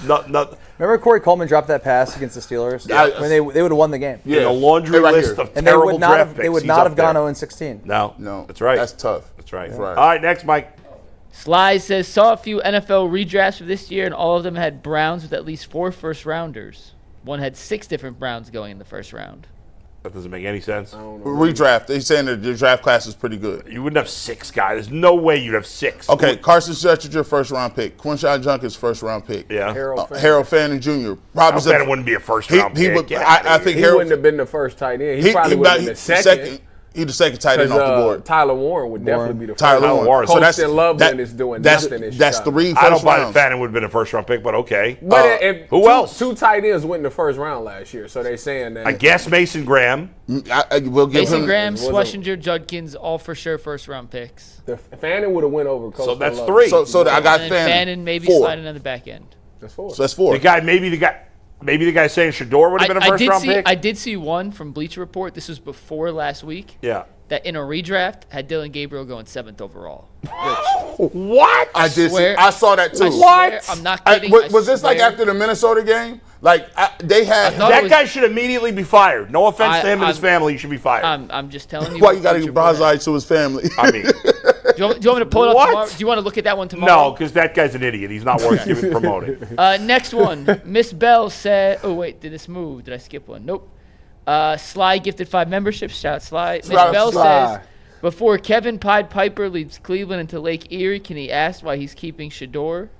Remember Corey Coleman dropped that pass against the Steelers? Yeah. When they would have won the game. Yeah, a laundry list of and terrible draft picks. They would not have gone 0-16. No, that's right. That's tough. That's right. That's right. All right, next, Mike. Sly says, saw a few NFL redrafts for this year, and all of them had Browns with at least 4 first-rounders. One had 6 different Browns going in the first round. That doesn't make any sense. Redraft. They're saying that the draft class is pretty good. You wouldn't have 6 guys. There's no way you'd have 6. Okay, Carson Stretcher, first-round pick. Quinshon Judkins, first-round pick. Yeah. Harold Fannin Jr. Harold Fannin wouldn't be a first-round pick. I think he wouldn't have been the first tight end. He probably would have been the second. He's the second tight end off the board. Tyler Warren would definitely be the first. Tyler Warren. So that's Loveland is doing nothing. That's 3 first I don't buy that rounds. Fannin would have been a first-round pick, but okay. But if who else? 2 tight ends went in the first round last year, so they saying that. I guess Mason Graham. We'll give Mason him Graham, Schlesinger, Judkins, all for sure first-round picks. Fannin would have went over. So that's Loveland. 3. So I got Fannin maybe 4. sliding on the back end. That's 4. So that's 4. Maybe the guy saying Shador would have been a first-round pick. I did see one from Bleacher Report. This was before last week. Yeah. That in a redraft had Dylan Gabriel going 7th overall. What? I did. I saw that too. What? I'm not kidding. Was this like after the Minnesota game? Like they had that guy should immediately be fired. No offense to him and his family, he should be fired. I'm just telling you. Why you got to give broadside to his family? I mean, do you want me to pull it up tomorrow? Do you want to look at that one tomorrow? No, because that guy's an idiot. He's not worth even promoting. Next one. Miss Bell said. Oh wait, did this move? Did I skip one? Nope. Sly gifted 5 memberships. Shout out Sly. Miss Bell says, before Kevin Pied Piper leads Cleveland into Lake Erie, can he ask why he's keeping Shador?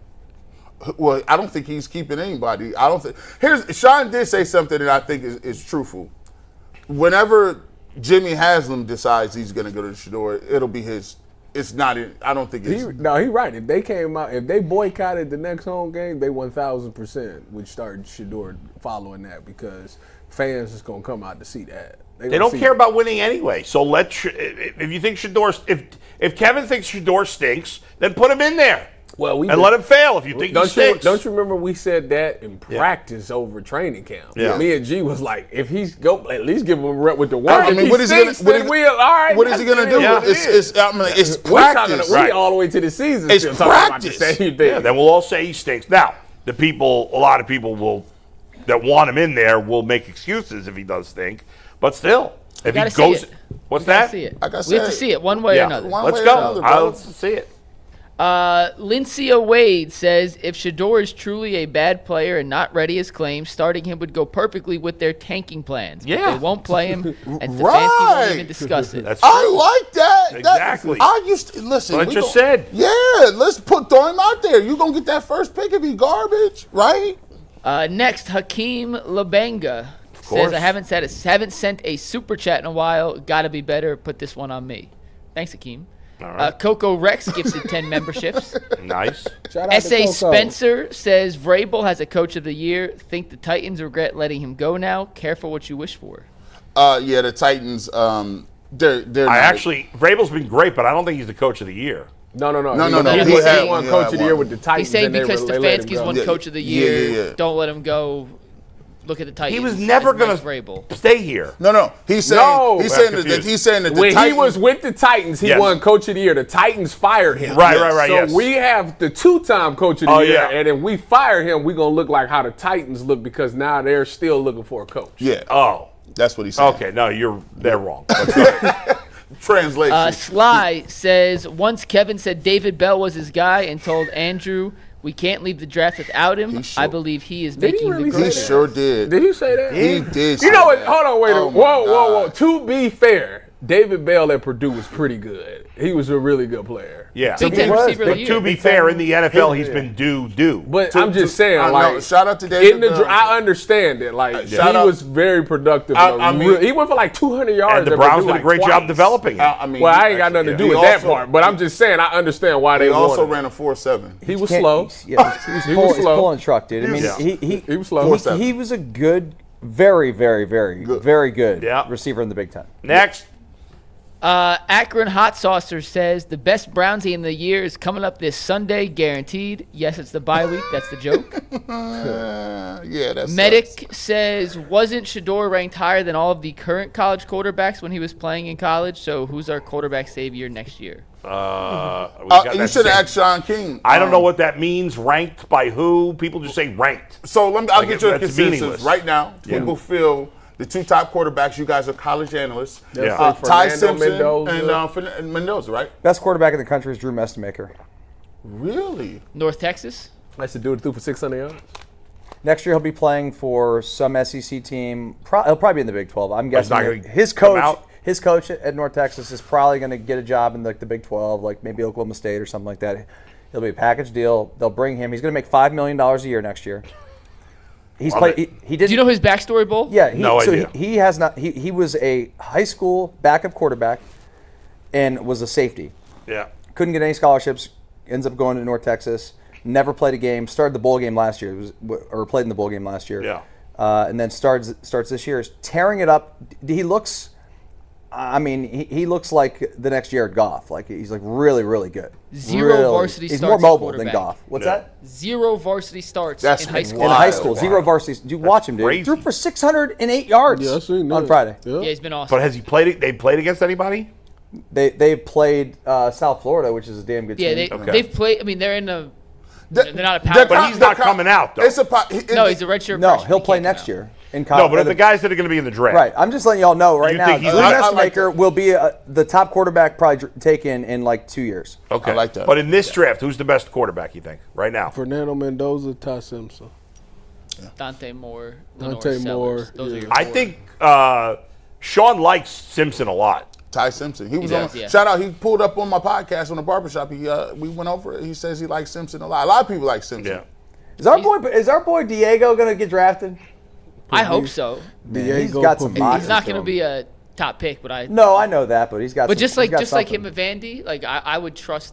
Well, I don't think he's keeping anybody. I don't think. Shawn did say something that I think is truthful. Whenever Jimmy Haslam decides he's going to go to Shador, it'll be his. It's not. I don't think it's. He's right. If they came out, if they boycotted the next home game, they 1,000% would start Shador following that because fans is going to come out to see that. They don't care about winning anyway. So if you think Shador, if Kevin thinks Shador stinks, then put him in there. Well, let him fail if you think he stinks. Don't you remember we said that in practice over training camp? Yeah. Me and G was like, if he's at least give him a rep with the one. I mean, what is he going to do? It's practice. We all the way to the season. It's practice. Yeah, then we'll all say he stinks. Now, a lot of people that want him in there will make excuses if he does stink. But still, if he goes, what's that? See it. Like I said, we have to see it one way or another. Let's go. Let's see it. Lindsay Wade says, if Shador is truly a bad player and not ready as claimed, starting him would go perfectly with their tanking plans. Yeah. But they won't play him, and Stefanski won't even discuss it. That's true. I like that. Exactly. I used to listen. What I just said. Yeah, let's throw him out there. You gonna get that first pick if he garbage, right? Next, Hakeem Labanga says, I haven't sent a super chat in a while. Gotta be better. Put this one on me. Thanks, Hakeem. All right. Coco Rex gifted 10 memberships. Nice. S.A. Spencer says, Vrabel has a coach of the year. Think the Titans regret letting him go now. Careful what you wish for. Yeah, the Titans, they're Vrabel's been great, but I don't think he's the coach of the year. No. He won coach of the year with the Titans. He's saying because Stefanski's won coach of the year, yeah. Don't let him go. Look at the Titans. He was never going to stay here. No. He's saying that the when Titans, he was with the Titans, he won coach of the year. The Titans fired him. Right. So we have the 2-time coach of the year, and if we fire him, we're going to look like how the Titans look because now they're still looking for a coach. Yeah. Oh. That's what he said. Okay, no, they're wrong. Translation. Sly says, once Kevin said David Bell was his guy and told Andrew we can't leave the draft without him, I believe he is making the grade. He sure did. Did he say that? He did. You know what? Hold on, wait a minute. Whoa. To be fair, David Bell at Purdue was pretty good. He was a really good player. Yeah. Big Ten receiver of the year. To be fair, in the NFL, he's been due. But I'm just saying, like, shout out to David Bell. I understand it. Like, he was very productive. He went for like 200 yards. And the Browns did a great job developing him. I ain't got nothing to do with that part. But I'm just saying, I understand why they also won. ran a 4.7. He was slow. He was pulling a truck, dude. I mean, he was slow. He was a good, very good receiver in the Big Ten. Next. Akron Hot Saucer says the best Browns game of the year is coming up this Sunday, guaranteed. Yes, it's the bye week. That's the joke. That's Medic says, wasn't Shador ranked higher than all of the current college quarterbacks when he was playing in college? So who's our quarterback savior next year? You should have asked Shawn King. I don't know what that means. Ranked by who? People just say ranked. So I'll get you a consensus meaningless. right now. People feel the two top quarterbacks. You guys are college analysts. Yeah. Ty Simpson and Mendoza, right? Best quarterback in the country is Drew Mestemaker. Really? North Texas? That's the dude who threw for 600 yards. Next year he'll be playing for some SEC team. He'll probably be in the Big 12. I'm guessing his coach at North Texas is probably going to get a job in like the Big 12, like maybe Oklahoma State or something like that. He'll be a package deal. They'll bring him. He's going to make $5 million a year next year. He's played. He did. Do you know his backstory, Bull? Yeah. No idea. He has not. He was a high school backup quarterback, and was a safety. Yeah. Couldn't get any scholarships. Ends up going to North Texas. Never played a game. Started the bowl game last year. Played in the bowl game last year. Yeah. And then starts this year. Is tearing it up. He looks. I mean, he looks like the next Jared Goff. Like he's like really, really good. Zero varsity He's starts. more mobile than Goff. What's that? Zero varsity starts That's in high school. In high school, zero varsity. Dude, watch him, dude. Crazy. Threw for 608 yards on Friday. Yeah, he's been awesome. But has he played? They played against anybody? They played South Florida, which is a damn good team. Yeah, they've played. I mean, they're in a. They're not a power. But he's not coming out though. No, he's a redshirt. No, freshman. he'll play next year in college. No, but the guys that are going to be in the draft. Right. I'm just letting y'all know right now. Drew Mestemaker will be the top quarterback probably taken in like 2 years. Okay. I like that. But in this draft, who's the best quarterback you think right now? Fernando Mendoza, Ty Simpson. Dante Moore. Dante Moore. Those are your I four. think Sean likes Simpson a lot. Ty Simpson. He was does, on. yeah. Shout out. He pulled up on my podcast on the barbershop. We went over it. He says he likes Simpson a lot. A lot of people like Simpson. Yeah. Is our boy Diego going to get drafted? I hope so. Man, he's got some boxes. He's not going to be a top pick, but I. No, I know that, but he's got. But some, just like him at Vandy, like I would trust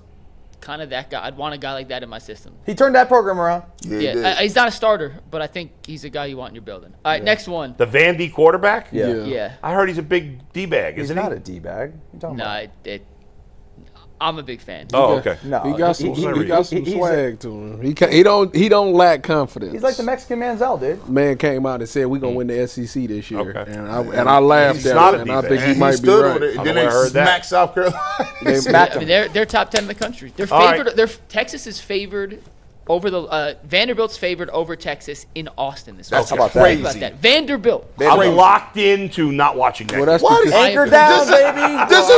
kind of that guy. I'd want a guy like that in my system. He turned that program around. Yeah, he's not a starter, but I think he's a guy you want in your building. All right, next one. The Vandy quarterback? Yeah. I heard he's a big D-bag, He's isn't he? not a D-bag. No, I'm a big fan. Oh, okay. No, He got some swag to him. He don't lack confidence. He's like the Mexican Manziel, dude. Man came out and said we're gonna win the SEC this year, Okay. and I laughed at him, and I think he might be right. Then they smacked South Carolina. They smacked I mean, him. they're top 10 in the country. They're All favored. Texas is favored over the Vanderbilt's favored over Texas in Austin this week. That's How about Think crazy. about that. Vanderbilt. I'm locked into not watching that. Well, that's What? because- Anchor down, baby. This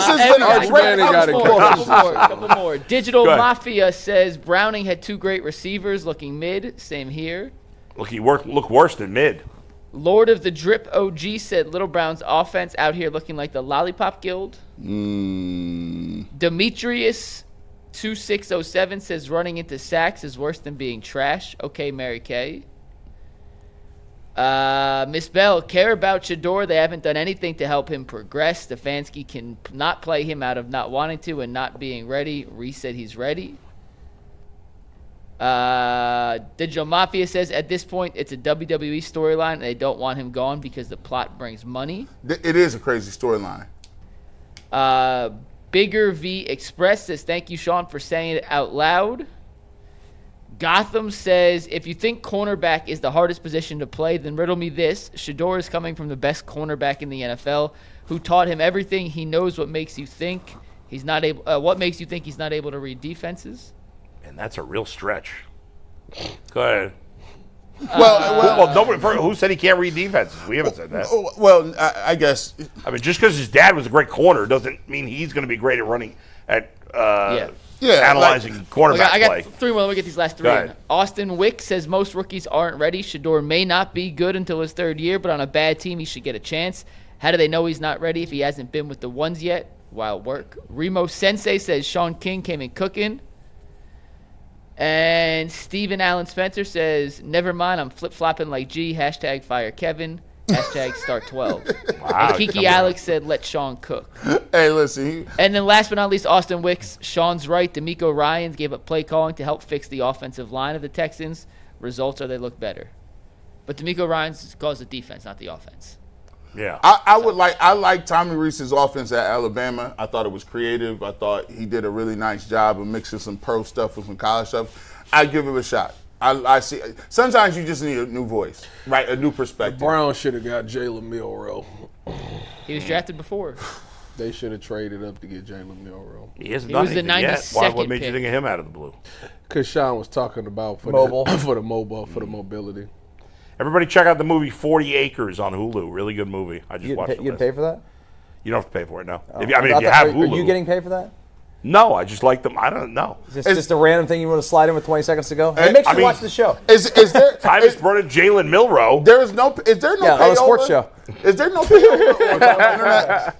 has been a Arch great Manning got it Couple more. Digital Go ahead. Mafia says Browning had two great receivers looking mid. Same here. Look worse than mid. Lord of the Drip OG said Little Brown's offense out here looking like the Lollipop Guild. Demetrius 2607 says running into sacks is worse than being trash. Okay, Mary Kay. Miss Bell, care about Shador. They haven't done anything to help him progress. Stefanski can not play him out of not wanting to and not being ready. Reese said he's ready. Digital Mafia says at this point it's a WWE storyline and they don't want him gone because the plot brings money. It is a crazy storyline. Bigger V Express says thank you, Sean, for saying it out loud. Gotham says if you think cornerback is the hardest position to play, then riddle me this. Shador is coming from the best cornerback in the NFL who taught him everything. He knows what makes you think he's not able what makes you think he's not able to read defenses. And that's a real stretch. Go ahead. Well, nobody. Who said he can't read defenses? We haven't said that. Well, I guess. I mean, just because his dad was a great corner doesn't mean he's going to be great at running at analyzing cornerback I got play. three more. Let me get these last three. Go ahead. Austin Wick says most rookies aren't ready. Shador may not be good until his third year, but on a bad team he should get a chance. How do they know he's not ready if he hasn't been with the ones yet? Wild work. Remo Sensei says Shawn King came in cooking. And Stephen Allen Spencer says, never mind, I'm flip-flopping like G. Hashtag fire Kevin. Hashtag start 12. Wow, and Kiki Alex said, let Shawn cook. Hey, listen. And then last but not least, Austin Wicks. Sean's right. D'Amico Ryans gave up play calling to help fix the offensive line of the Texans. Results are they look better. But D'Amico Ryans calls the defense, not the offense. Yeah. I like Tommy Reese's offense at Alabama. I thought it was creative. I thought he did a really nice job of mixing some pro stuff with some college stuff. I'd give it a shot. I see. Sometimes you just need a new voice, right? A new perspective. The Browns should have got Jalen Milroe. He was drafted before. They should have traded up to get Jalen Milroe. He hasn't done anything yet. What made you think of him out of the blue? Because Shawn was talking about for the mobility. Everybody check out the movie 40 Acres on Hulu. Really good movie. I just watched it. You pay for that? You don't have to pay for it, no. If you have Hulu. Are you getting paid for that? No, I just like them. I don't know. Is this just a random thing you want to slide in with 20 seconds to go? Hey, make sure you watch the show. Is there? Tyvis brought in Jalen Milroe. Is there no on a sports show? Is there no payover on the internet?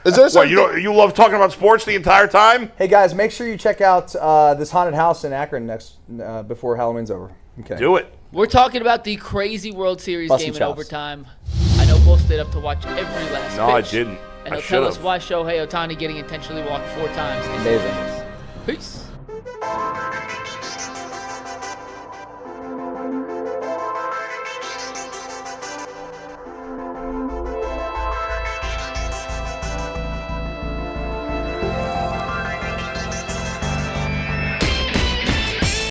Is there something? You love talking about sports the entire time? Hey guys, make sure you check out this haunted house in Akron next before Halloween's over. Okay. Do it. We're talking about the crazy World Series Busting game in chops. overtime. I know Bull stayed up to watch every last pitch. No, I didn't. And I he'll tell us should've. why Shohei Ohtani getting intentionally walked 4 times. Amazing. Peace.